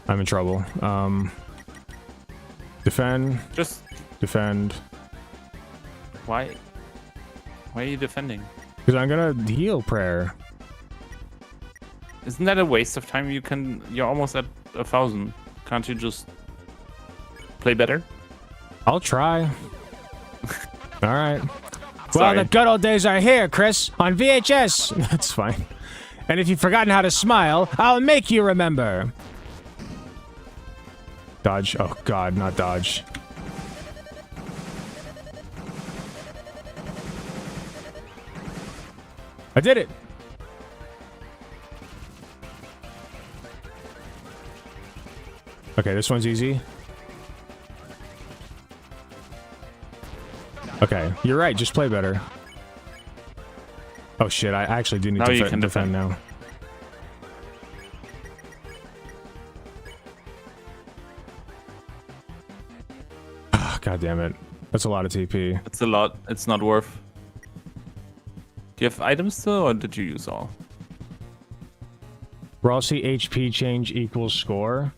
I'm in trouble. Defend. Just Defend. why are you defending? Because I'm gonna heal prayer. Isn't that a waste of time? You're almost at 1,000. Can't you just play better? I'll try. Alright. Well, Sorry. the good old days are here, Chris. On VHS. That's fine. And if you've forgotten how to smile, I'll make you remember. Dodge. Oh, God, not dodge. I did it. Okay, this one's easy. Okay, you're right. Just play better. Oh shit! I actually do need Now to you can defend defend. now. Ah, God damn it! That's a lot of TP. It's a lot. It's not worth. Do you have items still, or did you use all? Rossi HP change equals score.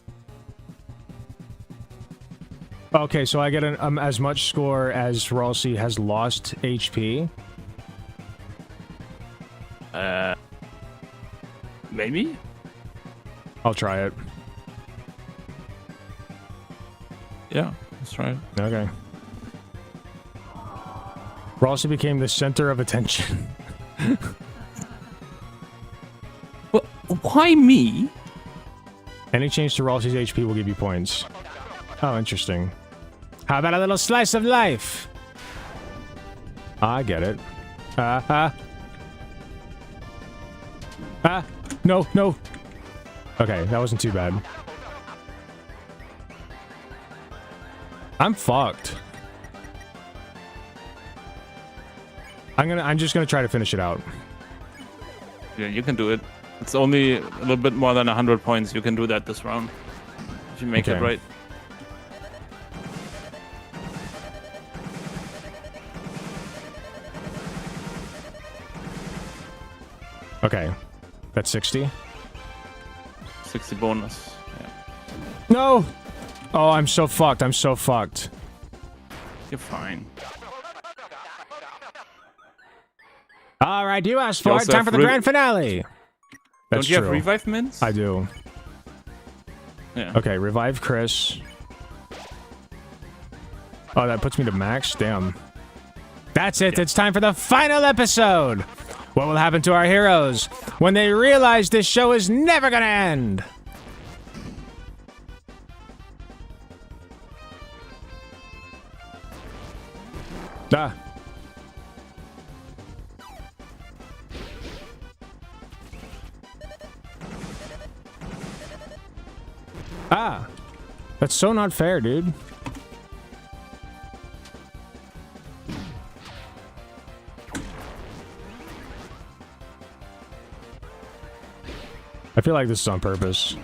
Okay, so I get as much score as Rossi has lost HP. Maybe? I'll try it. Yeah, that's right. Okay. Rossi became the center of attention. Well, why me? Any change to Rossi's HP will give you points. Oh, interesting. How about a little slice of life? I get it. No, no. Okay, that wasn't too bad. I'm fucked. I'm just gonna try to finish it out. Yeah, you can do it. It's only a little bit more than 100 points. You can do that this round. If you make it Okay. right. Okay. That's 60. 60 bonus. Yeah. No! Oh, I'm so fucked. I'm so fucked. You're fine. All right, you asked You for it. also Time have for the grand finale. That's Don't you have true. revive mints? I do. Yeah. Okay, revive Chris. Oh, that puts me to max? Damn. That's it. It's time for the final episode. What will happen to our heroes when they realize this show is never gonna end? Ah. Ah. That's so not fair, dude. I feel like this is on purpose.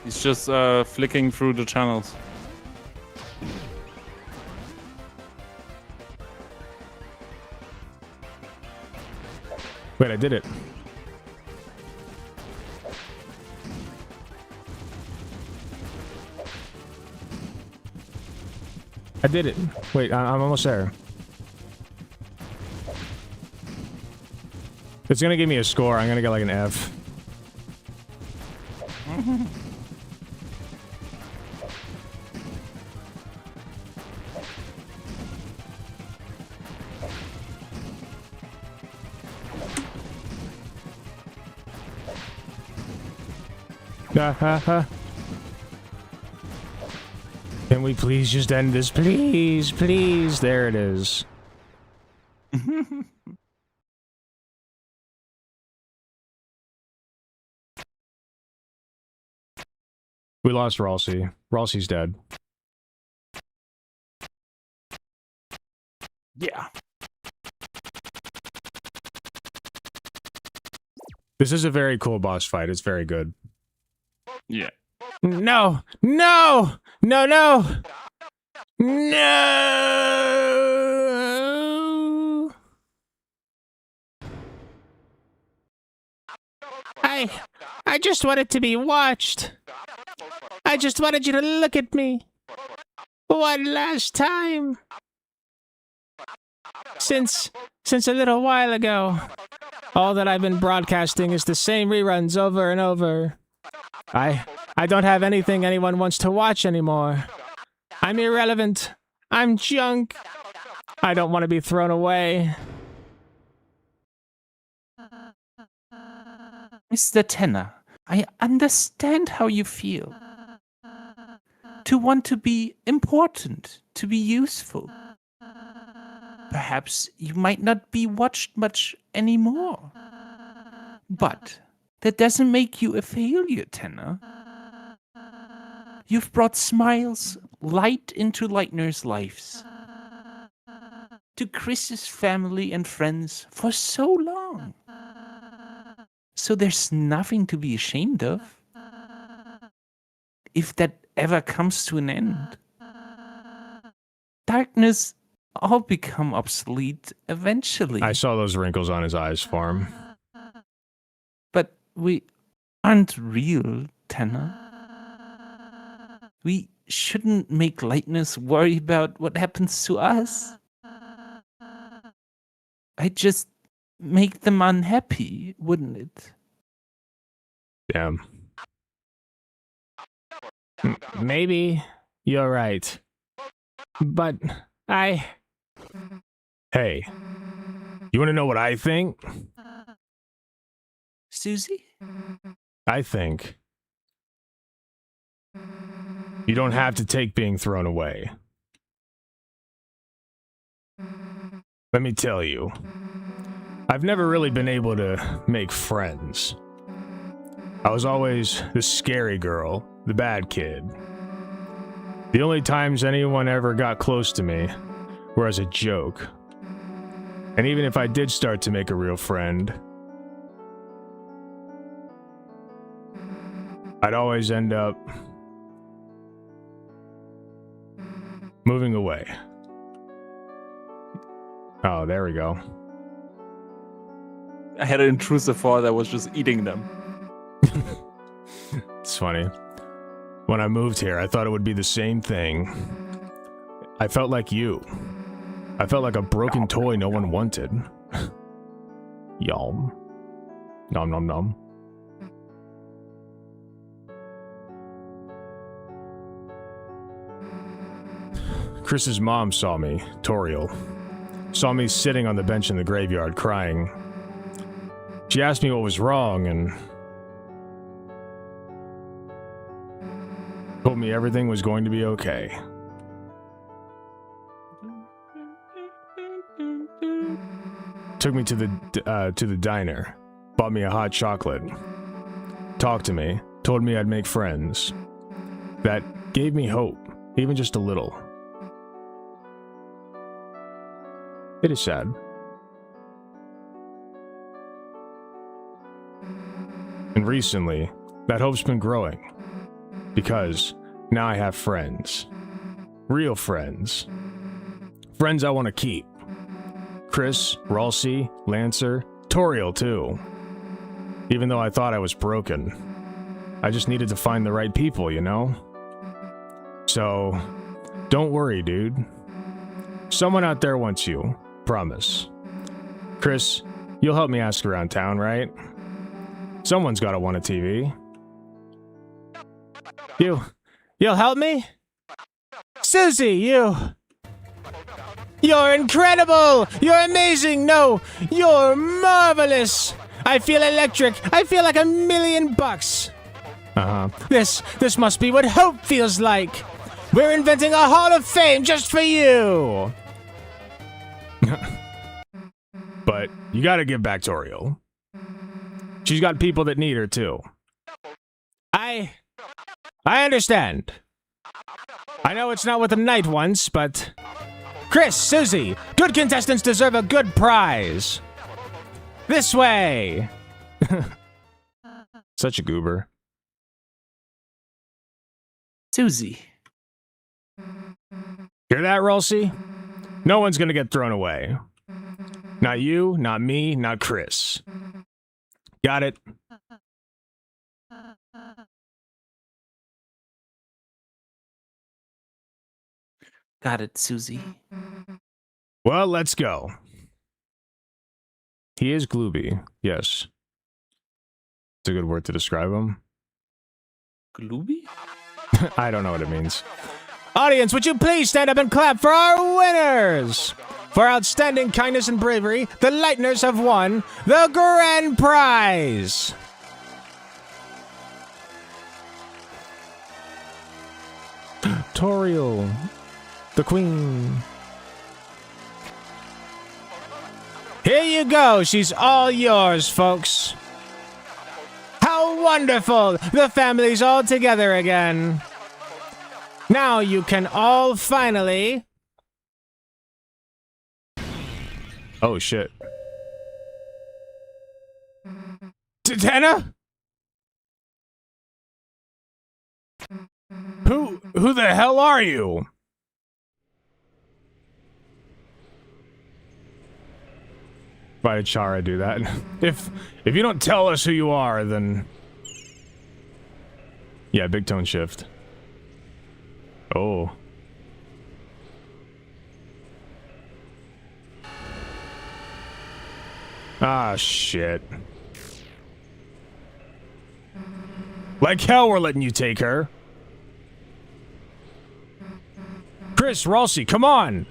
He's just flicking through the channels. Wait, I did it. I did it. Wait, I'm almost there. It's gonna give me a score. I'm gonna get like an F. Can we please just end this? Please, please. There it is. We lost Ralsei. Ralsei's dead. Yeah. This is a very cool boss fight. It's very good. Yeah. No! No! No, no! No! I just wanted to be watched. I just wanted you to look at me. One last time. Since a little while ago, all that I've been broadcasting is the same reruns over and over. I don't have anything anyone wants to watch anymore. I'm irrelevant. I'm junk. I don't want to be thrown away. Mr. Tenor, I understand how you feel. To want to be important, to be useful. Perhaps you might not be watched much anymore. But that doesn't make you a failure, Tenor. You've brought smiles, light into Lightner's lives. To Chris's family and friends for so long. So there's nothing to be ashamed of. If that ever comes to an end. Darkness all become obsolete eventually. I saw those wrinkles on his eyes for him. But we aren't real, Tenor. We shouldn't make Lightness worry about what happens to us. I just make them unhappy, wouldn't it? Damn. Maybe you're right. But Hey, you want to know what I think? Susie? I think you don't have to take being thrown away. Let me tell you, I've never really been able to make friends. I was always the scary girl, the bad kid. The only times anyone ever got close to me were as a joke. And even if I did start to make a real friend, I'd always end up moving away. Oh, there we go. I had an intrusive thought that was just eating them. It's funny. When I moved here, I thought it would be the same thing. I felt like you. I felt like a broken toy no one wanted. Yum. Nom nom nom. Chris's mom saw me, Toriel. Saw me sitting on the bench in the graveyard crying. She asked me what was wrong and told me everything was going to be okay. Took me to the diner, bought me a hot chocolate, talked to me, told me I'd make friends. That gave me hope, even just a little. It is sad. And recently, that hope's been growing. Because now I have friends. Real friends. Friends I want to keep. Chris, Ralsei, Lancer, Toriel too. Even though I thought I was broken. I just needed to find the right people, you know? So, Don't worry, dude. Someone out there wants you. Promise. Chris, you'll help me ask around town, right? Someone's gotta want a TV. You'll help me? Susie, You're incredible! You're amazing! No, you're marvelous! I feel electric! I feel like $1,000,000! This must be what hope feels like! We're inventing a Hall of Fame just for you! But you gotta give back to Toriel. She's got people that need her too. I understand. I know it's not what the knight wants, but... Chris, Susie, good contestants deserve a good prize. This way! Such a goober. Susie. Hear that, Rolsey? No one's gonna get thrown away. Not you, not me, not Chris. Got it? Got it, Susie. Well, let's go. He is glooby, yes. It's a good word to describe him. Glooby? I don't know what it means. Audience, would you please stand up and clap for our winners? For outstanding kindness and bravery, the Lightners have won the grand prize. Toriel, the queen. Here you go. She's all yours, folks. How wonderful. The family's all together again. Now you can all finally... Oh, shit. Tana? Who the hell are you? Why did Chara do that? If you don't tell us who you are, then... Yeah, big tone shift. Oh. Ah, shit. Like hell we're letting you take her. Chris, Rolsey, come on!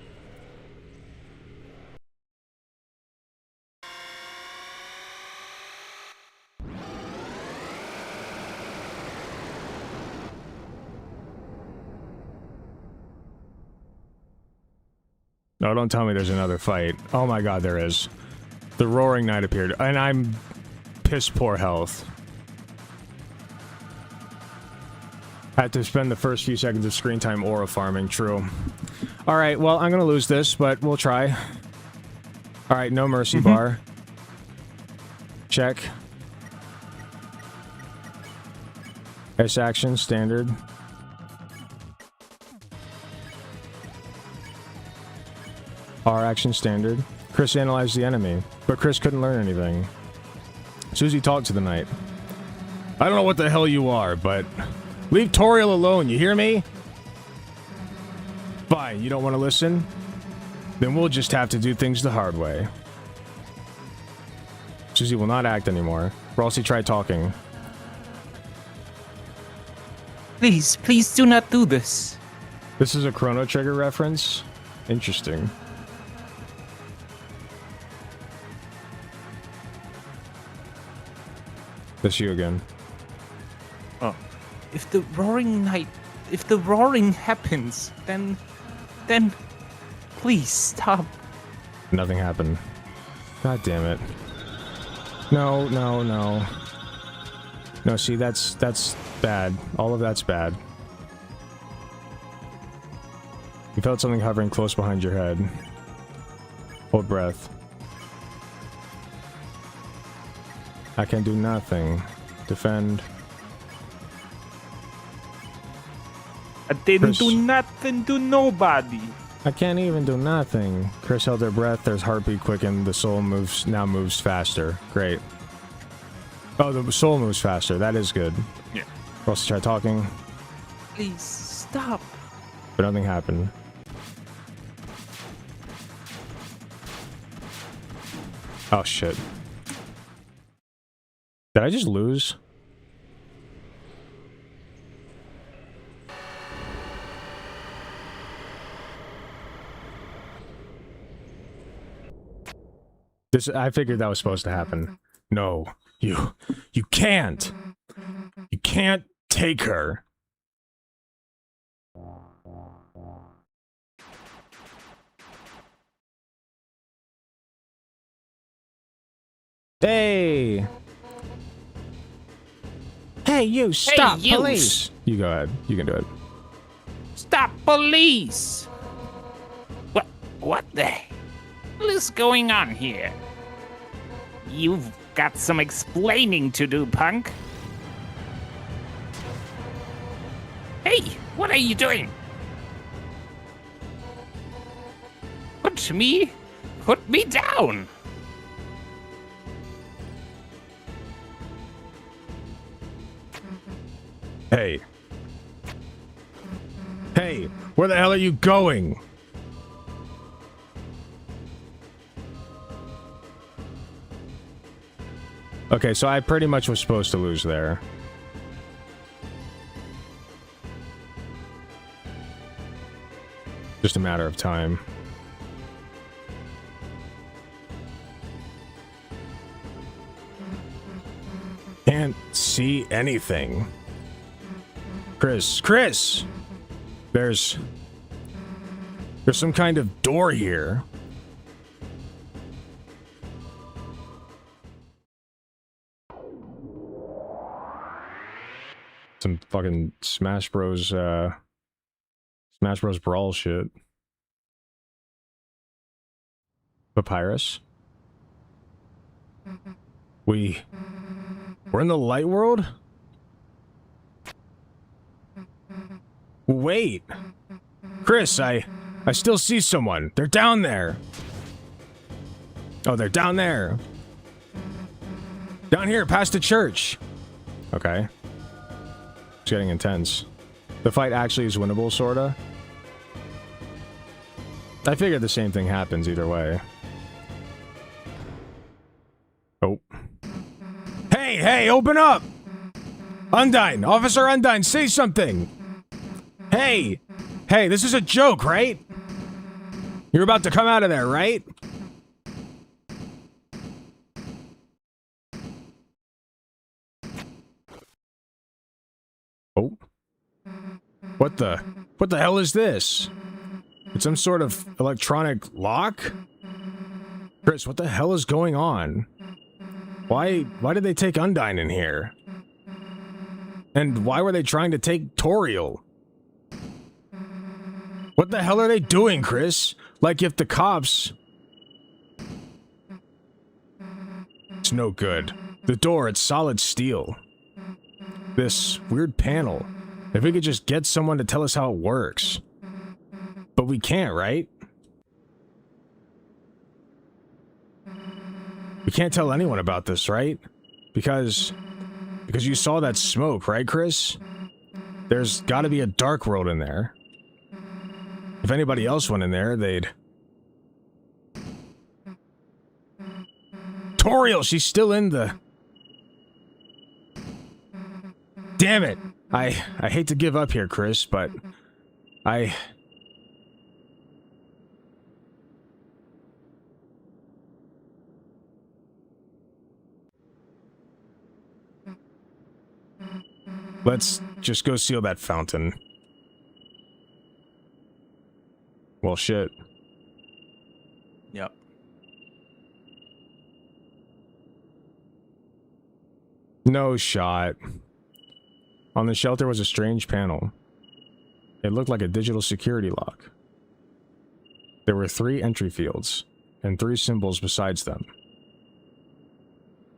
No, don't tell me there's another fight. Oh my god, there is. The Roaring Knight appeared, and I'm piss poor health. I had to spend the first few seconds of screen time aura farming, true. Alright, well, I'm gonna lose this, but we'll try. Alright, no mercy bar. Check. S action, standard. R action, standard. Chris analyzed the enemy, but Chris couldn't learn anything. Susie talked to the knight. I don't know what the hell you are, but leave Toriel alone, you hear me? Fine, you don't want to listen? Then we'll just have to do things the hard way. Susie will not act anymore. Rolsey tried talking. Please, please do not do this. This is a Chrono Trigger reference? Interesting. That's you again. Oh. If the roaring happens, then please stop. Nothing happened. God damn it. No. No, see, that's bad. All of that's bad. You felt something hovering close behind your head. Hold breath. I can do nothing. Defend. I didn't Chris. do nothing to nobody. I can't even do nothing. Chris held her breath. There's heartbeat quickened. The soul now moves faster. Great. Oh, the soul moves faster. That is good. Yeah. We'll also try talking. Please stop. But nothing happened. Oh shit. Did I just lose? I figured that was supposed to happen. No, you can't. You can't take her. Hey! Hey, you! Stop, you. police! You go ahead. You can do it. Stop, police! What the hell is going on here? You've got some explaining to do, punk. Hey, what are you doing? Put me down. Hey. Hey, where the hell are you going? Okay, so I pretty much was supposed to lose there. Just a matter of time. Can't see anything. Chris! There's some kind of door here. Some fucking Smash Bros. Smash Bros. Brawl shit. Papyrus? We're in the light world? Wait! Chris, I still see someone. They're down there. Oh, they're down there. Down here, past the church. Okay. It's getting intense. The fight actually is winnable, sorta. I figured the same thing happens either way. Oh. Hey, open up! Undyne! Officer Undyne, say something! Hey, this is a joke, right? You're about to come out of there, right? Oh. What the hell is this? It's some sort of electronic lock? Chris, what the hell is going on? Why did they take Undyne in here? And why were they trying to take Toriel? What the hell are they doing, Chris? Like if the cops... It's no good. The door, it's solid steel. This weird panel. If we could just get someone to tell us how it works. But we can't, right? We can't tell anyone about this, right? Because you saw that smoke, right, Chris? There's gotta be a dark world in there. If anybody else went in there, they'd... Toriel, she's still in the... Damn it! I hate to give up here, Chris, but... Let's just go seal that fountain. Well, shit. Yep. No shot. On the shelter was a strange panel. It looked like a digital security lock. There were 3 entry fields, and 3 symbols besides them.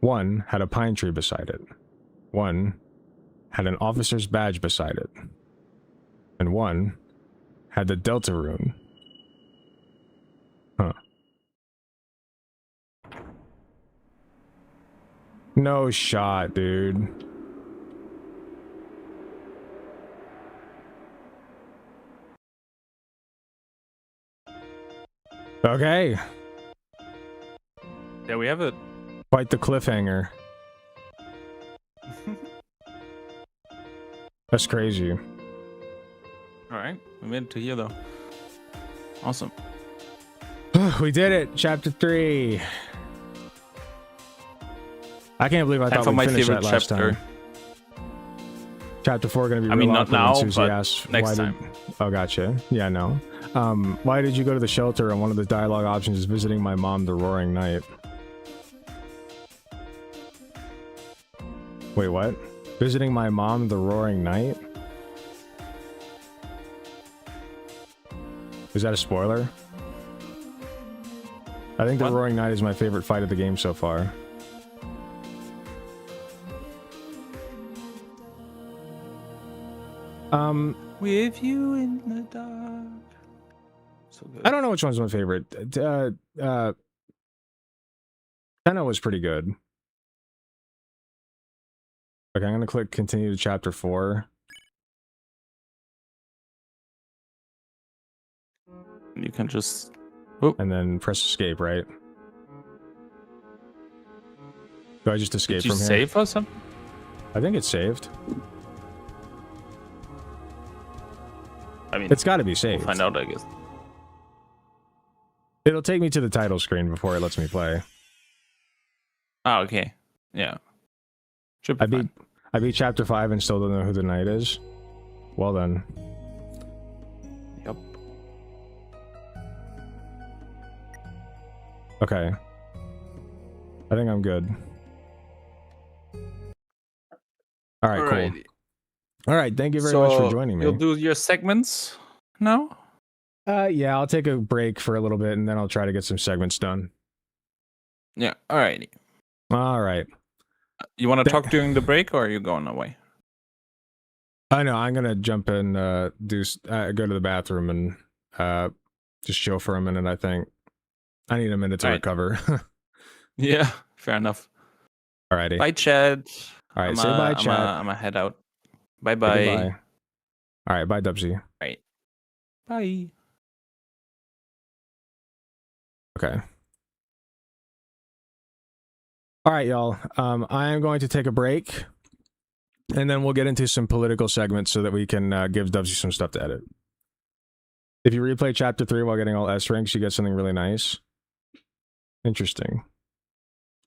One had a pine tree beside it. One had an officer's badge beside it. And one had the Deltarune. Huh. No shot, dude. Okay. There we have it. Quite the cliffhanger. That's crazy. All right, we made it to here though. Awesome. We did it. Chapter 3. I can't believe I Time thought for we my finished favorite that last chapter. time. Chapter 4 going to be I mean, real not awkward when now, Susie but asks, next why time. Oh, gotcha. Yeah, no. Why did you go to the shelter? And one of the dialogue options is visiting my mom, the Roaring Night. Wait, what? Visiting my mom, the Roaring Night? Is that a spoiler? I think What? the Roaring Night is my favorite fight of the game so far. With you in the dark. So good. I don't know which one's my favorite. Tenno was pretty good. Okay, I'm gonna click continue to chapter 4. You can just. And then press escape, right? Do I just escape Did you from here? save or something? I think it's saved. I mean, It's gotta be we'll saved. find out, I guess. It'll take me to the title screen before it lets me play. Oh, okay. Yeah. Should be fine. I beat chapter 5 and still don't know who the knight is. Well then. Yep. Okay. I think I'm good. Alright, cool. Alrighty. Alright, thank you very much for joining me. You'll do your segments now? Yeah, I'll take a break for a little bit and then I'll try to get some segments done. Yeah. Alrighty. Alright. You want to talk during the break, or are you going away? I know, I'm gonna jump in, go to the bathroom and just chill for a minute, I think. I need a minute to Alright. recover. Yeah. Fair enough. Alrighty. Bye, Chad. Alright, say bye, Chad. I'm gonna head out. Bye, Say bye. goodbye. Alright, bye, Dubsy. Bye. Okay. Alright, y'all. I am going to take a break. And then we'll get into some political segments so that we can give Dubsy some stuff to edit. If you replay chapter 3 while getting all S ranks, you get something really nice. Interesting.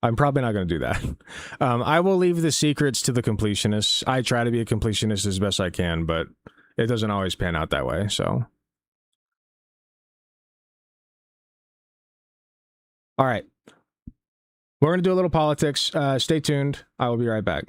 I'm probably not going to do that. I will leave the secrets to the completionists. I try to be a completionist as best I can, but it doesn't always pan out that way, so. Alright. We're going to do a little politics. Stay tuned. I will be right back.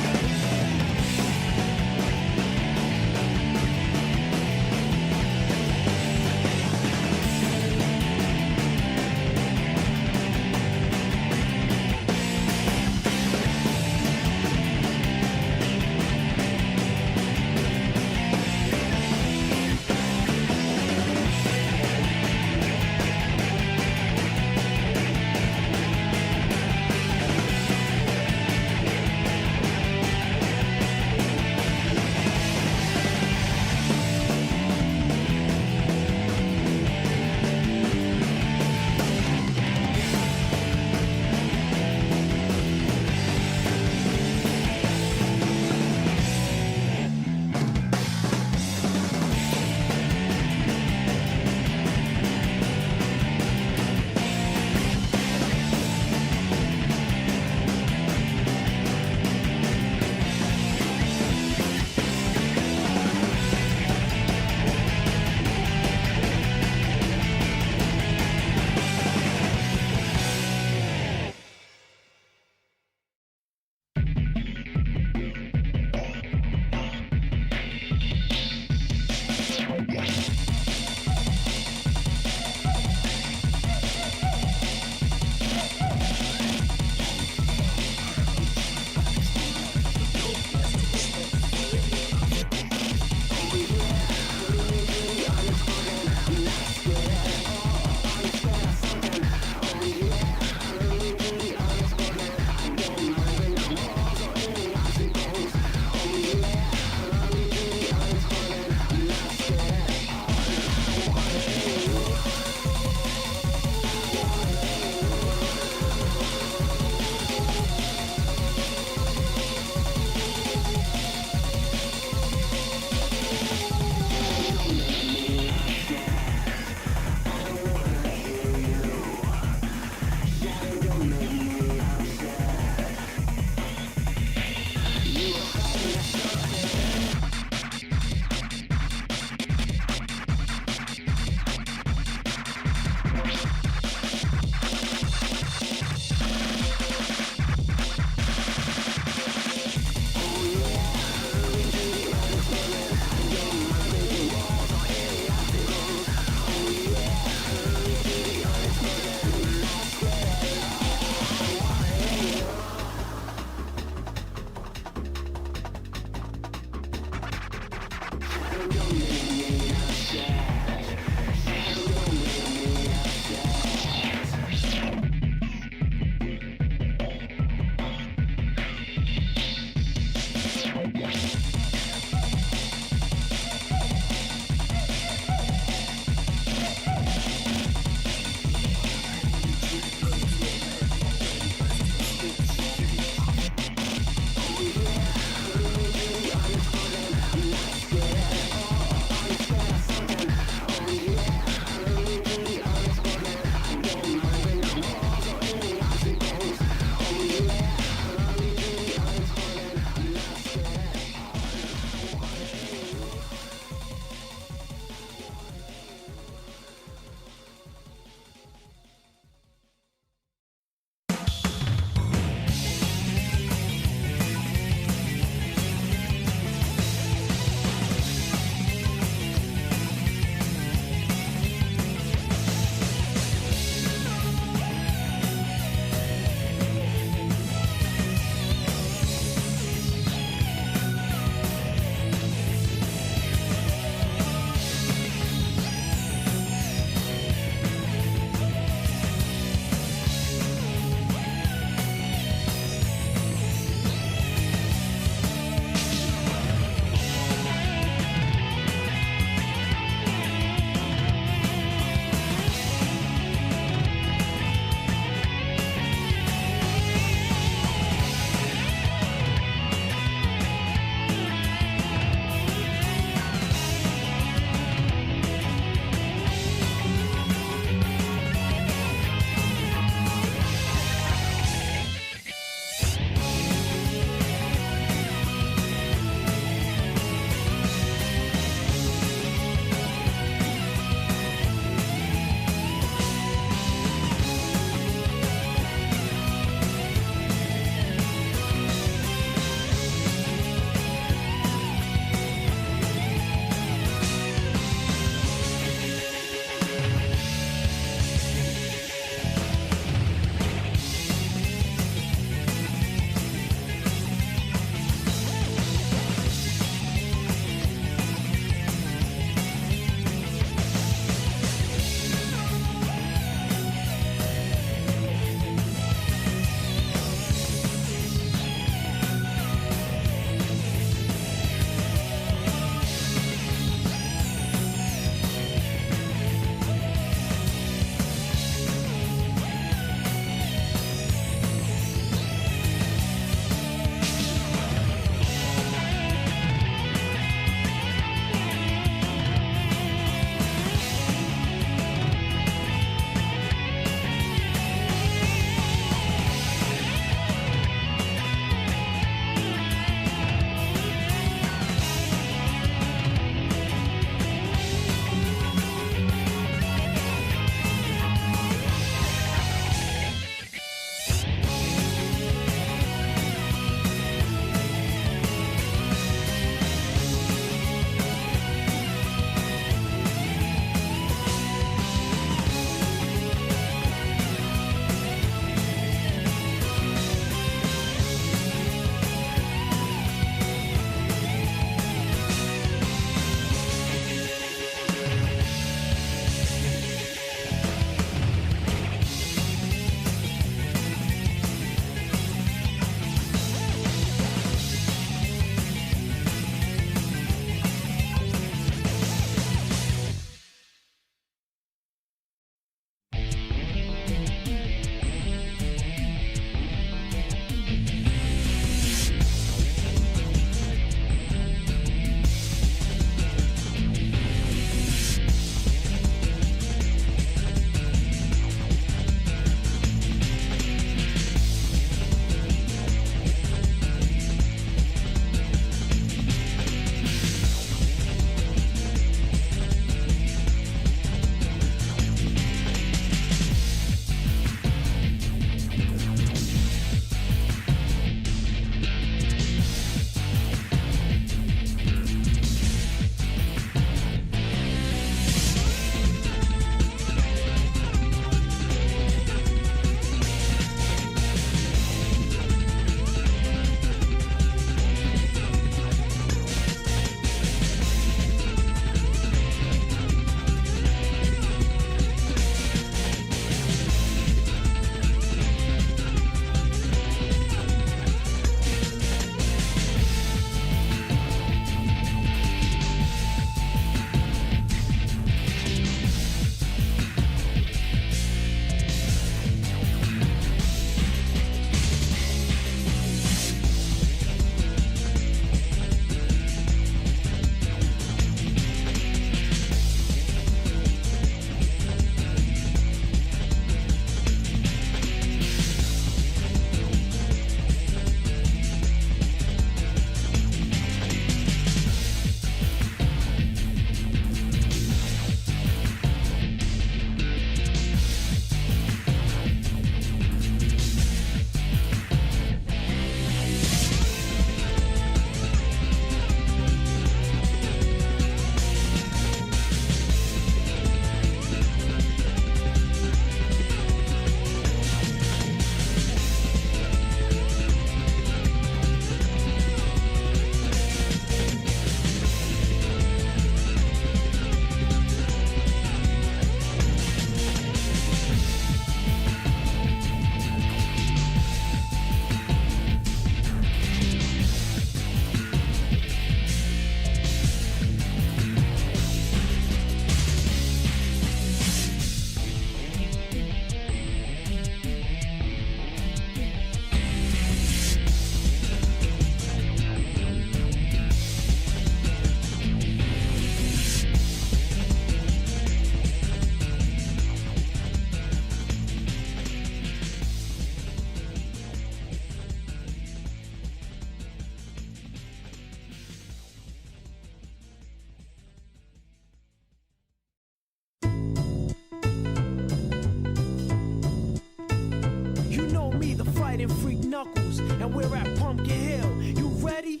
and Freak Knuckles, and we're at Pumpkin Hill. You ready?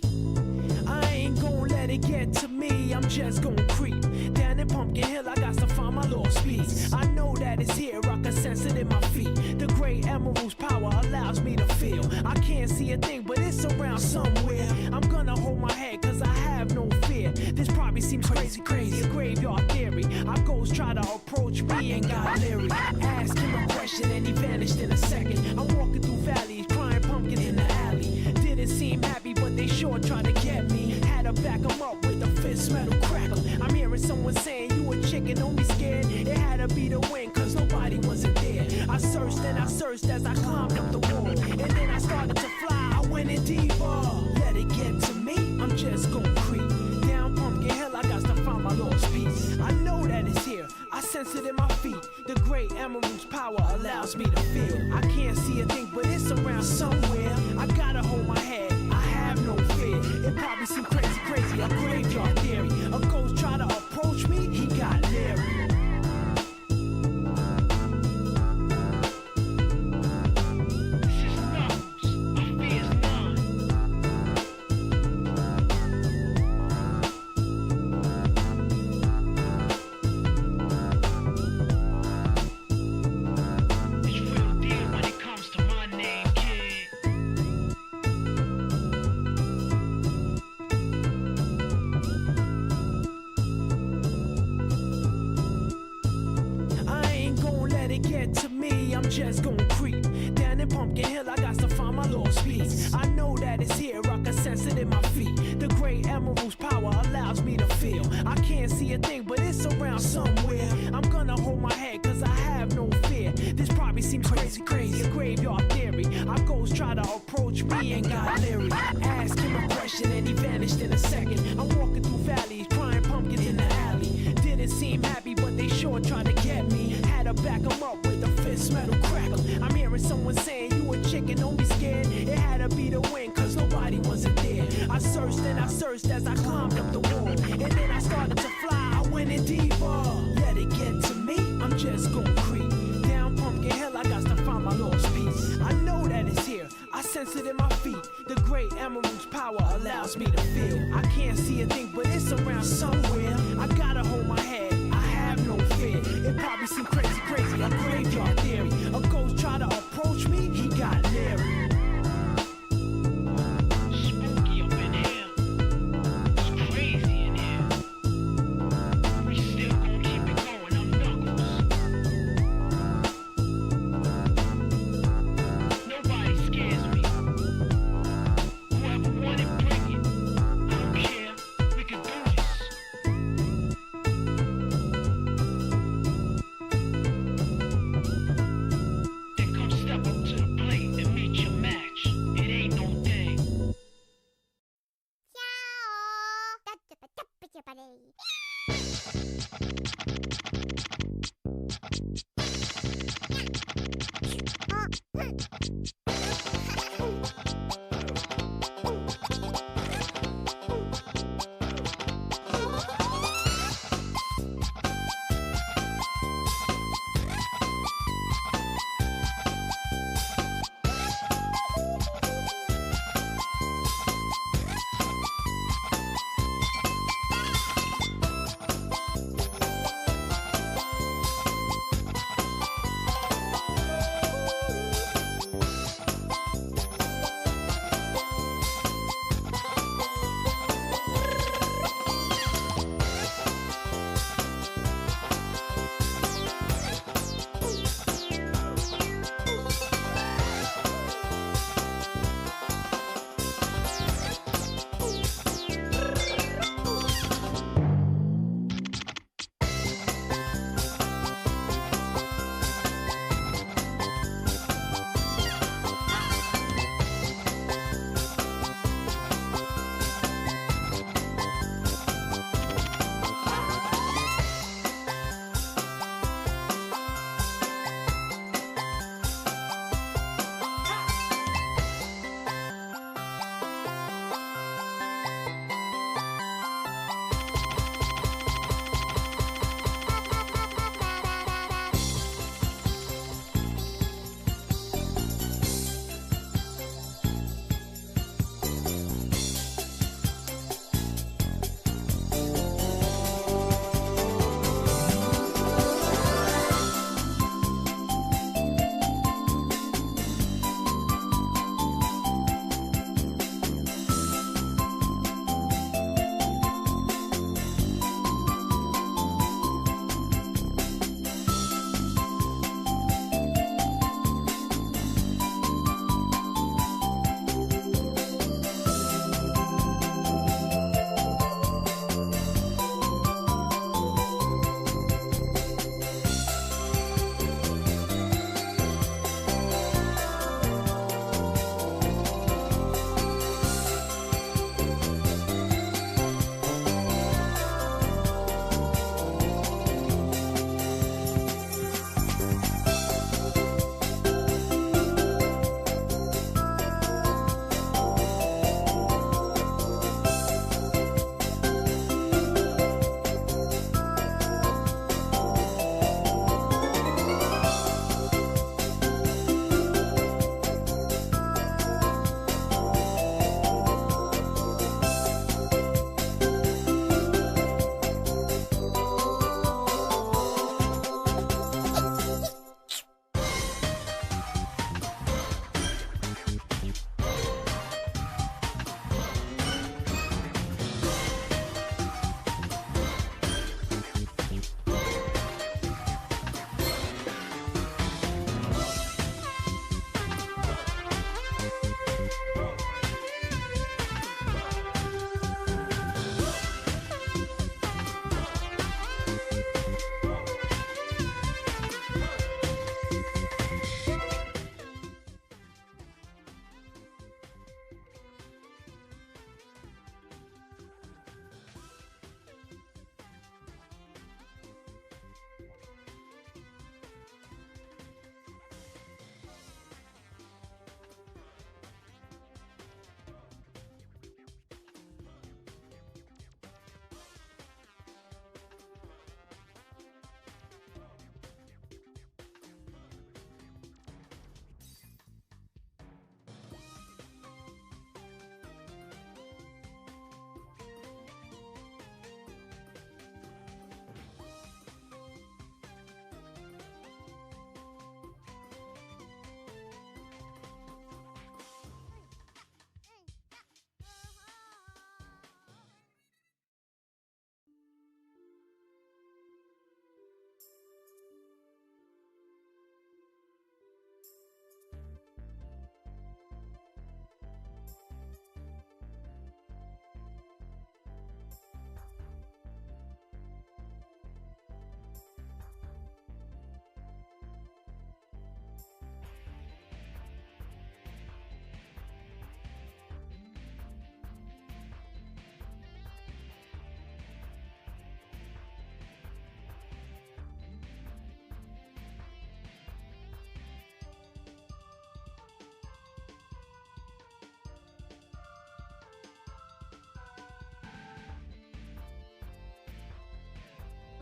I ain't gon' let it get to me, I'm just gon' creep. Down in Pumpkin Hill, I got to find my lost piece. I know that it's here, I can sense it in my feet. The great emerald's power allows me to feel. I can't see a thing, but it's around somewhere. I'm gonna hold my head, cause I have no fear. This probably seems crazy, a graveyard theory. Our ghosts try to approach me and got leery. Ask him a question and he vanished in a second. I'm walking through valleys, crying pumpkins in the alley. Didn't seem happy, but they sure tried to get me. Had to back him up with a fist metal crackle. I'm hearing someone saying, you a chicken, don't be scared. It had to be the wind, cause nobody wasn't there. I searched and I searched as I climbed up the wall. And then I started to fly, I went in deeper. Let it get to me, I'm just gon' creep. Down Pumpkin Hill, I got to find my lost piece. I know that it's here, I sense it in my feet. The great emerald's power allows me to feel. I can't see a thing, but it's around somewhere. I gotta hold my head, I have no fear. It probably seems crazy, a graveyard theory. A ghost try to approach me, he got leery. Just gon' creep. Down in Pumpkin Hill, I got to find my lost piece. I know that it's here, I can sense it in my feet. The great emerald's power allows me to feel. I can't see a thing, but it's around somewhere. I'm gonna hold my head, cause I have no fear. This probably seems crazy, a graveyard theory. Our ghosts try to approach me and got leery. Ask him a question and he vanished in a second. I'm walking through valleys, crying pumpkins in the alley. Didn't seem happy, but they sure tried to get me. Had to back him up with a fist metal crackle. I'm hearing someone saying, you a chicken, don't be scared. It had to be the wind, cause nobody wasn't there. I searched and I searched as I climbed up the wall. And then I started to fly, I went in deeper. Let it get to me, I'm just gon' creep. Down Pumpkin Hill, I got to find my lost piece. I know that it's here, I sense it in my feet. The great emerald's power allows me to feel. I can't see a thing, but it's around somewhere. I gotta hold my head, I have no fear. It probably seems crazy, a graveyard theory. A ghost try to approach me, he got leery. Spooky up in here, it's crazy in here. We still gon' keep it going, I'm Knuckles. Nobody scares me. Whoever want it, bring it. I don't care, we can do this. Then come step up to the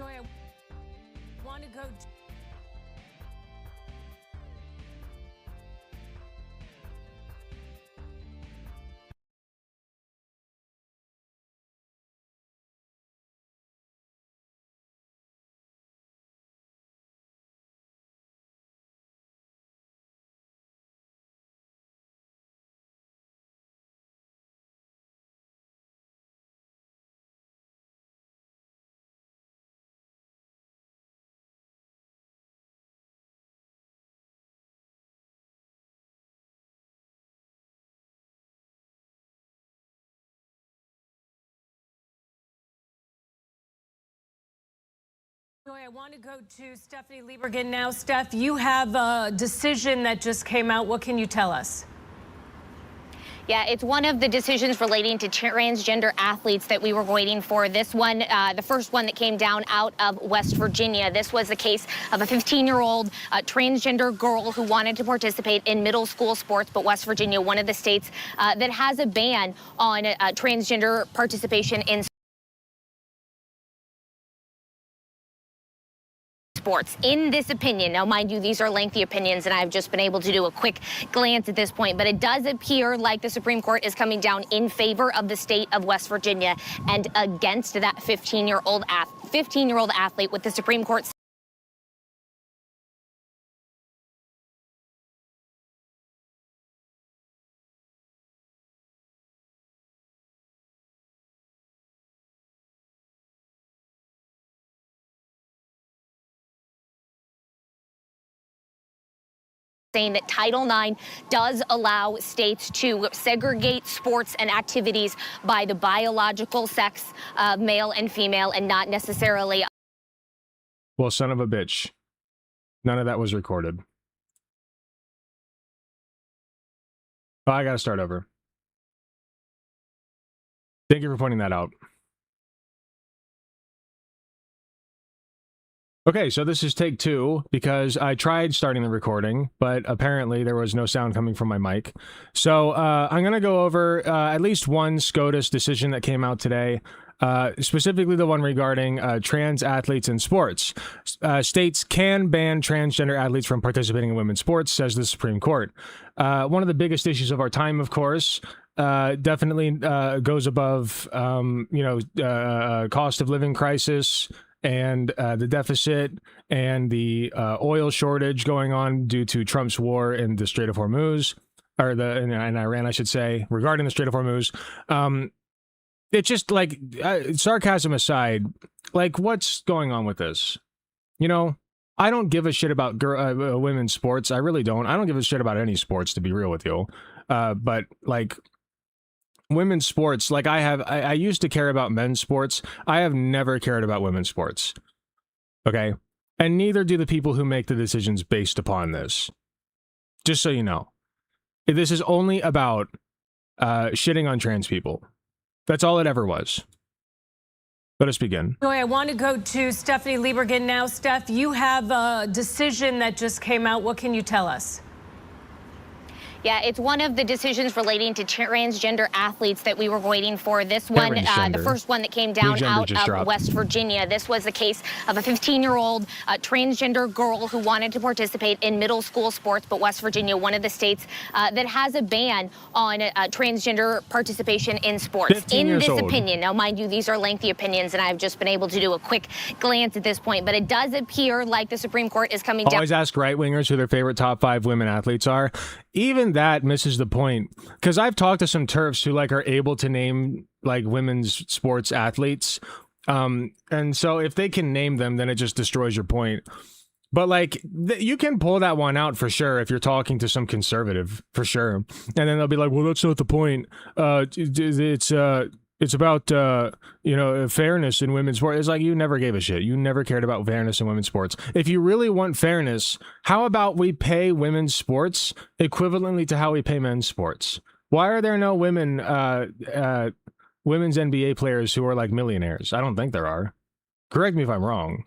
I want to go. I want to go to Stephanie Liebergen now. Steph, you have a decision that just came out. What can you tell us? Yeah, it's one of the decisions relating to transgender athletes that we were waiting for. This one, the first one that came down out of West Virginia. This was the case of a 15-year-old transgender girl who wanted to participate in middle school sports, but West Virginia, one of the states that has a ban on transgender participation in sports. In this opinion, now mind you, these are lengthy opinions, and I've just been able to do a quick glance at this point, but it does appear like the Supreme Court is coming down in favor of the state of West Virginia and against that 15-year-old athlete, with the Supreme Court saying that Title IX does allow states to segregate sports and activities by the biological sex of male and female, and not necessarily. Well, son of a bitch. None of that was recorded. Oh, I gotta start over. Thank you for pointing that out. Okay, so this is take 2 because I tried starting the recording, but apparently there was no sound coming from my mic. So I'm going to go over at least one SCOTUS decision that came out today, specifically the one regarding trans athletes in sports. States can ban transgender athletes from participating in women's sports, says the Supreme Court. One of the biggest issues of our time, of course, definitely goes above, cost of living crisis, and the deficit and the oil shortage going on due to Trump's war in the Strait of Hormuz, or in Iran, I should say, regarding the Strait of Hormuz. It's just like, sarcasm aside, like, what's going on with this? You know, I don't give a shit about women's sports. I really don't. I don't give a shit about any sports, to be real with you. But like, women's sports, like I used to care about men's sports. I have never cared about women's sports. Okay? And neither do the people who make the decisions based upon this. Just so you know. This is only about shitting on trans people. That's all it ever was. Let us begin. I want to go to Stephanie Liebergen now. Steph, you have a decision that just came out. What can you tell us? Yeah, it's one of the decisions relating to transgender athletes that we were waiting for. This one, the first one that came down out of West Virginia. This was the case of a 15-year-old transgender girl who wanted to participate in middle school sports, but West Virginia, one of the states that has a ban on transgender participation in sports. In this opinion, now mind you, these are lengthy opinions, and I've just been able to do a quick glance at this point, but it does appear like the Supreme Court is coming down. Always ask right-wingers who their favorite top 5 women athletes are. Even that misses the point, because I've talked to some TERFs who like are able to name like women's sports athletes, and so if they can name them, then it just destroys your point. But like, you can pull that one out for sure if you're talking to some conservative, for sure, and then they'll be like, well, that's not the point. It's about, fairness in women's sports. It's like, you never gave a shit. You never cared about fairness in women's sports. If you really want fairness, how about we pay women's sports equivalently to how we pay men's sports? Why are there no women's NBA players who are like millionaires? I don't think there are. Correct me if I'm wrong.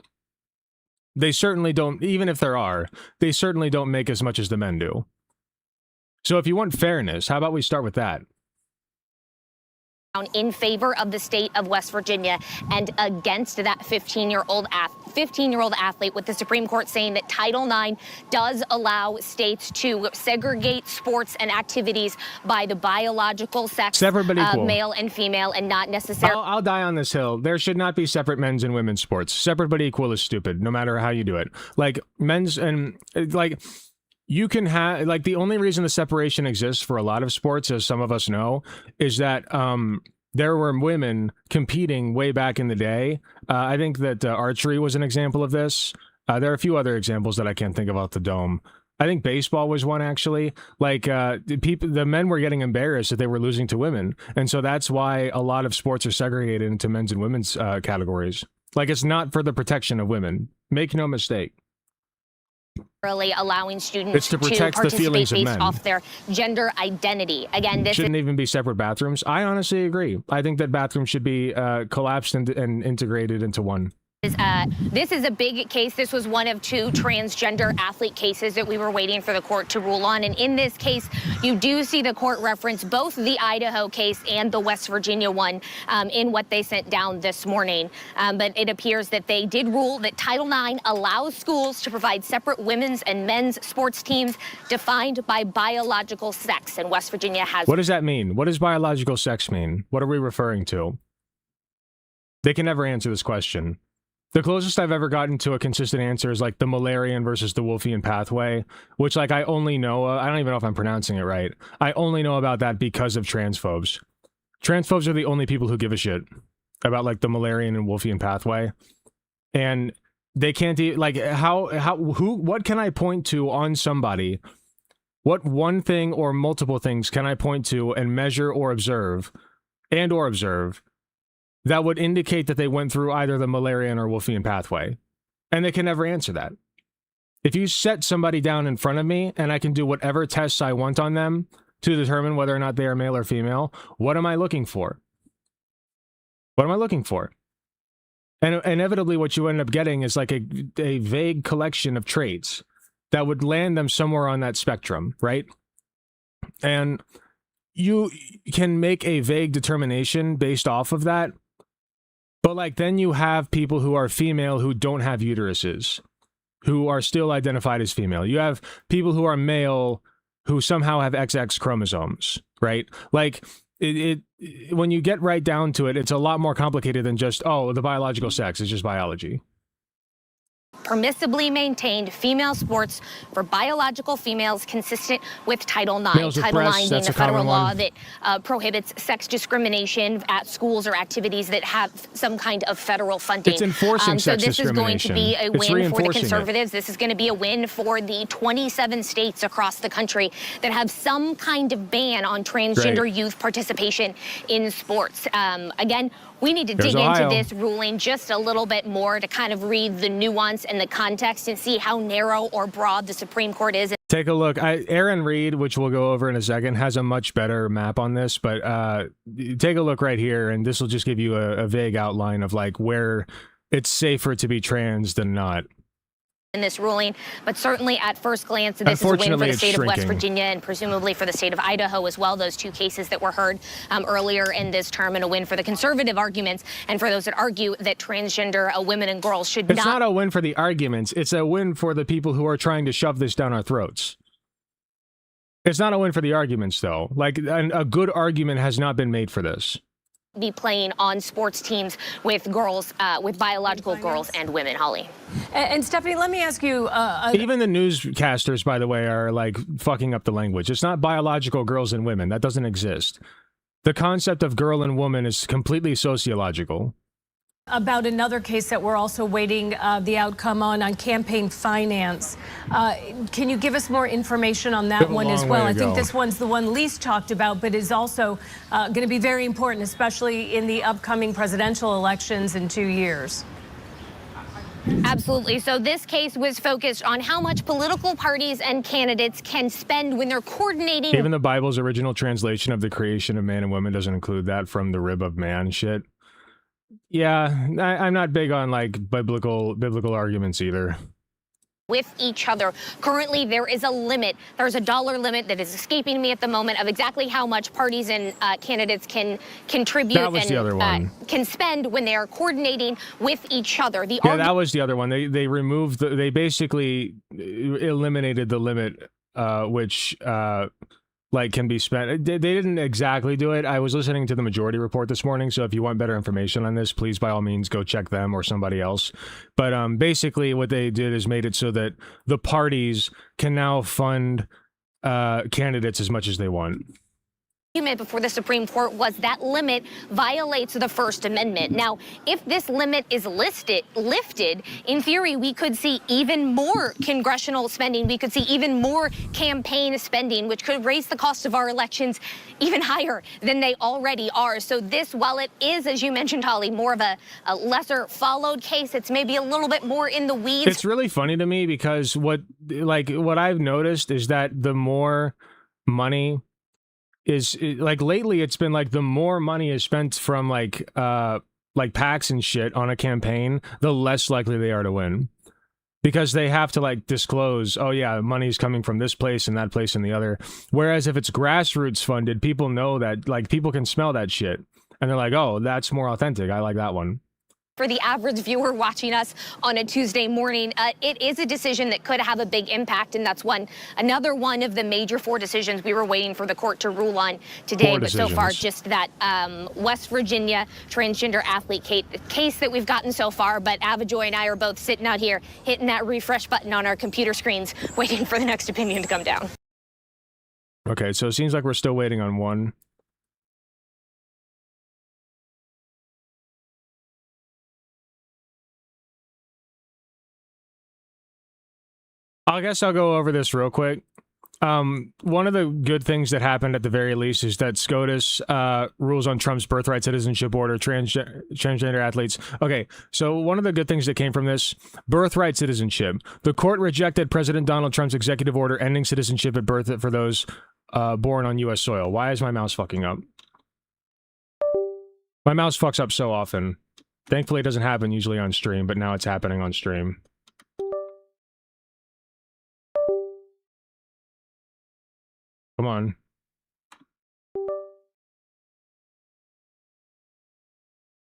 They certainly don't, even if there are, they certainly don't make as much as the men do. So if you want fairness, how about we start with that? in favor of the state of West Virginia and against that 15-year-old athlete, with the Supreme Court saying that Title IX does allow states to segregate sports and activities by the biological sex, male and female, and not necessarily. I'll die on this hill. There should not be separate men's and women's sports. Separate but equal is stupid, no matter how you do it. Like men's and like. You can have, like, the only reason the separation exists for a lot of sports, as some of us know, is that there were women competing way back in the day. I think that archery was an example of this. There are a few other examples that I can't think of off the dome. I think baseball was one, actually. Like, the men were getting embarrassed that they were losing to women. And so that's why a lot of sports are segregated into men's and women's categories. Like, it's not for the protection of women. Make no mistake. Allowing students to protect the feelings of based men off their gender identity. Again, this shouldn't even be separate bathrooms. I honestly agree. I think that bathrooms should be collapsed and integrated into one. This is a big case. This was one of two transgender athlete cases that we were waiting for the court to rule on. And in this case, you do see the court reference both the Idaho case and the West Virginia one in what they sent down this morning. But it appears that they did rule that Title IX allows schools to provide separate women's and men's sports teams defined by biological sex. And West Virginia has. What does that mean? What does biological sex mean? What are we referring to? They can never answer this question. The closest I've ever gotten to a consistent answer is like the Mullerian versus the Wolffian pathway, which like I only know, I don't even know if I'm pronouncing it right. I only know about that because of transphobes. Transphobes are the only people who give a shit about like the Mullerian and Wolffian pathway. And they can't, like, what can I point to on somebody? What one thing or multiple things can I point to and measure or observe that would indicate that they went through either the Mullerian or Wolffian pathway? And they can never answer that. If you set somebody down in front of me and I can do whatever tests I want on them to determine whether or not they are male or female, what am I looking for? What am I looking for? And inevitably what you end up getting is like a vague collection of traits that would land them somewhere on that spectrum, right? And you can make a vague determination based off of that. But like then you have people who are female who don't have uteruses, who are still identified as female. You have people who are male who somehow have XX chromosomes, right? Like when you get right down to it, it's a lot more complicated than just, oh, the biological sex is just biology. Permissibly maintained female sports for biological females consistent with Title IX. Title IX being the federal law that prohibits sex discrimination at schools or activities that have some kind of federal funding. It's enforcing sex discrimination. So this is going to be a win for the conservatives. This is going to be a win for the 27 states across the country that have some kind of ban on transgender youth participation in sports. Again, we need to dig into this ruling just a little bit more to kind of read the nuance and the context and see how narrow or broad the Supreme Court is. Take a look. Aaron Reed, which we'll go over in a second, has a much better map on this, but take a look right here, and this will just give you a vague outline of like where it's safer to be trans than not. In this ruling, but certainly at first glance, this is a win for the state of West Virginia and presumably for the state of Idaho as well. Those two cases that were heard earlier in this term, and a win for the conservative arguments and for those that argue that transgender women and girls should not. It's not a win for the arguments. It's a win for the people who are trying to shove this down our throats. It's not a win for the arguments, though. Like a good argument has not been made for this. Be playing on sports teams with girls, with biological girls and women, Holly. And Stephanie, let me ask you. Even the newscasters, by the way, are like fucking up the language. It's not biological girls and women. That doesn't exist. The concept of girl and woman is completely sociological. About another case that we're also waiting the outcome on campaign finance. Can you give us more information on that one as well? I think this one's the one least talked about, but is also going to be very important, especially in the upcoming presidential elections in 2 years. Absolutely. So this case was focused on how much political parties and candidates can spend when they're coordinating. Even the Bible's original translation of the creation of man and woman doesn't include that from the rib of man shit. Yeah, I'm not big on like biblical arguments either. with each other. Currently, there is a limit. There's a dollar limit that is escaping me at the moment of exactly how much parties and candidates can contribute and can spend when they are coordinating with each other. That was the other one. They removed. They basically eliminated the limit, which like can be spent. They didn't exactly do it. I was listening to the Majority Report this morning, so if you want better information on this, please by all means go check them or somebody else. But basically what they did is made it so that the parties can now fund candidates as much as they want. Before the Supreme Court was that limit violates the First Amendment. Now, if this limit is lifted, in theory, we could see even more congressional spending. We could see even more campaign spending, which could raise the cost of our elections even higher than they already are. So this, while it is, as you mentioned, Holly, more of a lesser followed case, it's maybe a little bit more in the weeds. It's really funny to me because what I've noticed is that the more money is like lately it's been like the more money is spent from like PACs and shit on a campaign, the less likely they are to win, because they have to like disclose, oh yeah, money's coming from this place and that place and the other. Whereas if it's grassroots funded, people know that, like, people can smell that shit and they're like, oh, that's more authentic, I like that one. For the average viewer watching us on a Tuesday morning, it is a decision that could have a big impact, and that's another one of the major 4 decisions we were waiting for the court to rule on today. But so far, just that West Virginia transgender athlete case that we've gotten so far. But Avajoy and I are both sitting out here hitting that refresh button on our computer screens, waiting for the next opinion to come down. Okay, so it seems like we're still waiting on one. I guess I'll go over this real quick. One of the good things that happened at the very least is that SCOTUS rules on Trump's birthright citizenship order, transgender athletes. Okay, so one of the good things that came from this, birthright citizenship. The court rejected President Donald Trump's executive order ending citizenship at birth for those born on U.S. soil. Why is my mouse fucking up? My mouse fucks up so often. Thankfully, it doesn't happen usually on stream, but now it's happening on stream. Come on.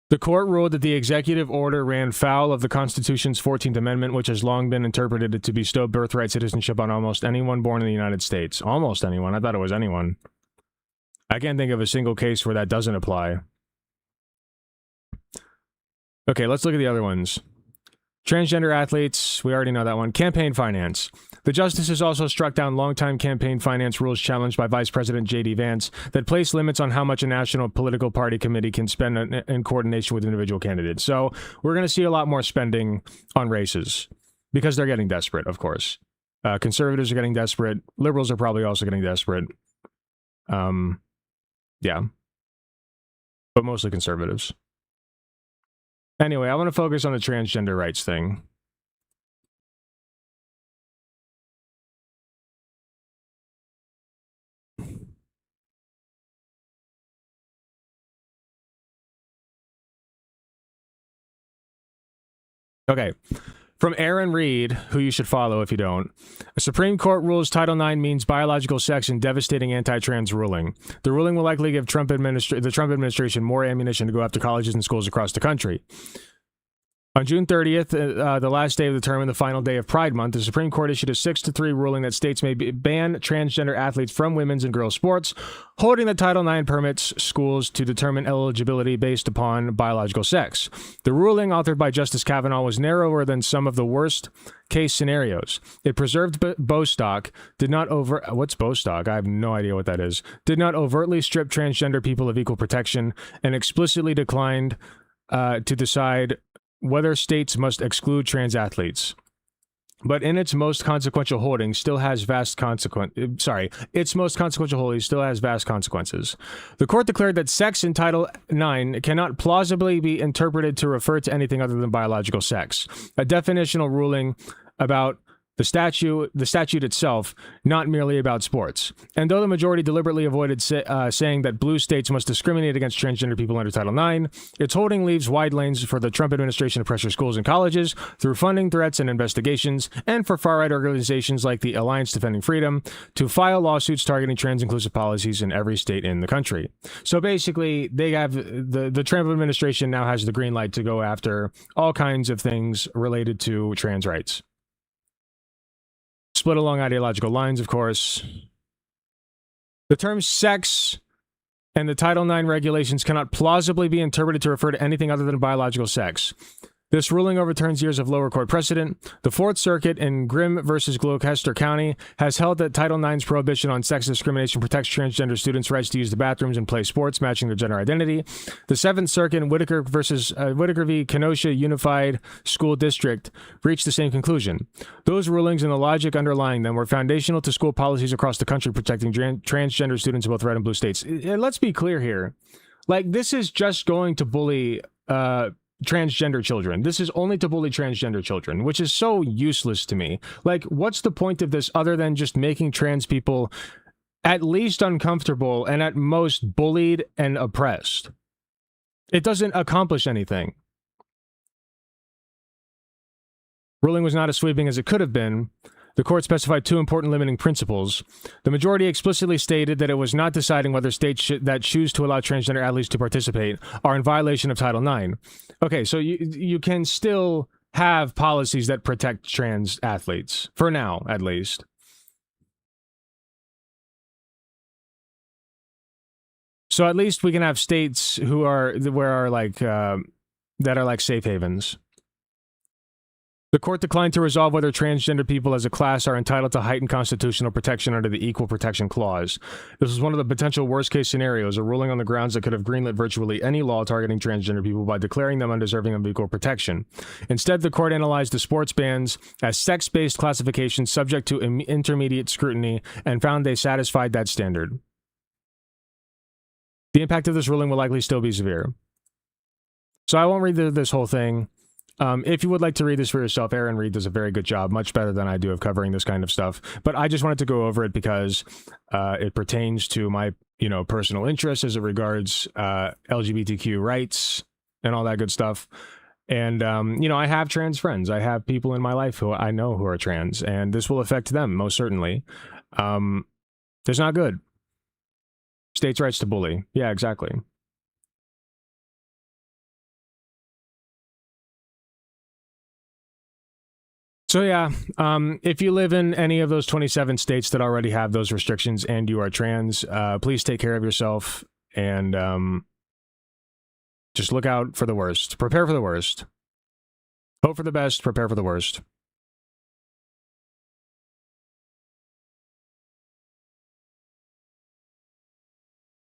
The court ruled that the executive order ran foul of the Constitution's 14th Amendment, which has long been interpreted to bestow birthright citizenship on almost anyone born in the United States. Almost anyone. I thought it was anyone. I can't think of a single case where that doesn't apply. Okay, let's look at the other ones. Transgender athletes, we already know that one. Campaign finance. The justices also struck down longtime campaign finance rules challenged by Vice President J.D. Vance that place limits on how much a national political party committee can spend in coordination with individual candidates. So we're going to see a lot more spending on races because they're getting desperate, of course. Conservatives are getting desperate. Liberals are probably also getting desperate. Yeah. But mostly conservatives. Anyway, I want to focus on the transgender rights thing. Okay. From Aaron Reed, who you should follow if you don't. A Supreme Court rules Title IX means biological sex in devastating anti-trans ruling. The ruling will likely give the Trump administration more ammunition to go after colleges and schools across the country. On June 30th, the last day of the term and the final day of Pride Month, the Supreme Court issued a 6-3 ruling that states may ban transgender athletes from women's and girls' sports, holding that Title IX permits schools to determine eligibility based upon biological sex. The ruling, authored by Justice Kavanaugh, was narrower than some of the worst case scenarios. It preserved Bostock, did not what's Bostock? I have no idea what that is. Did not overtly strip transgender people of equal protection, and explicitly declined to decide whether states must exclude trans athletes. But in its most consequential holding still has vast consequences. Its most consequential holding still has vast consequences. The court declared that sex in Title IX cannot plausibly be interpreted to refer to anything other than biological sex. A definitional ruling about the statute itself, not merely about sports. And though the majority deliberately avoided saying that blue states must discriminate against transgender people under Title IX, its holding leaves wide lanes for the Trump administration to pressure schools and colleges through funding, threats, and investigations, and for far-right organizations like the Alliance Defending Freedom to file lawsuits targeting trans-inclusive policies in every state in the country. So basically, they have the Trump administration now has the green light to go after all kinds of things related to trans rights. Split along ideological lines, of course. The term sex and the Title IX regulations cannot plausibly be interpreted to refer to anything other than biological sex. This ruling overturns years of lower court precedent. The Fourth Circuit in Grimm versus Gloucester County has held that Title IX's prohibition on sex discrimination protects transgender students' rights to use the bathrooms and play sports matching their gender identity. The Seventh Circuit in Whitaker v. Kenosha Unified School District reached the same conclusion. Those rulings and the logic underlying them were foundational to school policies across the country protecting transgender students in both red and blue states. Let's be clear here. Like, this is just going to bully transgender children. This is only to bully transgender children, which is so useless to me. Like, what's the point of this other than just making trans people at least uncomfortable and at most bullied and oppressed? It doesn't accomplish anything. Ruling was not as sweeping as it could have been. The court specified two important limiting principles. The majority explicitly stated that it was not deciding whether states that choose to allow transgender athletes to participate are in violation of Title IX. Okay, so you can still have policies that protect trans athletes, for now, at least. So at least we can have states that are like safe havens. The court declined to resolve whether transgender people as a class are entitled to heightened constitutional protection under the Equal Protection Clause. This was one of the potential worst-case scenarios, a ruling on the grounds that could have greenlit virtually any law targeting transgender people by declaring them undeserving of equal protection. Instead, the court analyzed the sports bans as sex-based classifications subject to intermediate scrutiny and found they satisfied that standard. The impact of this ruling will likely still be severe. So I won't read this whole thing. If you would like to read this for yourself, Aaron Reed does a very good job, much better than I do of covering this kind of stuff. But I just wanted to go over it because it pertains to my, personal interests as it regards LGBTQ rights and all that good stuff. And, I have trans friends. I have people in my life who I know who are trans, and this will affect them, most certainly. It's not good. States' rights to bully. Yeah, exactly. So yeah, if you live in any of those 27 states that already have those restrictions and you are trans, please take care of yourself and just look out for the worst. Prepare for the worst. Hope for the best, prepare for the worst.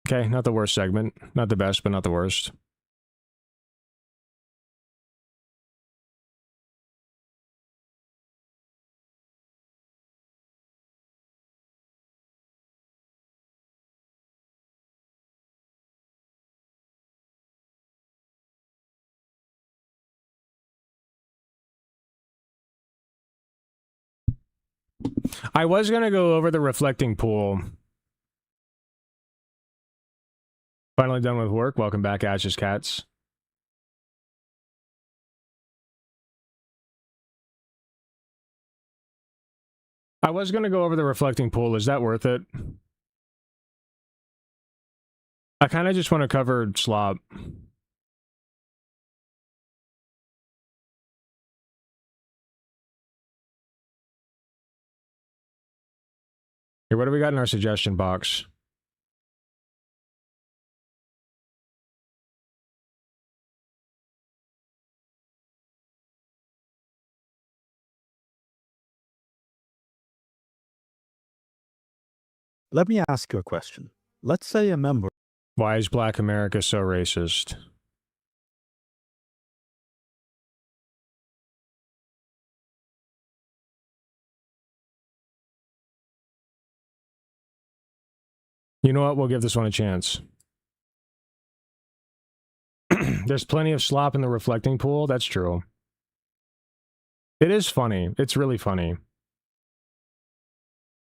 Okay, not the worst segment. Not the best, but not the worst. I was going to go over the reflecting pool. Finally done with work. Welcome back, Ash's Cats. I was going to go over the reflecting pool. Is that worth it? I kind of just want to cover slop. Here, what do we got in our suggestion box? Let me ask you a question. Let's say a member... Why is Black America so racist? You know what? We'll give this one a chance. There's plenty of slop in the reflecting pool. That's true. It is funny. It's really funny.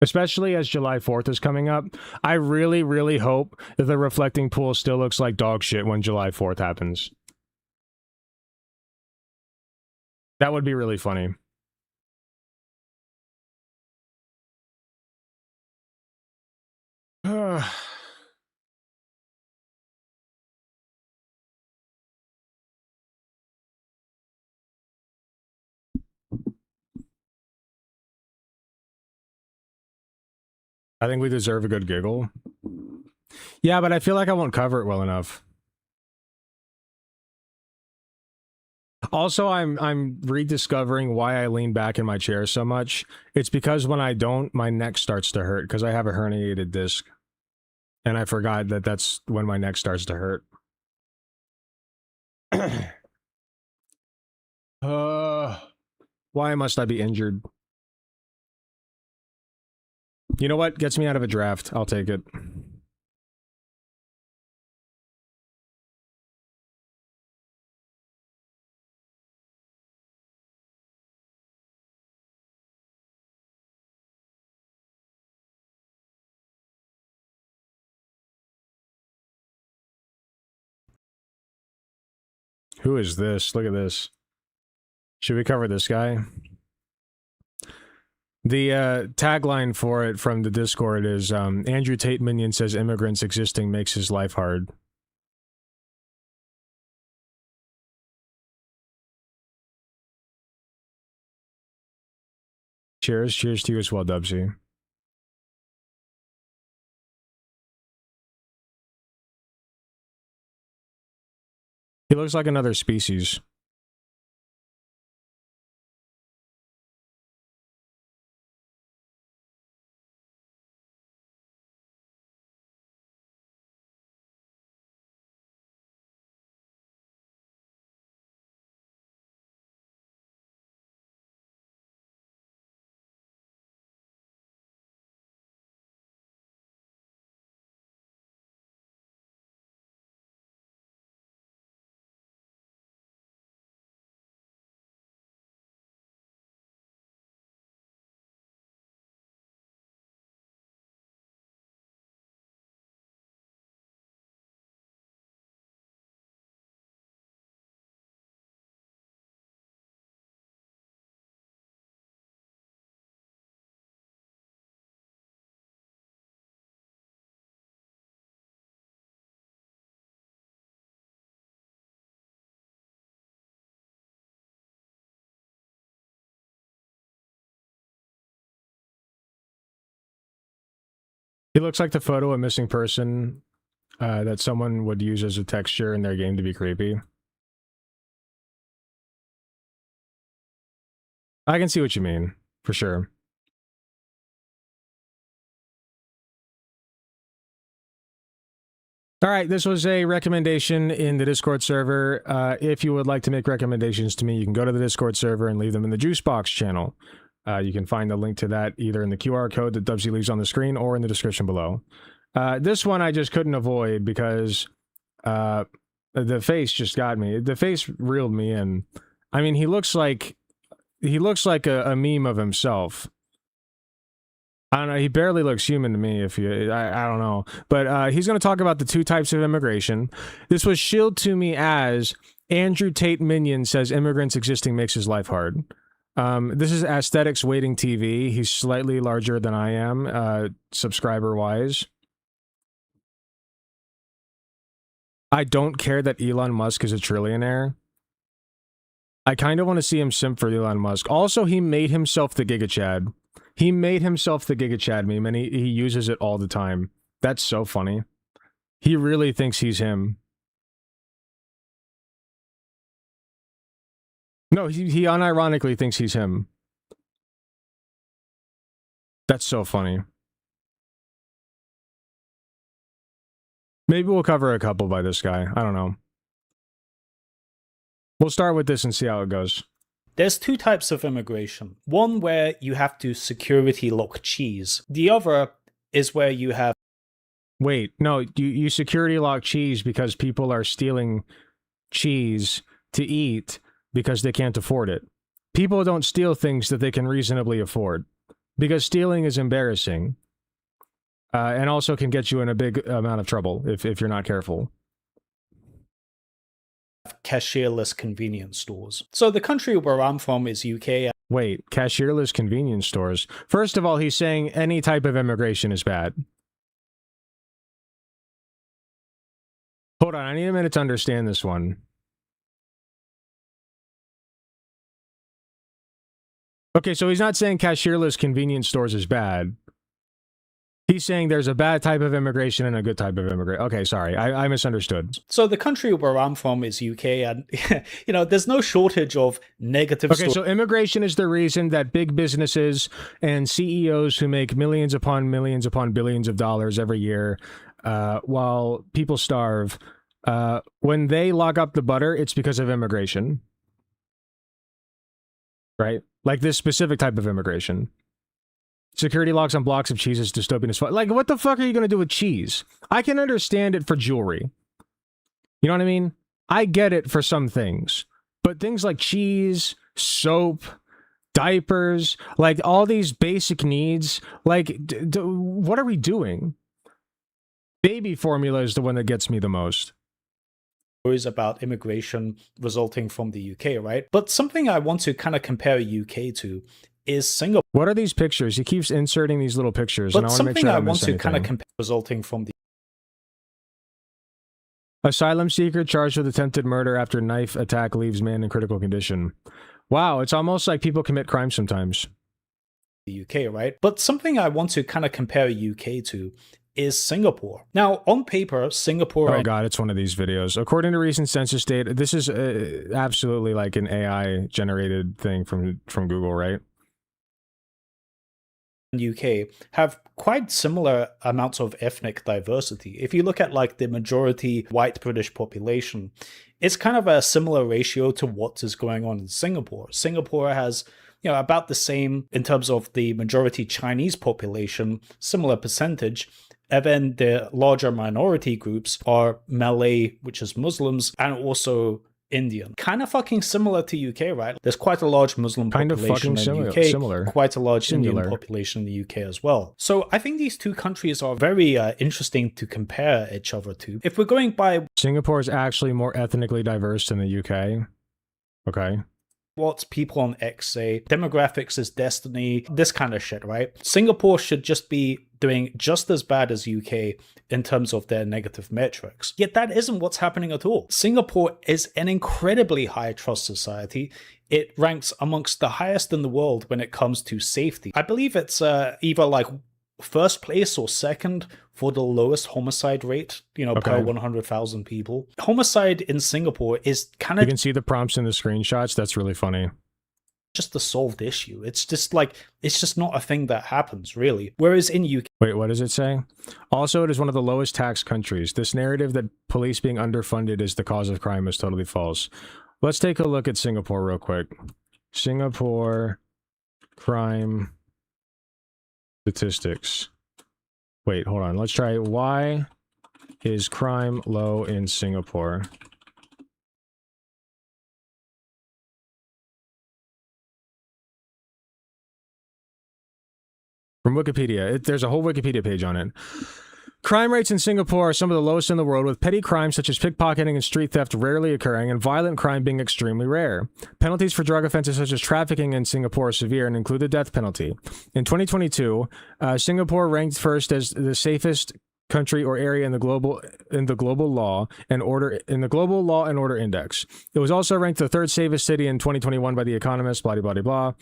Especially as July 4th is coming up. I really, really hope that the reflecting pool still looks like dog shit when July 4th happens. That would be really funny. I think we deserve a good giggle. Yeah, but I feel like I won't cover it well enough. Also, I'm rediscovering why I lean back in my chair so much. It's because when I don't, my neck starts to hurt because I have a herniated disc. And I forgot that that's when my neck starts to hurt. Why must I be injured? You know what? Gets me out of a draft. I'll take it. Who is this? Look at this. Should we cover this guy? The tagline for it from the Discord is, Andrew Tate Minion says immigrants existing makes his life hard. Cheers. Cheers to you as well, Dubsy. He looks like another species. He looks like the photo of a missing person that someone would use as a texture in their game to be creepy. I can see what you mean, for sure. All right, this was a recommendation in the Discord server. If you would like to make recommendations to me, you can go to the Discord server and leave them in the Juicebox channel. You can find the link to that either in the QR code that Dubsy leaves on the screen or in the description below. This one I just couldn't avoid because the face just got me. The face reeled me in. I mean, he looks like a meme of himself. I don't know. He barely looks human to me. If you, I don't know. But he's going to talk about the two types of immigration. This was shilled to me as Andrew Tate Minion says immigrants existing makes his life hard. This is Aesthetics Waiting TV. He's slightly larger than I am, subscriber-wise. I don't care that Elon Musk is a trillionaire. I kind of want to see him simp for Elon Musk. Also, he made himself the Giga Chad. He made himself the Giga Chad meme, and he uses it all the time. That's so funny. He really thinks he's him. No, he unironically thinks he's him. That's so funny. Maybe we'll cover a couple by this guy. I don't know. We'll start with this and see how it goes. There's two types of immigration. One where you have to security lock cheese. The other is where you have... Wait, no, you security lock cheese because people are stealing cheese to eat because they can't afford it. People don't steal things that they can reasonably afford. because stealing is embarrassing. And also can get you in a big amount of trouble if you're not careful. Cashierless convenience stores. So the country where I'm from is UK. Wait, cashierless convenience stores? First of all, he's saying any type of immigration is bad. Hold on, I need a minute to understand this one. Okay, so he's not saying cashierless convenience stores is bad. He's saying there's a bad type of immigration and a good type of immigration. Okay, sorry, I misunderstood. So the country where I'm from is UK, and you know, there's no shortage of negative. Okay, so immigration is the reason that big businesses and CEOs who make millions upon billions of dollars every year, while people starve, when they lock up the butter, it's because of immigration, right? Like this specific type of immigration. Security locks on blocks of cheese is dystopian as fuck. Like, what the fuck are you going to do with cheese? I can understand it for jewelry. You know what I mean? I get it for some things. But things like cheese, soap, diapers, like all these basic needs, like, what are we doing? Baby formula is the one that gets me the most. Stories about immigration resulting from the UK, right? But something I want to kind of compare UK to is Singapore. What are these pictures? He keeps inserting these little pictures, But and I want to make sure I don't miss anything. kind of compare resulting from the asylum seeker charged with attempted murder after knife attack leaves man in critical condition. Wow, it's almost like people commit crimes sometimes. The UK, right? But something I want to kind of compare UK to is Singapore. Now, on paper, Singapore... Oh god, it's one of these videos. According to recent census data, this is absolutely like an AI-generated thing from Google, right? UK have quite similar amounts of ethnic diversity. If you look at like the majority white British population, it's kind of a similar ratio to what is going on in Singapore. Singapore has, you know, about the same in terms of the majority Chinese population, similar percentage. And then the larger minority groups are Malay, which is Muslims, and also Indian. Kind of fucking similar to UK, right? There's quite a large Muslim population in the UK, similar. Quite a large Indian population in the UK as well. So I think these two countries are very interesting to compare each other to. If we're going by... Singapore is actually more ethnically diverse than the UK. Okay. What people on X say, demographics is destiny, this kind of shit, right? Singapore should just be doing just as bad as UK in terms of their negative metrics. Yet that isn't what's happening at all. Singapore is an incredibly high trust society. It ranks amongst the highest in the world when it comes to safety. I believe it's either like first place or second for the lowest homicide rate, you know, per 100,000 people. Homicide in Singapore is kind of... You can see the prompts in the screenshots. That's really funny. Just a solved issue. It's just like, it's just not a thing that happens, really. Whereas in UK... Wait, what does it say? Also, it is one of the lowest tax countries. This narrative that police being underfunded is the cause of crime is totally false. Let's take a look at Singapore real quick. Singapore crime statistics. Wait, hold on. Let's try, why is crime low in Singapore? From Wikipedia. There's a whole Wikipedia page on it. Crime rates in Singapore are some of the lowest in the world, with petty crimes such as pickpocketing and street theft rarely occurring, and violent crime being extremely rare. Penalties for drug offenses such as trafficking in Singapore are severe and include the death penalty. In 2022, Singapore ranked first as the safest country or area in the global law and order index. It was also ranked the third safest city in 2021 by The Economist. Blah blah blah blah.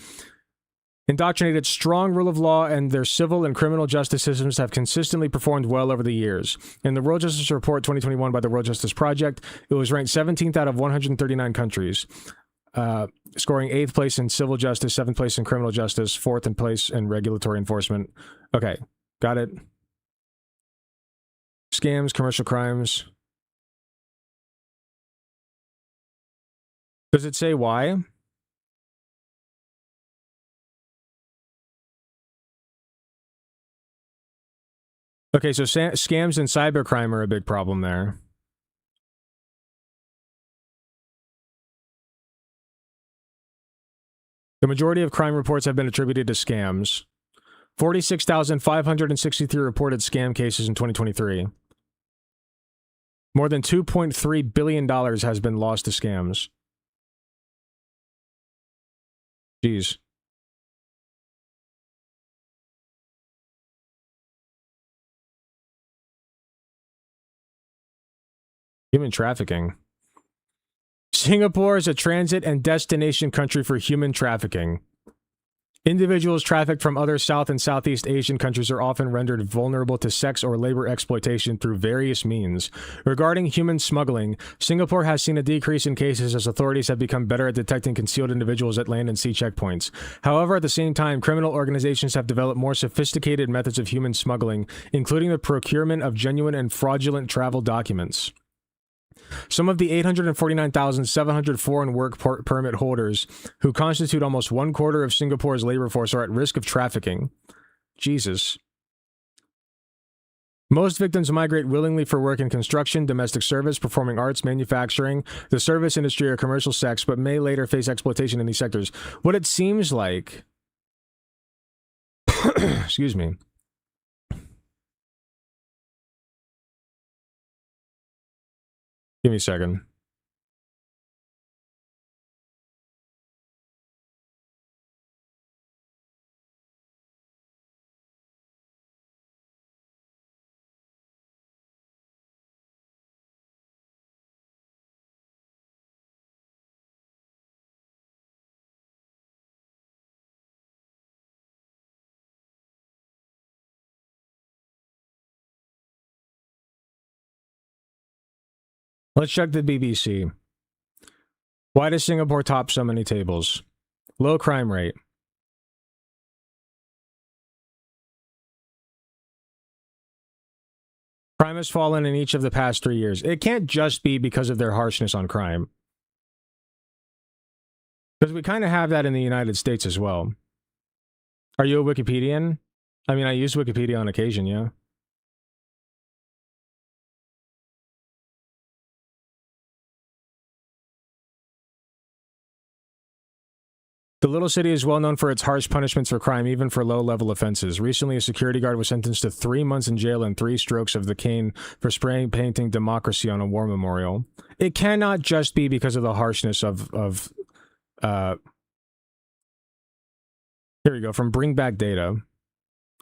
Indoctrinated strong rule of law, and their civil and criminal justice systems have consistently performed well over the years. In the World Justice Report 2021 by the World Justice Project, it was ranked 17th out of 139 countries, scoring 8th place in civil justice, 7th place in criminal justice, 4th in place in regulatory enforcement. Okay, got it. Scams, commercial crimes. Does it say why? Okay, so scams and cybercrime are a big problem there. The majority of crime reports have been attributed to scams. 46,563 reported scam cases in 2023. More than $2.3 billion has been lost to scams. Jeez. Human trafficking. Singapore is a transit and destination country for human trafficking. Individuals trafficked from other South and Southeast Asian countries are often rendered vulnerable to sex or labor exploitation through various means. Regarding human smuggling, Singapore has seen a decrease in cases as authorities have become better at detecting concealed individuals at land and sea checkpoints. However, at the same time, criminal organizations have developed more sophisticated methods of human smuggling, including the procurement of genuine and fraudulent travel documents. Some of the 849,700 foreign work permit holders, who constitute almost 1/4 of Singapore's labor force, are at risk of trafficking. Jesus. Most victims migrate willingly for work in construction, domestic service, performing arts, manufacturing, the service industry, or commercial sex, but may later face exploitation in these sectors. What it seems like... Excuse me. Give me a second. Let's check the BBC. Why does Singapore top so many tables? Low crime rate. Crime has fallen in each of the past 3 years. It can't just be because of their harshness on crime. Because we kind of have that in the United States as well. Are you a Wikipedian? I mean, I use Wikipedia on occasion, yeah. The little city is well known for its harsh punishments for crime, even for low-level offenses. Recently, a security guard was sentenced to 3 months in jail and 3 strokes of the cane for spraying painting democracy on a war memorial. It cannot just be because of the harshness of here we go, from Bring Back Data.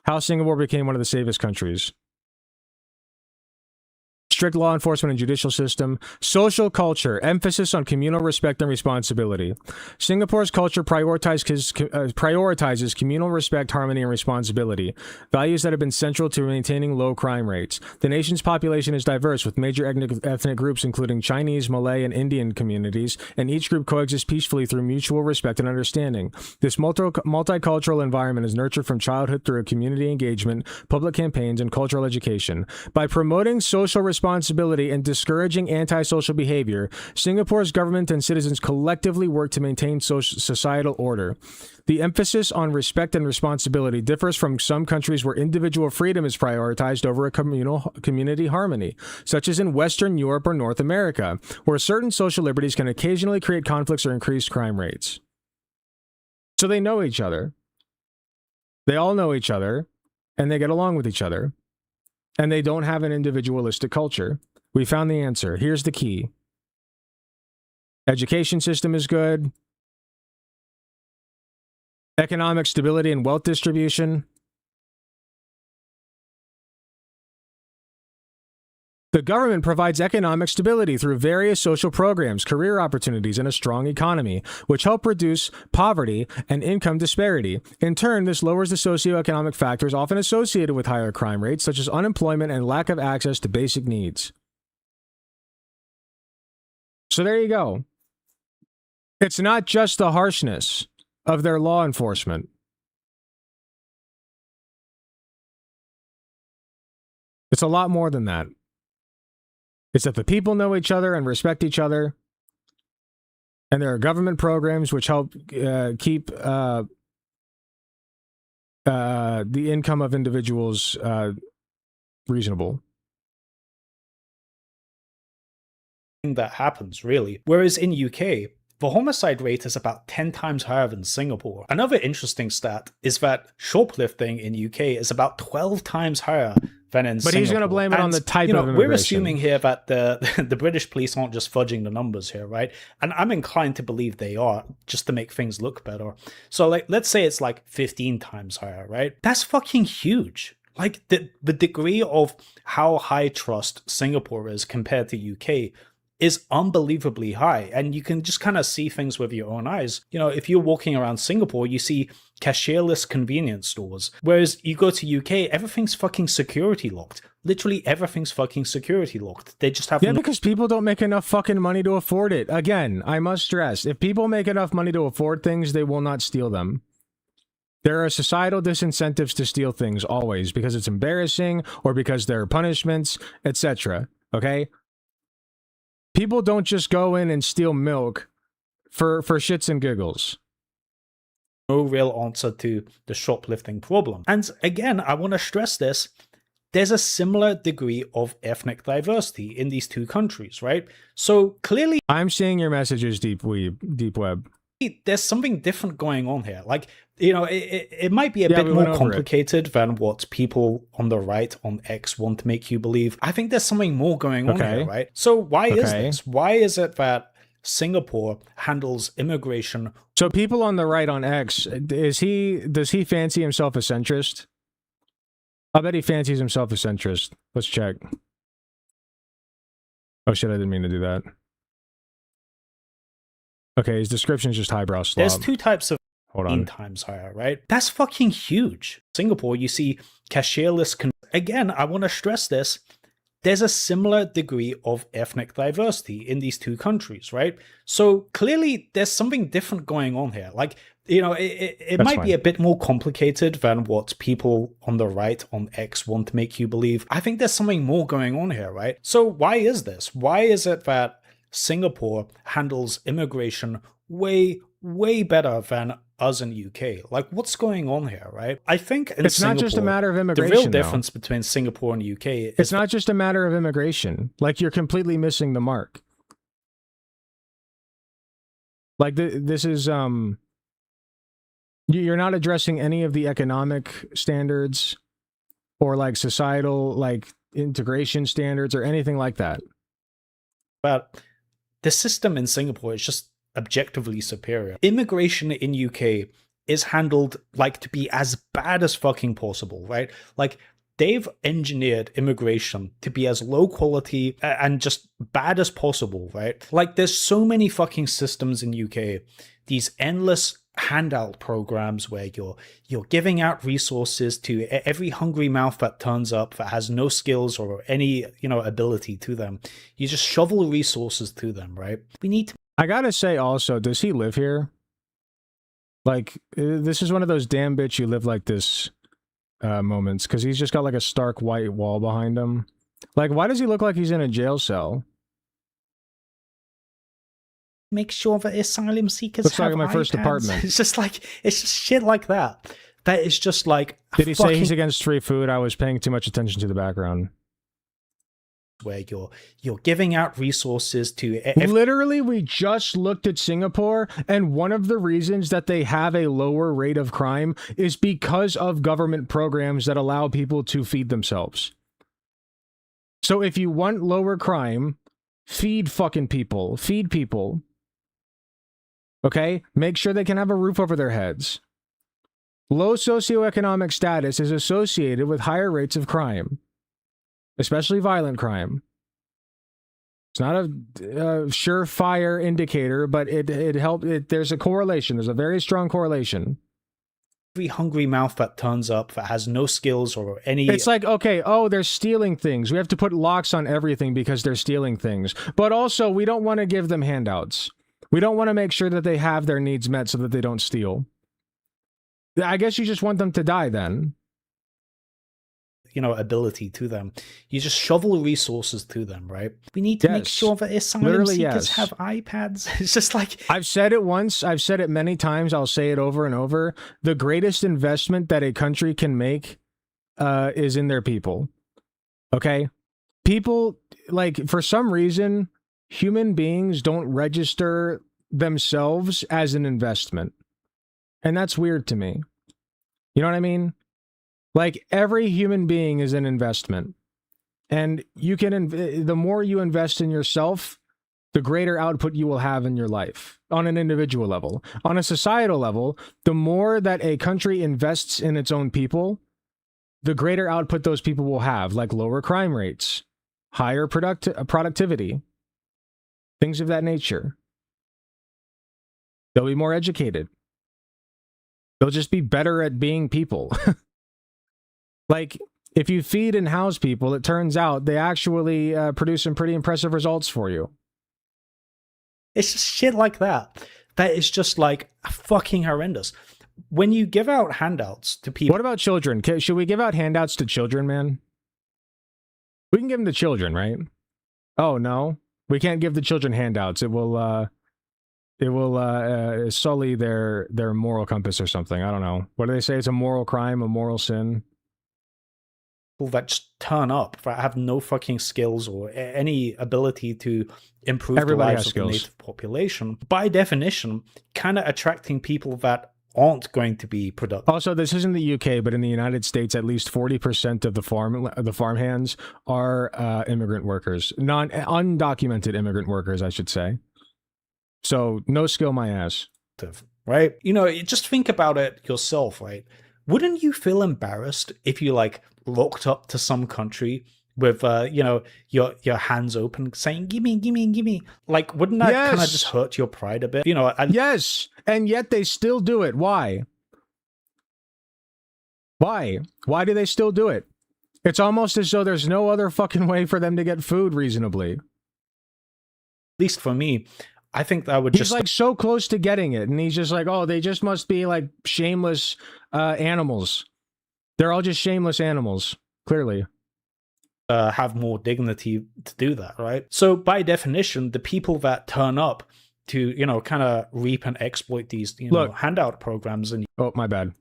How Singapore became one of the safest countries. Strict law enforcement and judicial system. Social culture. Emphasis on communal respect and responsibility. Singapore's culture prioritizes communal respect, harmony, and responsibility. Values that have been central to maintaining low crime rates. The nation's population is diverse, with major ethnic groups including Chinese, Malay, and Indian communities, and each group coexists peacefully through mutual respect and understanding. This multicultural environment is nurtured from childhood through community engagement, public campaigns, and cultural education. By promoting social responsibility and discouraging antisocial behavior, Singapore's government and citizens collectively work to maintain societal order. The emphasis on respect and responsibility differs from some countries where individual freedom is prioritized over a community harmony, such as in Western Europe or North America, where certain social liberties can occasionally create conflicts or increase crime rates. So they know each other. They all know each other, and they get along with each other. And they don't have an individualistic culture. We found the answer. Here's the key. Education system is good. Economic stability and wealth distribution. The government provides economic stability through various social programs, career opportunities, and a strong economy, which help reduce poverty and income disparity. In turn, this lowers the socioeconomic factors often associated with higher crime rates, such as unemployment and lack of access to basic needs. So there you go. It's not just the harshness of their law enforcement. It's a lot more than that. It's that the people know each other and respect each other. And there are government programs which help keep the income of individuals reasonable. That happens, really. Whereas in UK, The homicide rate is about 10 times higher than Singapore. Another interesting stat is that shoplifting in UK is about 12 times higher than in Singapore. But he's going to blame it on the type of immigration. We're assuming here that the British police aren't just fudging the numbers here, right? And I'm inclined to believe they are, just to make things look better. So like, let's say it's like 15 times higher, right? That's fucking huge. Like the degree of how high trust Singapore is compared to UK is unbelievably high. And you can just kind of see things with your own eyes. You know, if you're walking around Singapore, you see cashierless convenience stores. Whereas you go to UK, everything's fucking security locked. Literally everything's fucking security locked. They just have... Yeah, because people don't make enough fucking money to afford it. Again, I must stress, if people make enough money to afford things, they will not steal them. There are societal disincentives to steal things always, because it's embarrassing or because there are punishments, etc. Okay? People don't just go in and steal milk for shits and giggles. No real answer to the shoplifting problem. And again, I want to stress this. There's a similar degree of ethnic diversity in these two countries, right? So clearly... I'm seeing your messages, Deep Web. There's something different going on here. Like, you know, it might be a bit more complicated than what people on the right on X want to make you believe. I think there's something more going on here, right? So why is this? Why is it that Singapore handles immigration? So people on the right on X, does he fancy himself a centrist? I bet he fancies himself a centrist. Let's check. Oh shit, I didn't mean to do that. Okay, his description is just highbrow slob. There's two types of 15 times higher, right? That's fucking huge. Singapore, you see cashierless... Again, I want to stress this. There's a similar degree of ethnic diversity in these two countries, right? So clearly there's something different going on here. Like, you know, it might be a bit more complicated than what people on the right on X want to make you believe. I think there's something more going on here, right? So why is this? Why is it that Singapore handles immigration way better than us in UK? Like, what's going on here, right? I think in it's not just a matter of immigration. The real difference between Singapore and UK is... It's not just a matter of immigration. Like, you're completely missing the mark. Like, this is... You're not addressing any of the economic standards or, like, societal, like, integration standards or anything like that. But the system in Singapore is just objectively superior. Immigration in UK is handled like to be as bad as fucking possible, right? Like, they've engineered immigration to be as low quality and just bad as possible, right? Like, there's so many fucking systems in UK, these endless handout programs where you're giving out resources to every hungry mouth that turns up that has no skills or any, you know, ability to them. You just shovel resources to them, right? We need to... I gotta say also, does he live here? Like, this is one of those damn bitch you live like this moments, because he's just got like a stark white wall behind him. Like, why does he look like he's in a jail cell? Make sure that asylum seekers looks have like my iPads. First Apartment. It's just shit like that. That is just like... Did he say he's against free food? I was paying too much attention to the background. Where you're giving out resources to... Literally, we just looked at Singapore, and one of the reasons that they have a lower rate of crime is because of government programs that allow people to feed themselves. So if you want lower crime, feed fucking people. Feed people. Okay? Make sure they can have a roof over their heads. Low socioeconomic status is associated with higher rates of crime, especially violent crime. It's not a surefire indicator, but it helps. There's a correlation. There's a very strong correlation. Every hungry mouth that turns up that has no skills or any... It's like, okay, oh, they're stealing things. We have to put locks on everything because they're stealing things. But also, we don't want to give them handouts. We don't want to make sure that they have their needs met so that they don't steal. I guess you just want them to die then. You know, ability to them. You just shovel resources to them, right? We need to make sure that asylum seekers have iPads. It's just like... I've said it once. I've said it many times. I'll say it over and over. The greatest investment that a country can make is in their people. Okay? People, like, for some reason, human beings don't register themselves as an investment. And that's weird to me. You know what I mean? Like, every human being is an investment. And you can, the more you invest in yourself, the greater output you will have in your life on an individual level. On a societal level, the more that a country invests in its own people, the greater output those people will have, like lower crime rates, higher productivity, things of that nature. They'll be more educated. They'll just be better at being people. Like, if you feed and house people, it turns out they actually produce some pretty impressive results for you. It's just shit like that. That is just like fucking horrendous. When you give out handouts to people... What about children? Should we give out handouts to children, man? We can give them to children, right? Oh, no. We can't give the children handouts. It will sully their moral compass or something. I don't know. What do they say? It's a moral crime, a moral sin. People that just turn up, that have no fucking skills or any ability to improve the lives of the native population, by definition, kind of attracting people that aren't going to be productive. Also, this isn't the UK, but in the United States, at least 40% of the farmhands are immigrant workers, undocumented immigrant workers, I should say. So no skill, my ass. Right? You know, just think about it yourself, right? Wouldn't you feel embarrassed if you like rocked up to some country with you know, your hands open saying gimme, gimme, gimme? Like, wouldn't that kind of just hurt your pride a bit? You know, yes, and yet they still do it. Why? Why do they still do it? It's almost as though there's no other fucking way for them to get food reasonably. At least for me, I think that would He's like so close to getting it, and he's just like, oh, they just must be like shameless animals. They're all just shameless animals, clearly. Have more dignity to do that, right? So by definition, the people that turn up to, you know, kind of reap and exploit these, you know, handout programs and... Oh, my bad.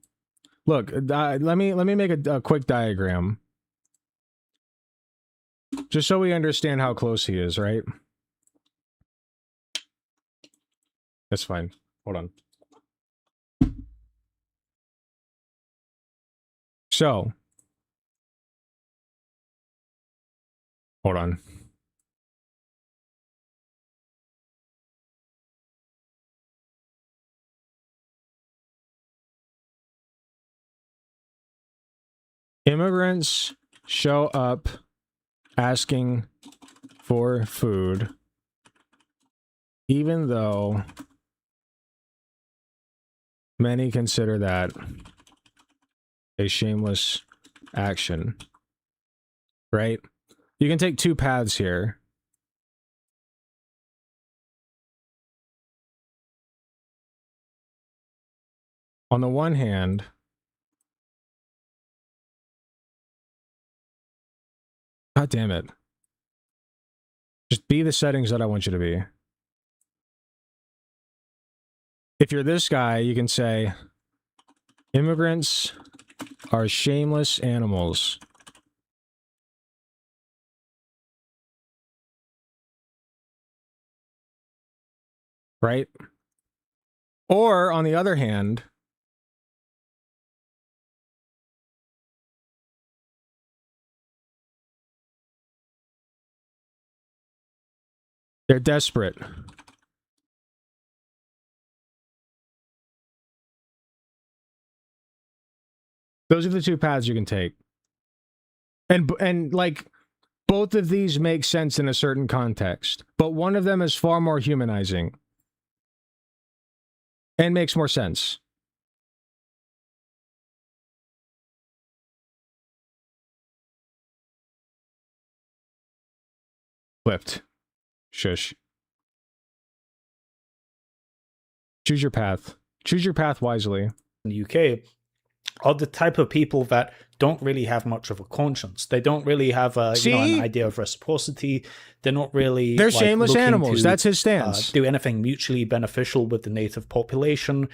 Look, let me make a quick diagram. Just so we understand how close he is, right? That's fine. Hold on. So, hold on. Immigrants show up asking for food, even though many consider that a shameless action, right? You can take two paths here. On the one hand, God damn it. Just be the settings that I want you to be. If you're this guy, you can say, immigrants are shameless animals. Right? Or, on the other hand, they're desperate. Those are the two paths you can take. And like, both of these make sense in a certain context, but one of them is far more humanizing and makes more sense. Flipped. Shush. Choose your path. Choose your path wisely. In the UK are the type of people that don't really have much of a conscience. They don't really have a, you know, an idea of reciprocity. They're not really... They're like, shameless animals. That's his stance. Do anything mutually beneficial with the native population.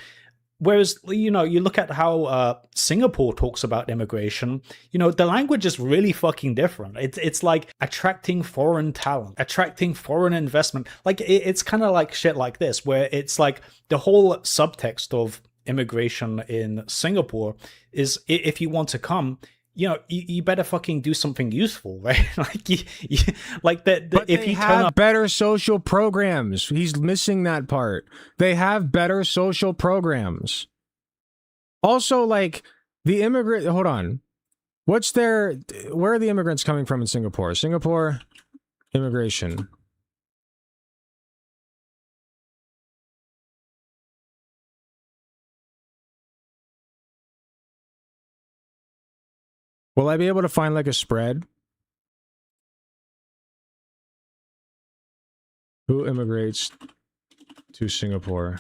Whereas, you know, you look at how Singapore talks about immigration, you know, the language is really fucking different. It's like attracting foreign talent, attracting foreign investment. Like, it's kind of like shit like this, where it's like the whole subtext of immigration in Singapore is, if you want to come, you know, you better fucking do something useful, right? Like, like that. But if they you have turn up, better social programs. He's missing that part. They have better social programs. Also, like the immigrant. Hold on. What's their? Where are the immigrants coming from in Singapore? Singapore immigration. Will I be able to find like a spread? Who immigrates to Singapore?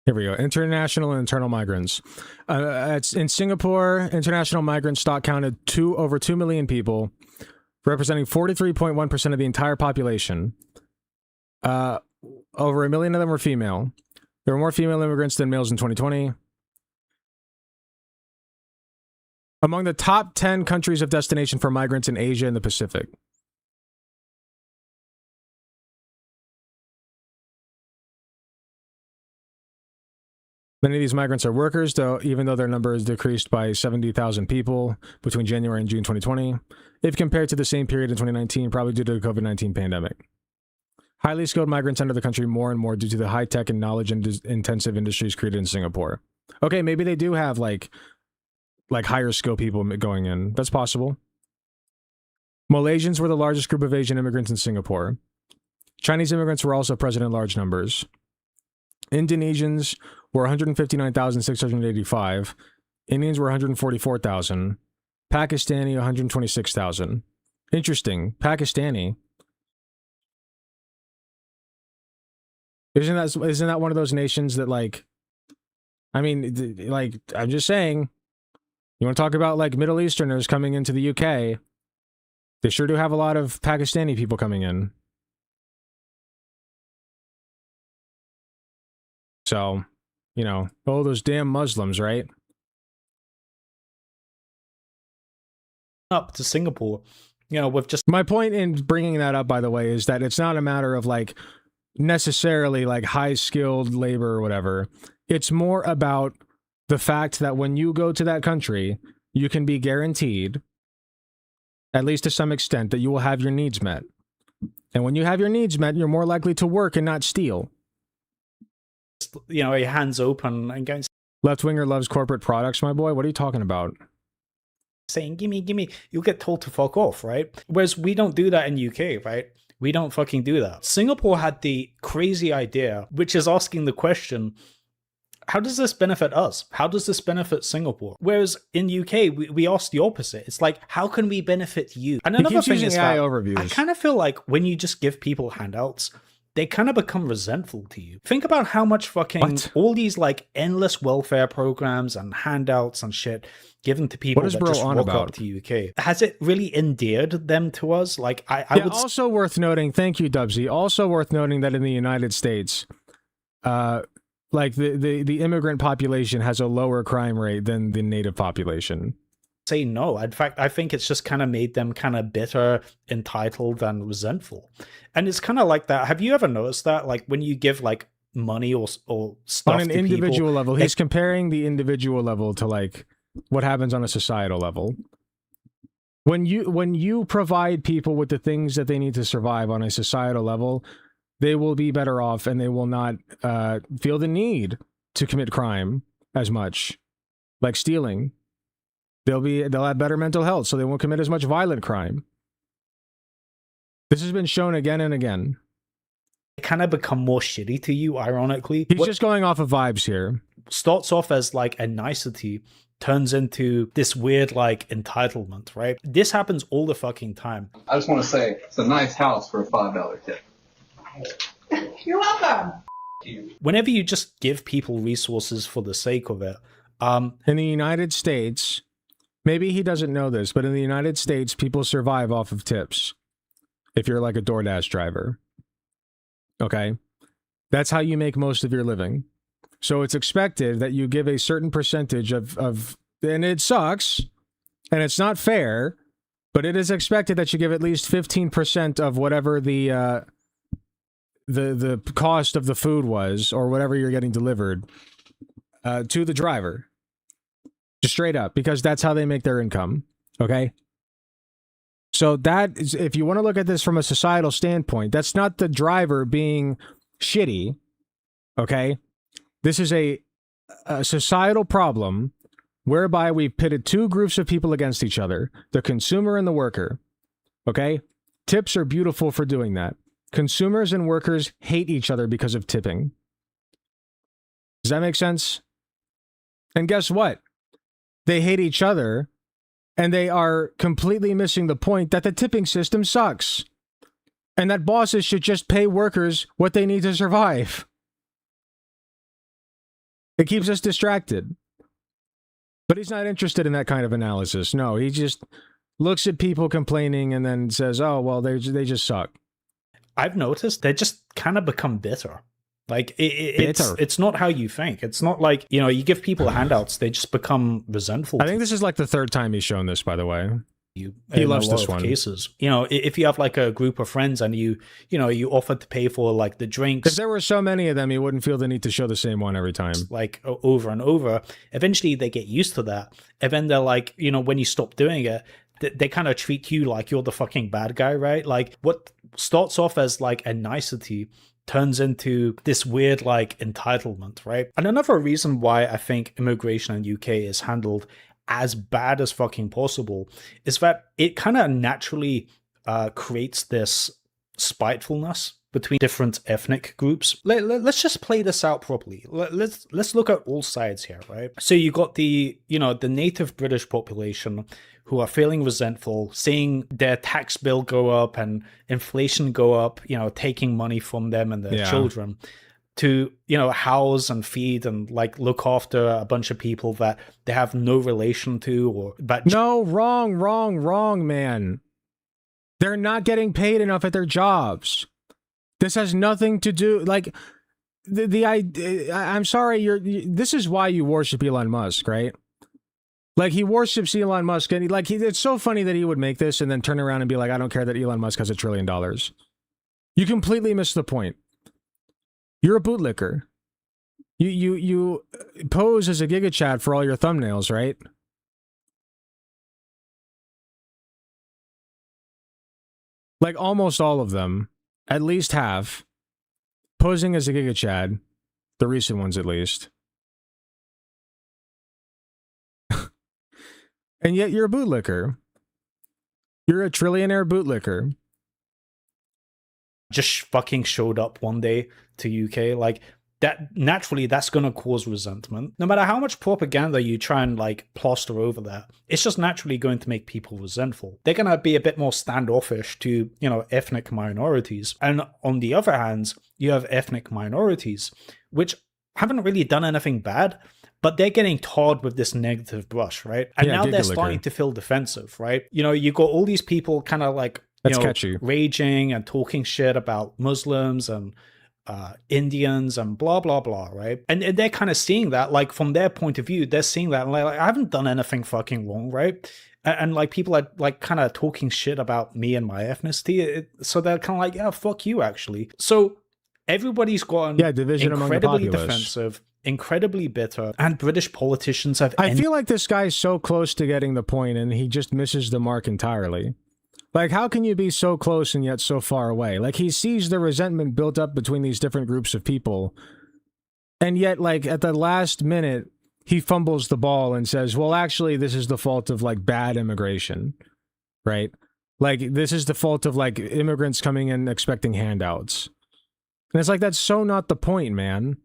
Here we go. International and internal migrants. It's in Singapore. International migrant stock counted over 2 million people, representing 43.1% of the entire population. Over 1 million of them were female. There were more female immigrants than males in 2020. Among the top 10 countries of destination for migrants in Asia and the Pacific. Many of these migrants are workers, though, even though their number has decreased by 70,000 people between January and June 2020, if compared to the same period in 2019, probably due to the COVID-19 pandemic. Highly skilled migrants enter the country more and more due to the high-tech and knowledge-intensive industries created in Singapore. Okay, maybe they do have, like higher skill people going in. That's possible. Malaysians were the largest group of Asian immigrants in Singapore. Chinese immigrants were also present in large numbers. Indonesians were 159,685. Indians were 144,000. Pakistani, 126,000. Interesting. Pakistani. Isn't that one of those nations that, like, I mean, like, I'm just saying, you want to talk about, like, Middle Easterners coming into the UK, they sure do have a lot of Pakistani people coming in. So, you know, oh, those damn Muslims, right? up to Singapore, you know, with just... My point in bringing that up, by the way, is that it's not a matter of, like, necessarily, like, high-skilled labor or whatever. It's more about the fact that when you go to that country, you can be guaranteed, at least to some extent, that you will have your needs met. And when you have your needs met, you're more likely to work and not steal. You know, your hands open and going... Left-winger loves corporate products, my boy. What are you talking about? Saying, gimme, you'll get told to fuck off, right? Whereas we don't do that in UK, right? We don't fucking do that. Singapore had the crazy idea, which is asking the question, how does this benefit us? How does this benefit Singapore? Whereas in UK, we ask the opposite. It's like, how can we benefit you? And another thing is that I kind of feel like when you just give people handouts, they kind of become resentful to you. Think about how much fucking all these like endless welfare programs and handouts and shit given to people that just walk up to UK. Has it really endeared them to us? Like I would... Also worth noting, thank you, Dubsy. Also worth noting that in the United States, like the immigrant population has a lower crime rate than the native population. Say no. In fact, I think it's just kind of made them kind of bitter, entitled, and resentful. And it's kind of like that. Have you ever noticed that? Like when you give like money or stuff on an individual level, he's comparing the individual level to like what happens on a societal level. When you provide people with the things that they need to survive on a societal level, they will be better off and they will not feel the need to commit crime as much, like stealing. They'll have better mental health, so they won't commit as much violent crime. This has been shown again and again. They kind of become more shitty to you, ironically. He's just going off of vibes here. Starts off as like a nicety, turns into this weird, like, entitlement, right? This happens all the fucking time. I just want to say, it's a nice house for a $5 tip. You're welcome. Whenever you just give people resources for the sake of it, in the United States, maybe he doesn't know this, but in the United States, people survive off of tips. If you're like a DoorDash driver. Okay? That's how you make most of your living. So it's expected that you give a certain percentage of and it sucks, and it's not fair, but it is expected that you give at least 15% of whatever the cost of the food was, or whatever you're getting delivered, to the driver. Just straight up, because that's how they make their income. Okay? So that is, if you want to look at this from a societal standpoint, that's not the driver being shitty. Okay? This is a societal problem whereby we've pitted two groups of people against each other, the consumer and the worker. Okay? Tips are beautiful for doing that. Consumers and workers hate each other because of tipping. Does that make sense? And guess what? They hate each other, and they are completely missing the point that the tipping system sucks. And that bosses should just pay workers what they need to survive. It keeps us distracted. But he's not interested in that kind of analysis. No, he just looks at people complaining and then says, oh, well, they just suck. I've noticed they just kind of become bitter. Like, it's not how you think. It's not like, you know, you give people handouts, they just become resentful. I think this is like the third time he's shown this, by the way. He loves this one. Cases. You know, if you have like a group of friends and you offer to pay for like the drinks. If there were so many of them, he wouldn't feel the need to show the same one every time. Like over and over. Eventually they get used to that. And then they're like, you know, when you stop doing it, they kind of treat you like you're the fucking bad guy, right? Like what starts off as like a nicety turns into this weird like entitlement, right? And another reason why I think immigration in UK is handled as bad as fucking possible is that it kind of naturally creates this spitefulness between different ethnic groups. Let's just play this out properly. Let's look at all sides here, right? So you got the native British population who are feeling resentful, seeing their tax bill go up and inflation go up, taking money from them and their children to, house and feed and like look after a bunch of people that they have no relation to No, wrong, man. They're not getting paid enough at their jobs. This has nothing to do, like, I'm sorry, this is why you worship Elon Musk, right? Like, he worships Elon Musk, and it's so funny that he would make this and then turn around and be like, I don't care that Elon Musk has $1 trillion. You completely missed the point. You're a bootlicker. You pose as a Giga Chad for all your thumbnails, right? Like, almost all of them, at least half, posing as a Giga Chad, the recent ones at least. And yet you're a bootlicker. You're a trillionaire bootlicker. Just fucking showed up one day to UK. Like, that naturally, that's going to cause resentment. No matter how much propaganda you try and like plaster over that, it's just naturally going to make people resentful. They're going to be a bit more standoffish to, ethnic minorities. And on the other hand, you have ethnic minorities, which haven't really done anything bad, but they're getting tarred with this negative brush, right? And now they're starting to feel defensive, right? You got all these people kind of like, raging and talking shit about Muslims and Indians and blah, blah, blah, right? And they're kind of seeing that, like, from their point of view, they're seeing that, and like, I haven't done anything fucking wrong, right? And like, people are like kind of talking shit about me and my ethnicity, so they're kind of like, yeah, fuck you, actually. So everybody's gotten division incredibly among the defensive, incredibly bitter, and British politicians have... I feel like this guy's so close to getting the point, and he just misses the mark entirely. Like, how can you be so close and yet so far away? Like, he sees the resentment built up between these different groups of people, and yet, like, at the last minute, he fumbles the ball and says, well, actually, this is the fault of, like, bad immigration, right? Like, this is the fault of, like, immigrants coming in expecting handouts. And it's like, that's so not the point, man.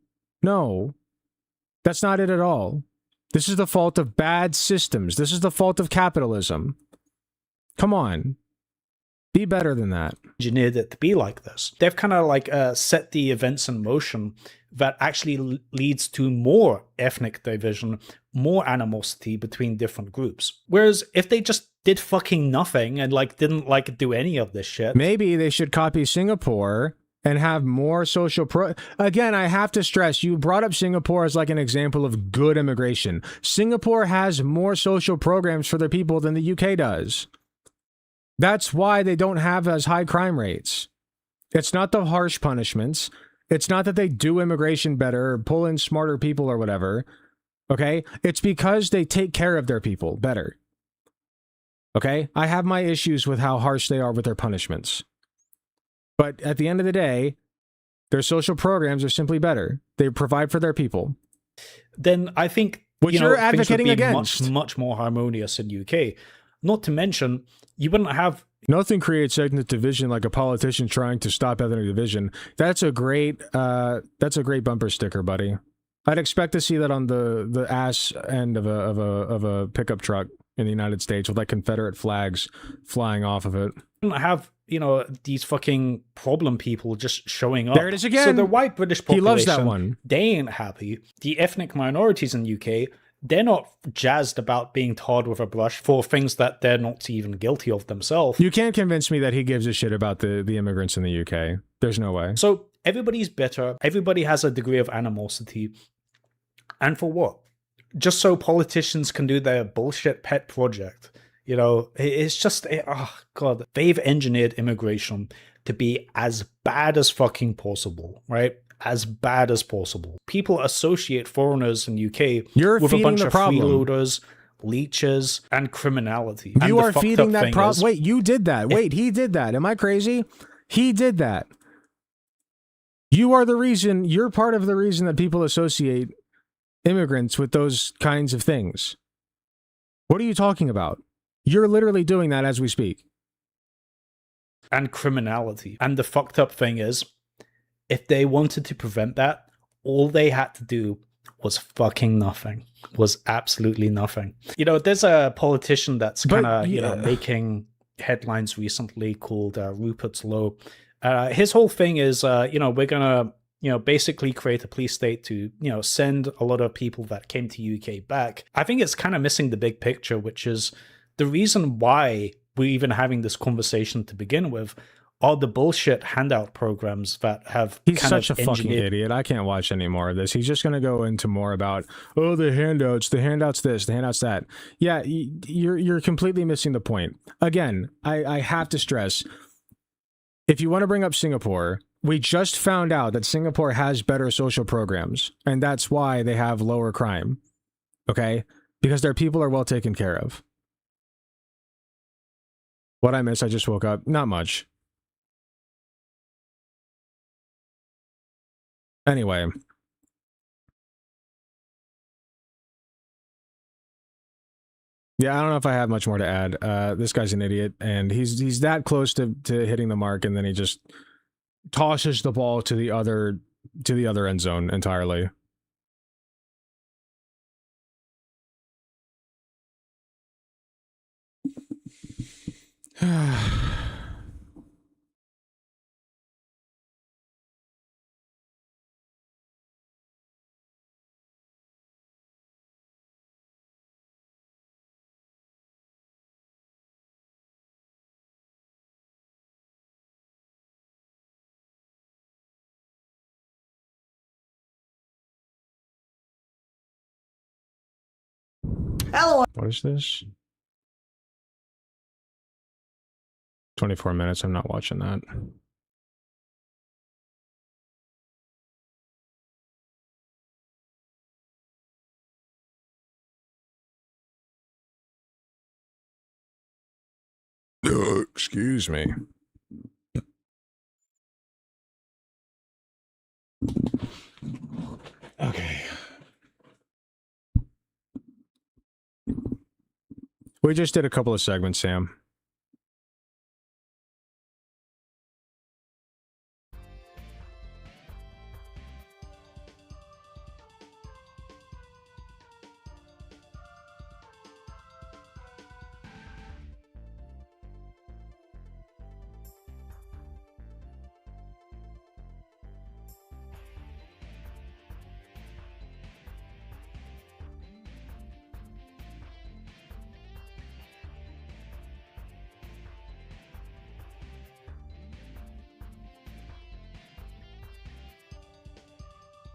No. That's not it at all. This is the fault of bad systems. This is the fault of capitalism. Come on. Be better than that. Engineered it to be like this. They've kind of like set the events in motion that actually leads to more ethnic division, more animosity between different groups. Whereas if they just did fucking nothing and like didn't like do any of this shit, maybe they should copy Singapore and have more social Again, I have to stress, you brought up Singapore as like an example of good immigration. Singapore has more social programs for their people than the UK does. That's why they don't have as high crime rates. It's not the harsh punishments. It's not that they do immigration better or pull in smarter people or whatever. Okay? It's because they take care of their people better. Okay? I have my issues with how harsh they are with their punishments. But at the end of the day, their social programs are simply better. They provide for their people. Then I think which you're advocating against much more harmonious in UK. Not to mention, you wouldn't have nothing creates ethnic division like a politician trying to stop ethnic division. That's a great bumper sticker, buddy. I'd expect to see that on the ass end of a pickup truck in the United States with like Confederate flags flying off of it. You wouldn't have, you know, these fucking problem people just showing up. There it is again. So the white British population, he loves that one. They ain't happy. The ethnic minorities in UK, they're not jazzed about being tarred with a brush for things that they're not even guilty of themselves. You can't convince me that he gives a shit about the immigrants in the UK. There's no way. So everybody's bitter. Everybody has a degree of animosity. And for what? Just so politicians can do their bullshit pet project. You know, it's just, oh God, they've engineered immigration to be as bad as fucking possible, right? As bad as possible. People associate foreigners in UK with a bunch of freeloaders, leeches, and criminality. You and are feeding that problem. Wait, you did that. Wait, he did that. Am I crazy? He did that. You are the reason, you're part of the reason that people associate immigrants with those kinds of things. What are you talking about? You're literally doing that as we speak. And criminality. And the fucked up thing is, if they wanted to prevent that, all they had to do was fucking nothing. Was absolutely nothing. You know, there's a politician that's kind of, you know, making headlines recently called Rupert's Law. His whole thing is, you know, we're going to, you know, basically create a police state to, you know, send a lot of people that came to UK back. I think it's kind of missing the big picture, which is the reason why we're even having this conversation to begin with are the bullshit handout programs that have He's such a fucking idiot. I can't watch any more of this. He's just going to go into more about, oh, the handouts this, the handouts that. Yeah, you're completely missing the point. Again, I have to stress, if you want to bring up Singapore, we just found out that Singapore has better social programs, and that's why they have lower crime. Okay? Because their people are well taken care of. What I miss, I just woke up. Not much. Anyway. Yeah, I don't know if I have much more to add. This guy's an idiot, and he's that close to hitting the mark, and then he just tosses the ball to the other end zone entirely. Hello. What is this? 24 minutes. I'm not watching that. Excuse me. Okay. We just did a couple of segments, Sam.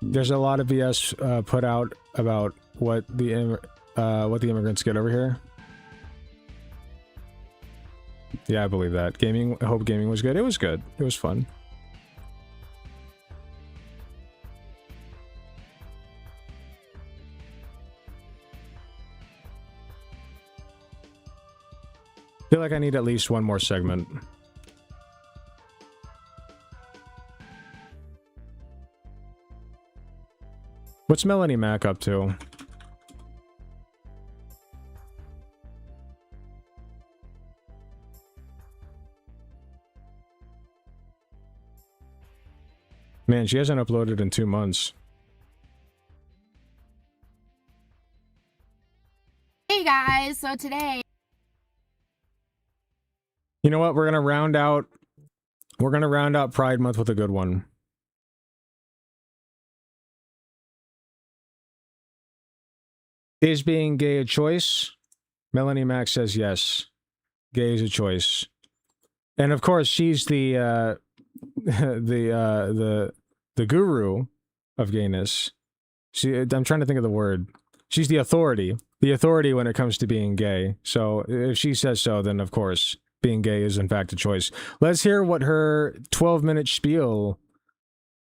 There's a lot of BS put out about what the immigrants get over here. Yeah, I believe that. I hope gaming was good. It was good. It was fun. I feel like I need at least one more segment. What's Melanie Mac up to? Man, she hasn't uploaded in 2 months. Hey guys, so today... You know what? We're gonna round out Pride Month with a good one. Is being gay a choice? Melanie Mac says yes. Gay is a choice. And of course, she's the the guru of gayness. I'm trying to think of the word. She's the authority when it comes to being gay. So if she says so, then of course being gay is in fact a choice. Let's hear what her 12-minute spiel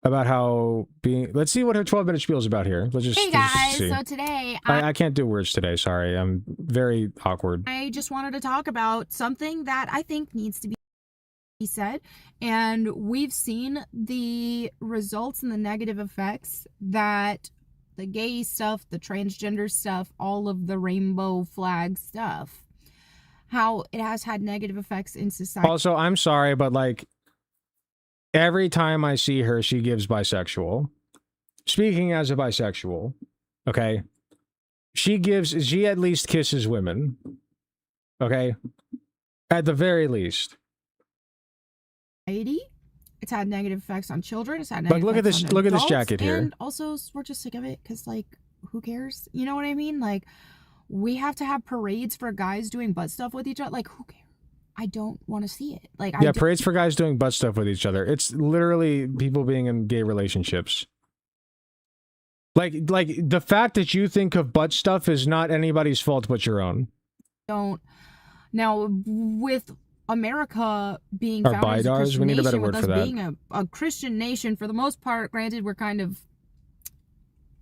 about how being. Let's see what her 12-minute spiel is about here. Let's just. Hey guys, so today I can't do words today. Sorry, I'm very awkward. I just wanted to talk about something that I think needs to be said, and we've seen the results and the negative effects that the gay stuff, the transgender stuff, all of the rainbow flag stuff, how it has had negative effects in society. Also, I'm sorry, but like every time I see her, she gives bisexual. Speaking as a bisexual, okay, she at least kisses women, okay, at the very least. It's had negative effects on children. It's had negative look at effects this. on Look at this adults, jacket here. And also, we're just sick of it because, like, who cares? You know what I mean? Like, we have to have parades for guys doing butt stuff with each other. Like, who cares? I don't want to see it. Like, yeah, parades for guys doing butt stuff with each other. It's literally people being in gay relationships. Like the fact that you think of butt stuff is not anybody's fault but your own. Don't. Now, with America being Or founded as a bidars, Christian we need a better nation, word with for us that. being a Christian nation, for the most part, granted, we're kind of,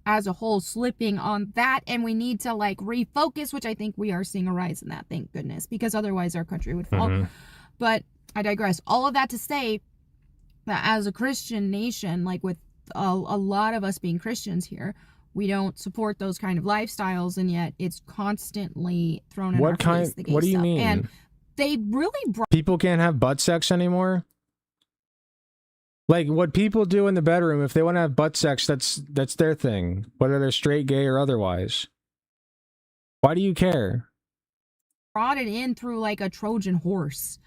as a whole, slipping on that, and we need to, like, refocus, which I think we are seeing a rise in that, thank goodness, because otherwise our country would fall. But I digress. All of that to say that as a Christian nation, like, with a lot of us being Christians here, we don't support those kind of lifestyles, and yet it's constantly thrown in our face, the gay What do you stuff. mean? And they really People can't have butt sex anymore? Like, what people do in the bedroom, if they want to have butt sex, that's their thing, whether they're straight, gay, or otherwise. Why do you care? brought it in through, like, a Trojan horse,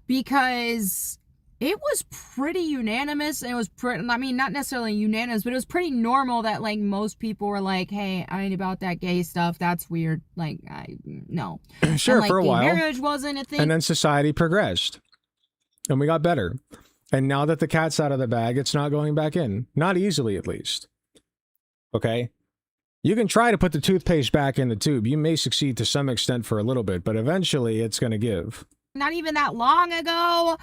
because it was pretty unanimous, and it was pretty, I mean, not necessarily unanimous, but it was pretty normal that, like, most people were like, hey, I ain't about that gay stuff, that's weird, like, no. Sure, and, like, for a gay while. marriage wasn't a thing. And then society progressed. And we got better. And now that the cat's out of the bag, it's not going back in. Not easily, at least. Okay? You can try to put the toothpaste back in the tube. You may succeed to some extent for a little bit, but eventually it's going to give. Not even that long ago,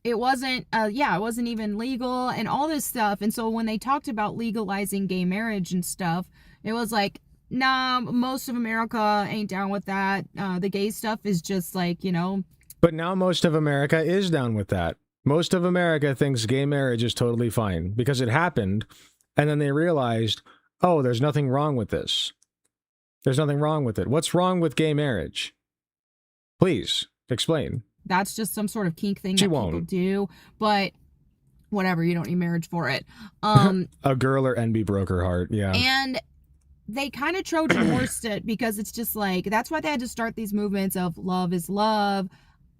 it wasn't, it wasn't even legal and all this stuff. And so when they talked about legalizing gay marriage and stuff, it was like, nah, most of America ain't down with that. The gay stuff is just like, you know. But now most of America is down with that. Most of America thinks gay marriage is totally fine because it happened, and then they realized, oh, there's nothing wrong with this. There's nothing wrong with it. What's wrong with gay marriage? Please, explain. That's just some sort of kink thing that people do, but whatever, you don't need marriage for it. A girl or envy broke her heart, yeah. And they kind of Trojan horsed it because it's just like, that's why they had to start these movements of love is love,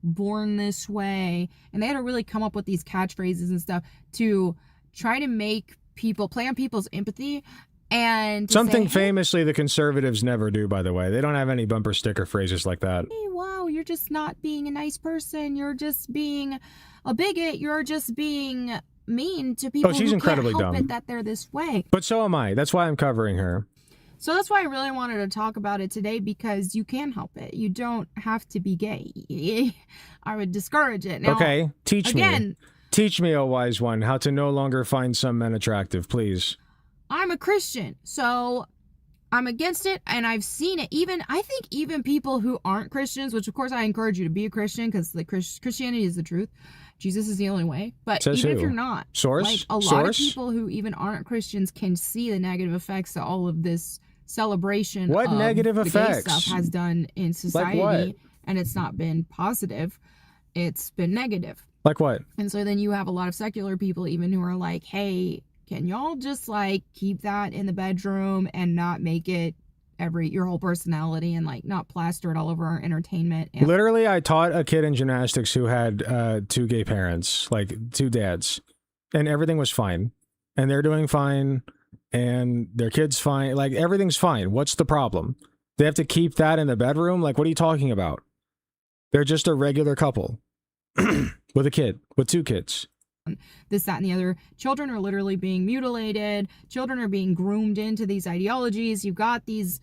born this way, and they had to really come up with these catchphrases and stuff to try to make people play on people's empathy. And something famously the conservatives never do, by the way. They don't have any bumper sticker phrases like that. Hey, wow, you're just not being a nice person. You're just being a bigot. You're just being mean to people she's who incredibly can't help dumb. it that they're this way. But so am I. That's why I'm covering her. So that's why I really wanted to talk about it today, because you can help it. You don't have to be gay. I would discourage it. Now, Okay, teach again, me. Teach me, O wise one, how to no longer find some men attractive, please. I'm a Christian, so I'm against it, and I've seen it. I think even people who aren't Christians, which of course I encourage you to be a Christian, because Christianity is the truth. Jesus is the only way. But Says even who? if you're not, Source? like a lot of people who even aren't Christians can see the negative effects that all of this celebration What of negative the effects? gay stuff has done in society. Like what? And it's not been positive. It's been negative. Like what? And so then you have a lot of secular people even who are like, hey, can y'all just like keep that in the bedroom and not make it your whole personality, and like not plaster it all over our entertainment? And Literally, I taught a kid in gymnastics who had 2 gay parents, like 2 dads, and everything was fine. And they're doing fine, and their kid's fine. Like, everything's fine. What's the problem? They have to keep that in the bedroom? Like, what are you talking about? They're just a regular couple with a kid, with 2 kids. This, that, and the other. Children are literally being mutilated. Children are being groomed into these ideologies. You've got these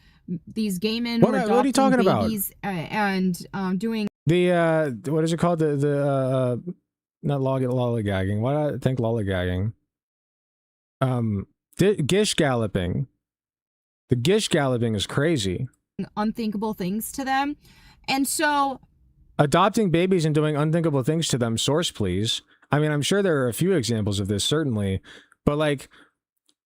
gay men who are adopting what are you talking babies and doing the what is it called? The not lollygagging. Why do I think lollygagging? Gish galloping. The gish galloping is crazy. unthinkable things to them. And so Adopting babies and doing unthinkable things to them. Source, please. I mean, I'm sure there are a few examples of this, certainly, but like,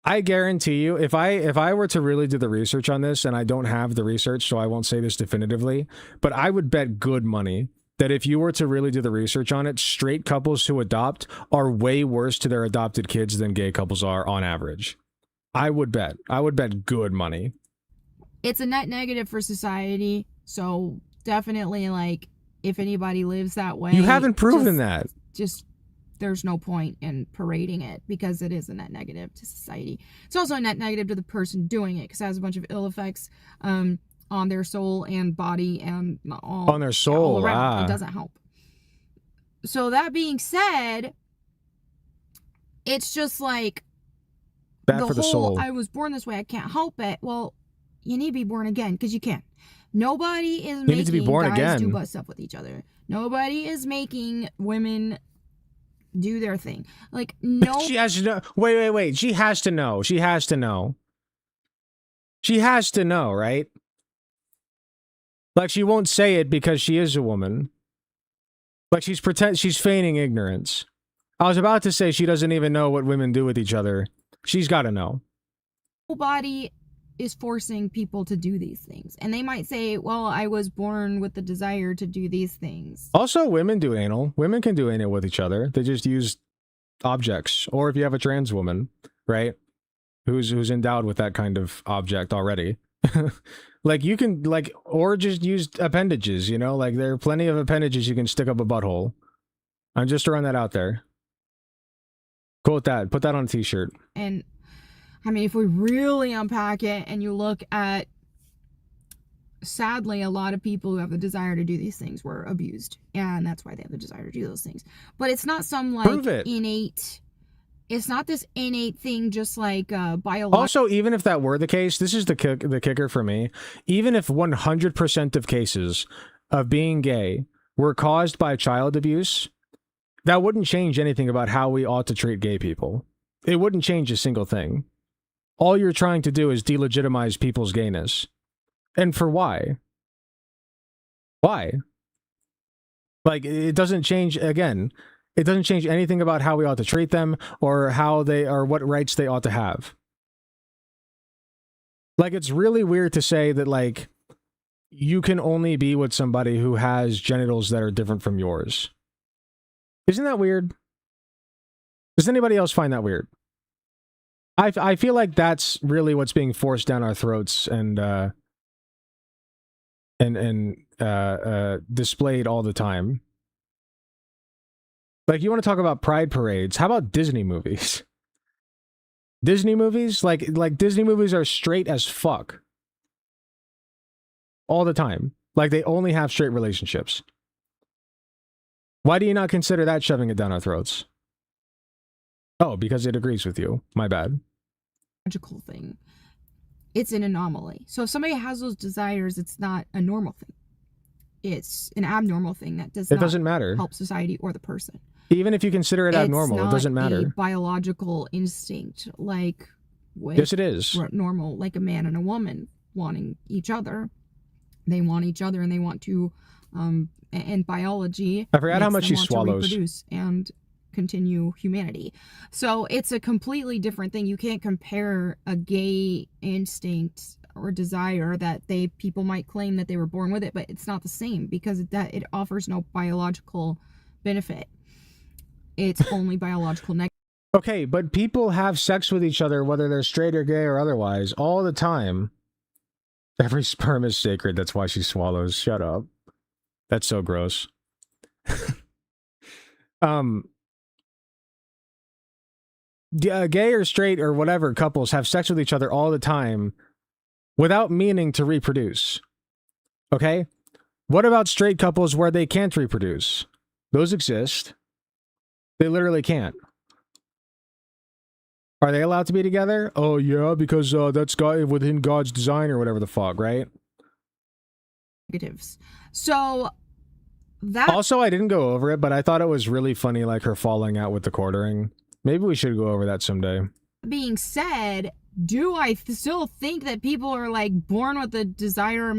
I guarantee you, if I were to really do the research on this, and I don't have the research, so I won't say this definitively, but I would bet good money that if you were to really do the research on it, straight couples who adopt are way worse to their adopted kids than gay couples are on average. I would bet good money. It's a net negative for society. So definitely, like, if anybody lives that way, You haven't proven that. Just there's no point in parading it, because it is a net negative to society. It's also a net negative to the person doing it, because it has a bunch of ill effects on their soul and body and all On their soul, all around. It doesn't help. So that being said, it's just like Bad the for the whole soul. I was born this way, I can't help it. Well, you need to be born again, because you can. Nobody is making need to be born guys again. do butt stuff with each other. Nobody is making women do their thing. Like, no. She has to know. Wait. She has to know. She has to know. She has to know, right? Like, she won't say it because she is a woman. Like, she's feigning ignorance. I was about to say she doesn't even know what women do with each other. She's got to know. Nobody is forcing people to do these things. And they might say, well, I was born with the desire to do these things. Also, women do anal. Women can do anal with each other. They just use objects. Or if you have a trans woman, right, who's endowed with that kind of object already. Like, you can, like, or just use appendages, you know? Like, there are plenty of appendages you can stick up a butthole. I'm just throwing that out there. Quote that. Put that on a t-shirt. And I mean, if we really unpack it and you look at, sadly, a lot of people who have the desire to do these things were abused. And that's why they have the desire to do those things. But it's not some, like, innate, it's not this innate thing, just like biological. Also, even if that were the case, this is the kicker for me. Even if 100% of cases of being gay were caused by child abuse, that wouldn't change anything about how we ought to treat gay people. It wouldn't change a single thing. All you're trying to do is delegitimize people's gayness. And for why? Why? Like, it doesn't change, again, it doesn't change anything about how we ought to treat them or how they, or what rights they ought to have. Like, it's really weird to say that, like, you can only be with somebody who has genitals that are different from yours. Isn't that weird? Does anybody else find that weird? I feel like that's really what's being forced down our throats and displayed all the time. Like, you want to talk about pride parades? How about Disney movies? Disney movies? Like Disney movies are straight as fuck. All the time. Like, they only have straight relationships. Why do you not consider that shoving it down our throats? Oh, because it agrees with you. My bad. Logical thing. It's an anomaly. So if somebody has those desires, it's not a normal thing. It's an abnormal thing that doesn't matter. Help society or the person. Even if you consider it abnormal, it doesn't matter. It's not a biological instinct like with yes, it is. Normal, like a man and a woman wanting each other. They want each other and they want to, and biology. I forgot how much she swallows. Reproduce and continue humanity. So it's a completely different thing. You can't compare a gay instinct or desire that people might claim that they were born with it, but it's not the same because it offers no biological benefit. It's only biological negative. Okay, but people have sex with each other, whether they're straight or gay or otherwise, all the time. Every sperm is sacred. That's why she swallows. Shut up. That's so gross. Gay or straight or whatever couples have sex with each other all the time without meaning to reproduce. Okay? What about straight couples where they can't reproduce? Those exist. They literally can't. Are they allowed to be together? Oh, yeah, because that's within God's design or whatever the fuck, right? Negatives. So that... Also, I didn't go over it, but I thought it was really funny, like her falling out with the quartering. Maybe we should go over that someday. Being said, do I still think that people are like born with a desire?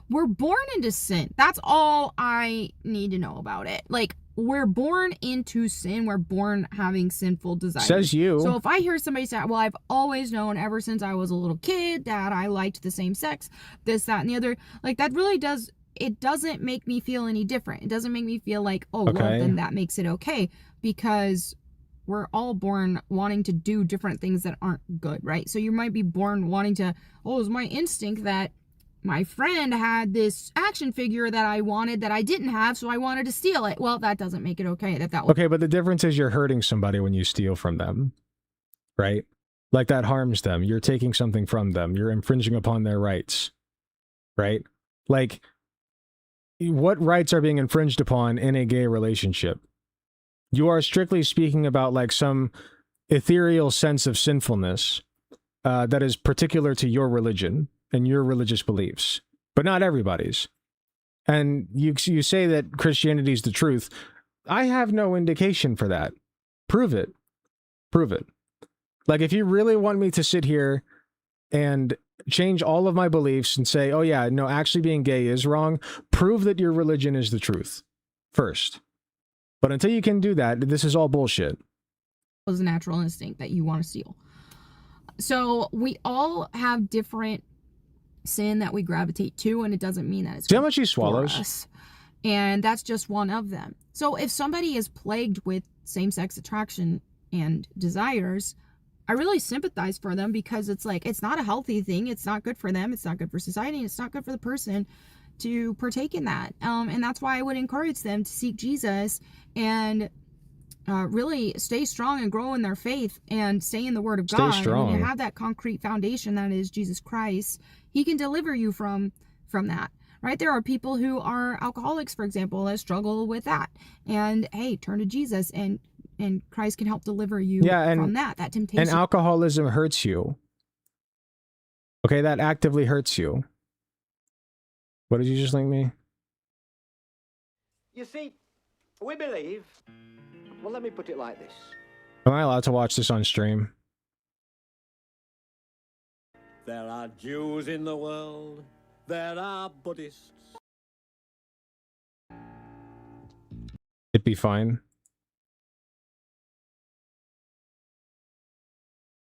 We're born into sin. That's all I need to know about it. Like, we're born into sin. We're born having sinful desires. Says you. So if I hear somebody say, well, I've always known ever since I was a little kid that I liked the same sex, this, that, and the other, like that really does, it doesn't make me feel any different. It doesn't make me feel like, oh, well, then that makes it okay, because we're all born wanting to do different things that aren't good, right? So you might be born wanting to, oh, it's my instinct that my friend had this action figure that I wanted that I didn't have, so I wanted to steal it. Well, that doesn't make it okay. Okay, but the difference is you're hurting somebody when you steal from them, right? Like that harms them. You're taking something from them. You're infringing upon their rights, right? Like, what rights are being infringed upon in a gay relationship? You are strictly speaking about like some ethereal sense of sinfulness that is particular to your religion and your religious beliefs, but not everybody's. And you say that Christianity is the truth. I have no indication for that. Prove it. Prove it. Like, if you really want me to sit here and change all of my beliefs and say, oh yeah, no, actually being gay is wrong, prove that your religion is the truth first. But until you can do that, this is all bullshit. It was a natural instinct that you want to steal. So we all have different sin that we gravitate to, and it doesn't mean that it's... See how much she swallows? Us. And that's just one of them. So if somebody is plagued with same-sex attraction and desires, I really sympathize for them, because it's like, it's not a healthy thing. It's not good for them. It's not good for society. And it's not good for the person to partake in that. And that's why I would encourage them to seek Jesus and really stay strong and grow in their faith and stay in the Word of God. Stay strong. And have that concrete foundation that is Jesus Christ. He can deliver you from that. Right? There are people who are alcoholics, for example, that struggle with that. And hey, turn to Jesus, and Christ can help deliver you from that temptation. And alcoholism hurts you. Okay, that actively hurts you. What did you just link me? You see, we believe... Well, let me put it like this. Am I allowed to watch this on stream? There are Jews in the world. There are Buddhists. It'd be fine.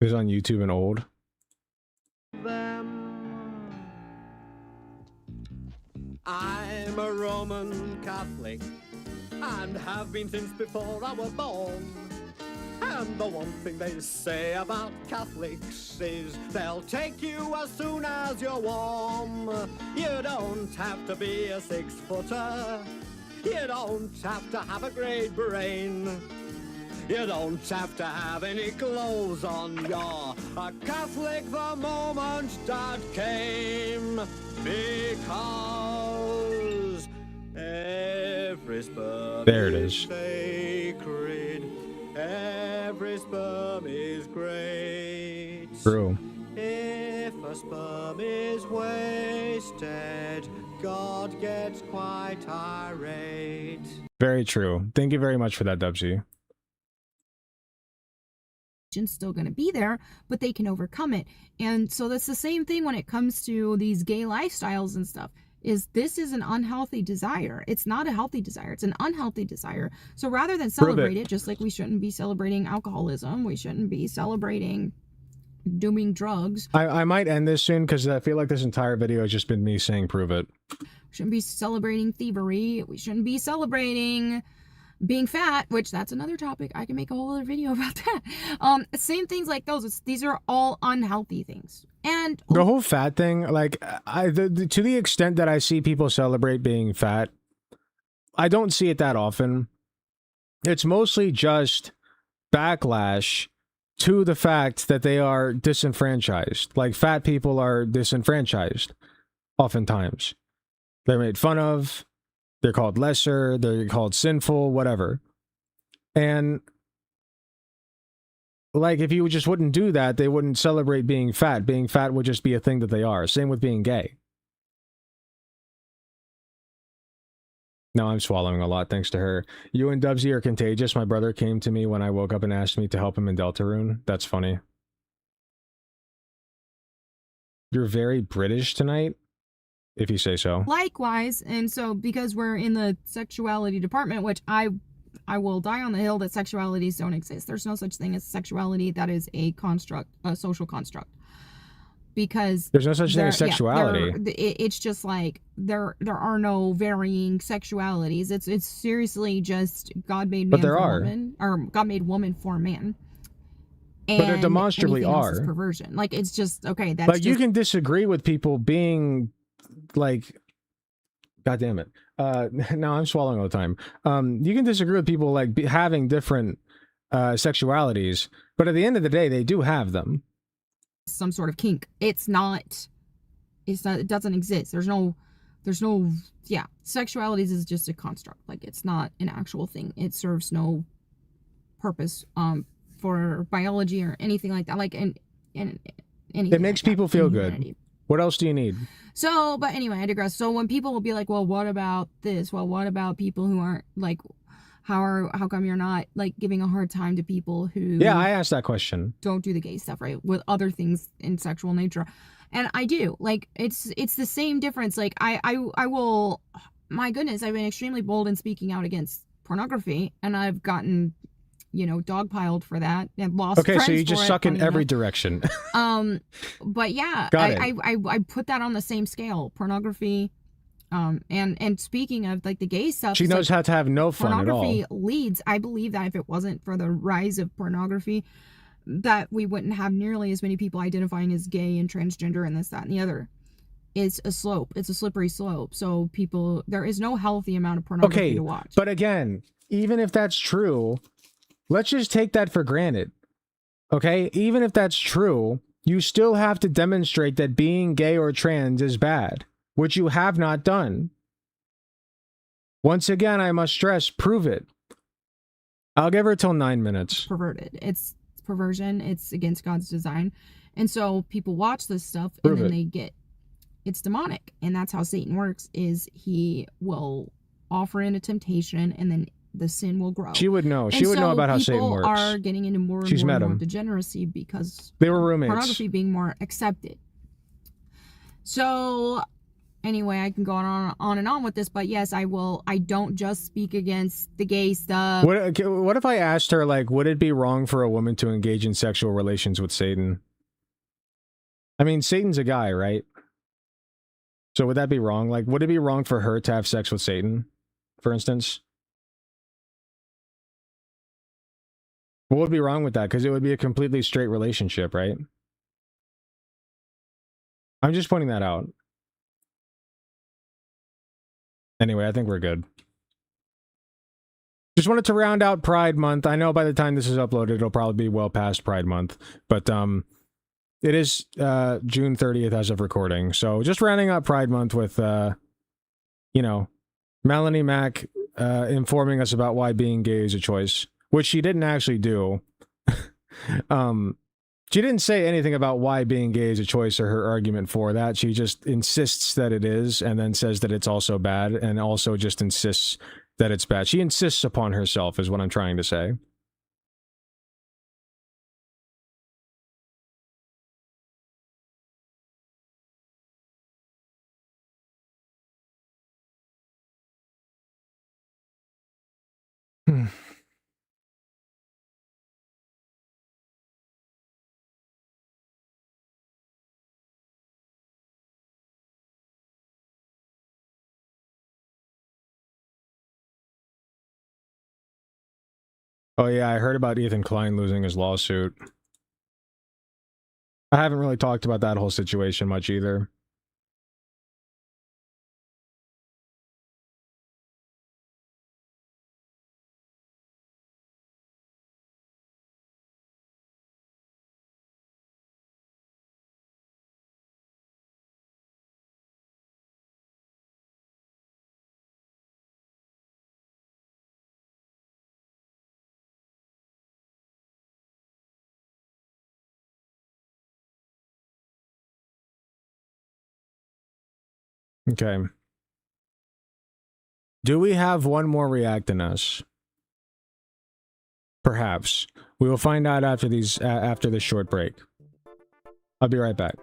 It was on YouTube and old. I'm a Roman Catholic and have been since before I was born. And the one thing they say about Catholics is they'll take you as soon as you're warm. You don't have to be a 6-footer. You don't have to have a great brain. You don't have to have any clothes on. You're a Catholic the moment that came, because every sperm there it is. Sacred. Every sperm True. If a sperm is wasted, God gets quite irate. Very true. Thank you very much for that, Dubsy. Still going to be there, but they can overcome it. And so that's the same thing when it comes to these gay lifestyles and stuff. This is an unhealthy desire. It's not a healthy desire. It's an unhealthy desire. So rather than celebrate it, just like we shouldn't be celebrating alcoholism, we shouldn't be celebrating doing drugs. I might end this soon because I feel like this entire video has just been me saying prove it. We shouldn't be celebrating thievery. We shouldn't be celebrating being fat, which that's another topic. I can make a whole other video about that. Same things like those. These are all unhealthy things. And the whole fat thing, like to the extent that I see people celebrate being fat, I don't see it that often. It's mostly just backlash to the fact that they are disenfranchised. Like, fat people are disenfranchised oftentimes. They're made fun of, they're called lesser, they're called sinful, whatever. And like, if you just wouldn't do that, they wouldn't celebrate being fat. Being fat would just be a thing that they are. Same with being gay. No, I'm swallowing a lot thanks to her. You and Dubsy are contagious. My brother came to me when I woke up and asked me to help him in Deltarune. That's funny. You're very British tonight, if you say so. likewise, and so because we're in the sexuality department, which I will die on the hill that sexualities don't exist. There's no such thing as sexuality. That is a construct, a social construct. Because there's no such thing as sexuality. It's just like there are no varying sexualities. It's seriously just God made man for woman, or God made woman for man. And but there demonstrably are perversion. Like, it's just okay. That's like, you can disagree with people being like, God damn it. Now I'm swallowing all the time. You can disagree with people like having different sexualities, but at the end of the day, they do have them. Some sort of kink. It's not, it doesn't exist. There's no, yeah. Sexualities is just a construct. Like, it's not an actual thing. It serves no purpose for biology or anything like that. Like, and anything. It makes people feel good. What else do you need? So, but anyway, I digress. So when people will be like, well, what about this? Well, what about people who aren't like, how come you're not like giving a hard time to people who I asked that question, don't do the gay stuff, right, with other things in sexual nature? And I do. Like, it's the same difference. Like, I will, my goodness, I've been extremely bold in speaking out against pornography, and I've gotten, dogpiled for that and lost friends. So you just suck in every direction. But yeah, I put that on the same scale. Pornography. And speaking of like the gay stuff, she knows how to have no fun at all. Pornography leads. I believe that if it wasn't for the rise of pornography, that we wouldn't have nearly as many people identifying as gay and transgender and this, that, and the other. It's a slope. It's a slippery slope. So there is no healthy amount of pornography to watch. But again, even if that's true, let's just take that for granted. Okay? Even if that's true, you still have to demonstrate that being gay or trans is bad, which you have not done. Once again, I must stress, prove it. I'll give her till 9 minutes. Perverted. It's perversion. It's against God's design. And so people watch this stuff Prove and then it. It's demonic. And that's how Satan works, is he will offer in a temptation and then the sin will grow. She would know. She would know about how Satan works. People are getting into more and more degeneracy because they were roommates. Pornography being more accepted. So anyway, I can go on and on with this, but yes, I will. I don't just speak against the gay stuff. What if I asked her, like, would it be wrong for a woman to engage in sexual relations with Satan? I mean, Satan's a guy, right? So would that be wrong? Like, would it be wrong for her to have sex with Satan, for instance? What would be wrong with that? Because it would be a completely straight relationship, right? I'm just pointing that out. Anyway, I think we're good. Just wanted to round out Pride Month. I know by the time this is uploaded, it'll probably be well past Pride Month. But it is June 30th as of recording. So just rounding out Pride Month with, Melanie Mack informing us about why being gay is a choice, which she didn't actually do. She didn't say anything about why being gay is a choice or her argument for that. She just insists that it is, and then says that it's also bad, and also just insists that it's bad. She insists upon herself, is what I'm trying to say. Oh yeah, I heard about Ethan Klein losing his lawsuit. I haven't really talked about that whole situation much either. Okay. Do we have one more react in us? Perhaps. We will find out after these after this short break. I'll be right back.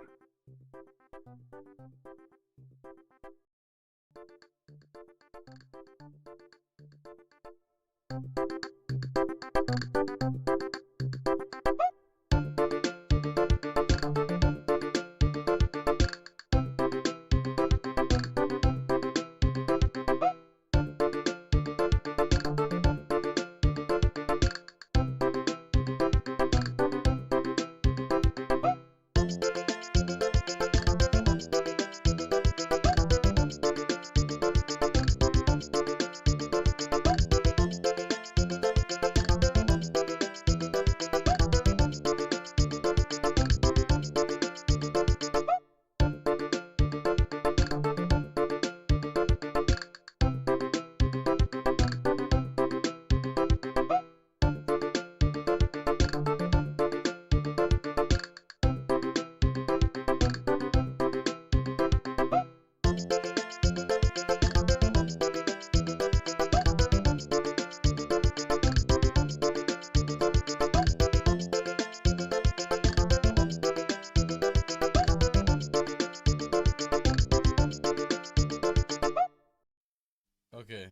Okay.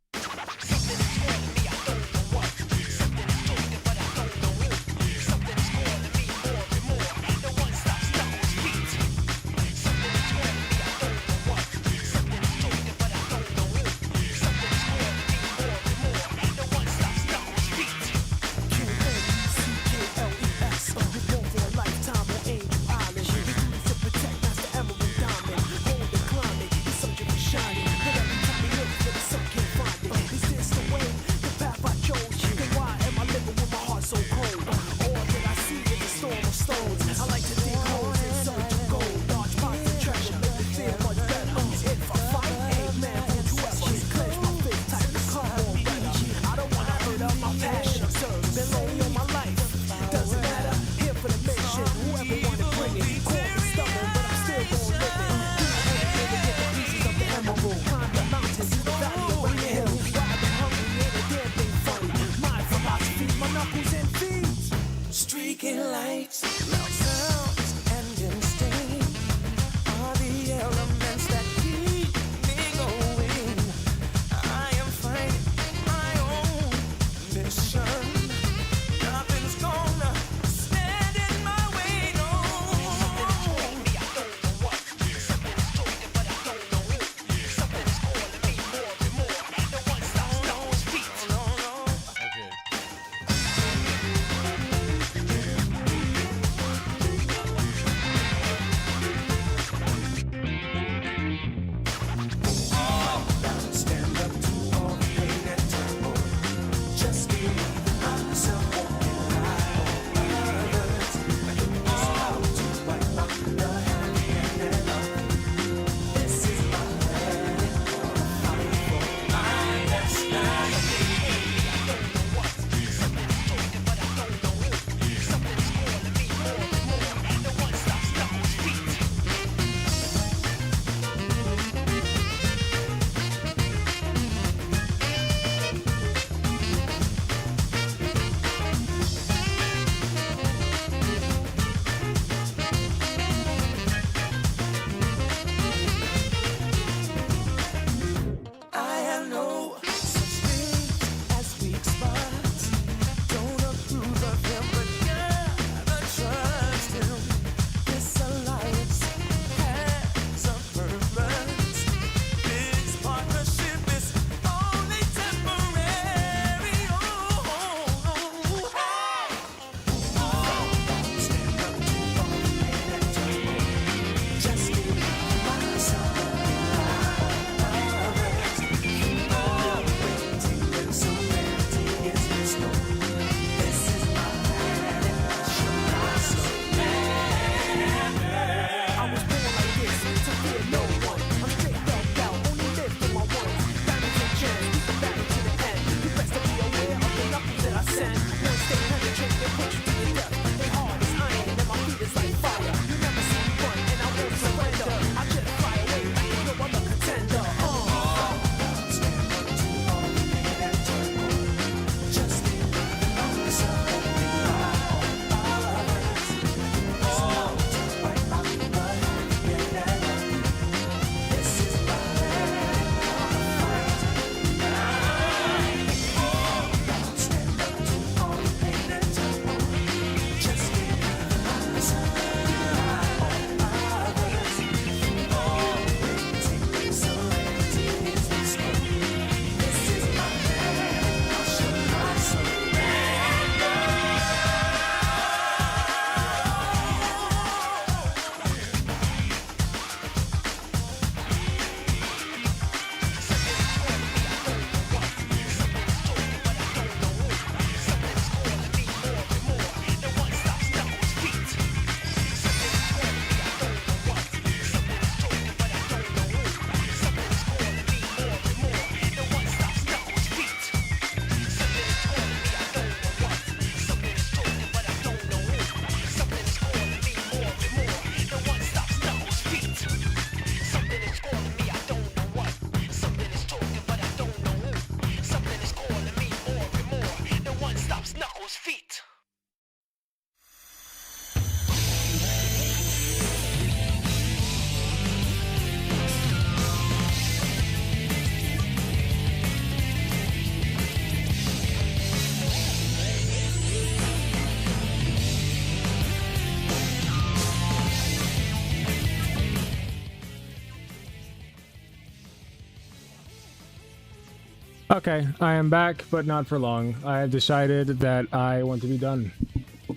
Okay, I am back, but not for long. I have decided that I want to be done.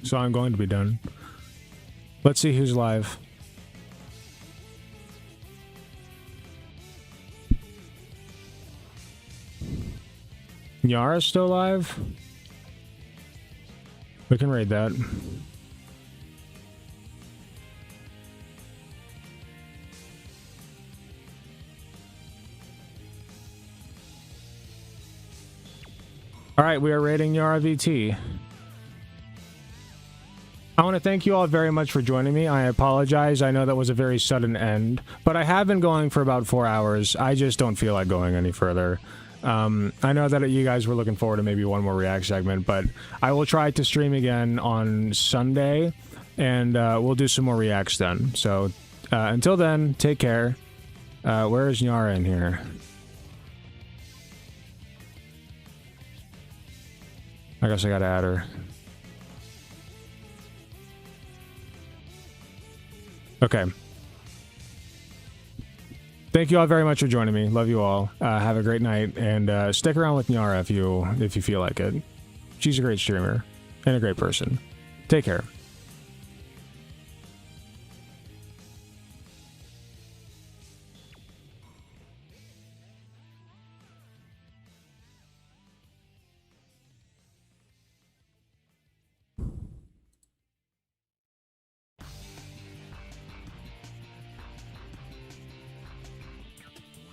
So I'm going to be done. Let's see who's live. Yara's still live? We can raid that. Alright, we are raiding Yara VT. I want to thank you all very much for joining me. I apologize. I know that was a very sudden end, but I have been going for about 4 hours. I just don't feel like going any further. I know that you guys were looking forward to maybe one more React segment, but I will try to stream again on Sunday, and we'll do some more Reacts then. So until then, take care. Where is Nyara in here? I guess I gotta add her. Okay. Thank you all very much for joining me. Love you all. Have a great night, and stick around with Nyara if you feel like it. She's a great streamer and a great person. Take care.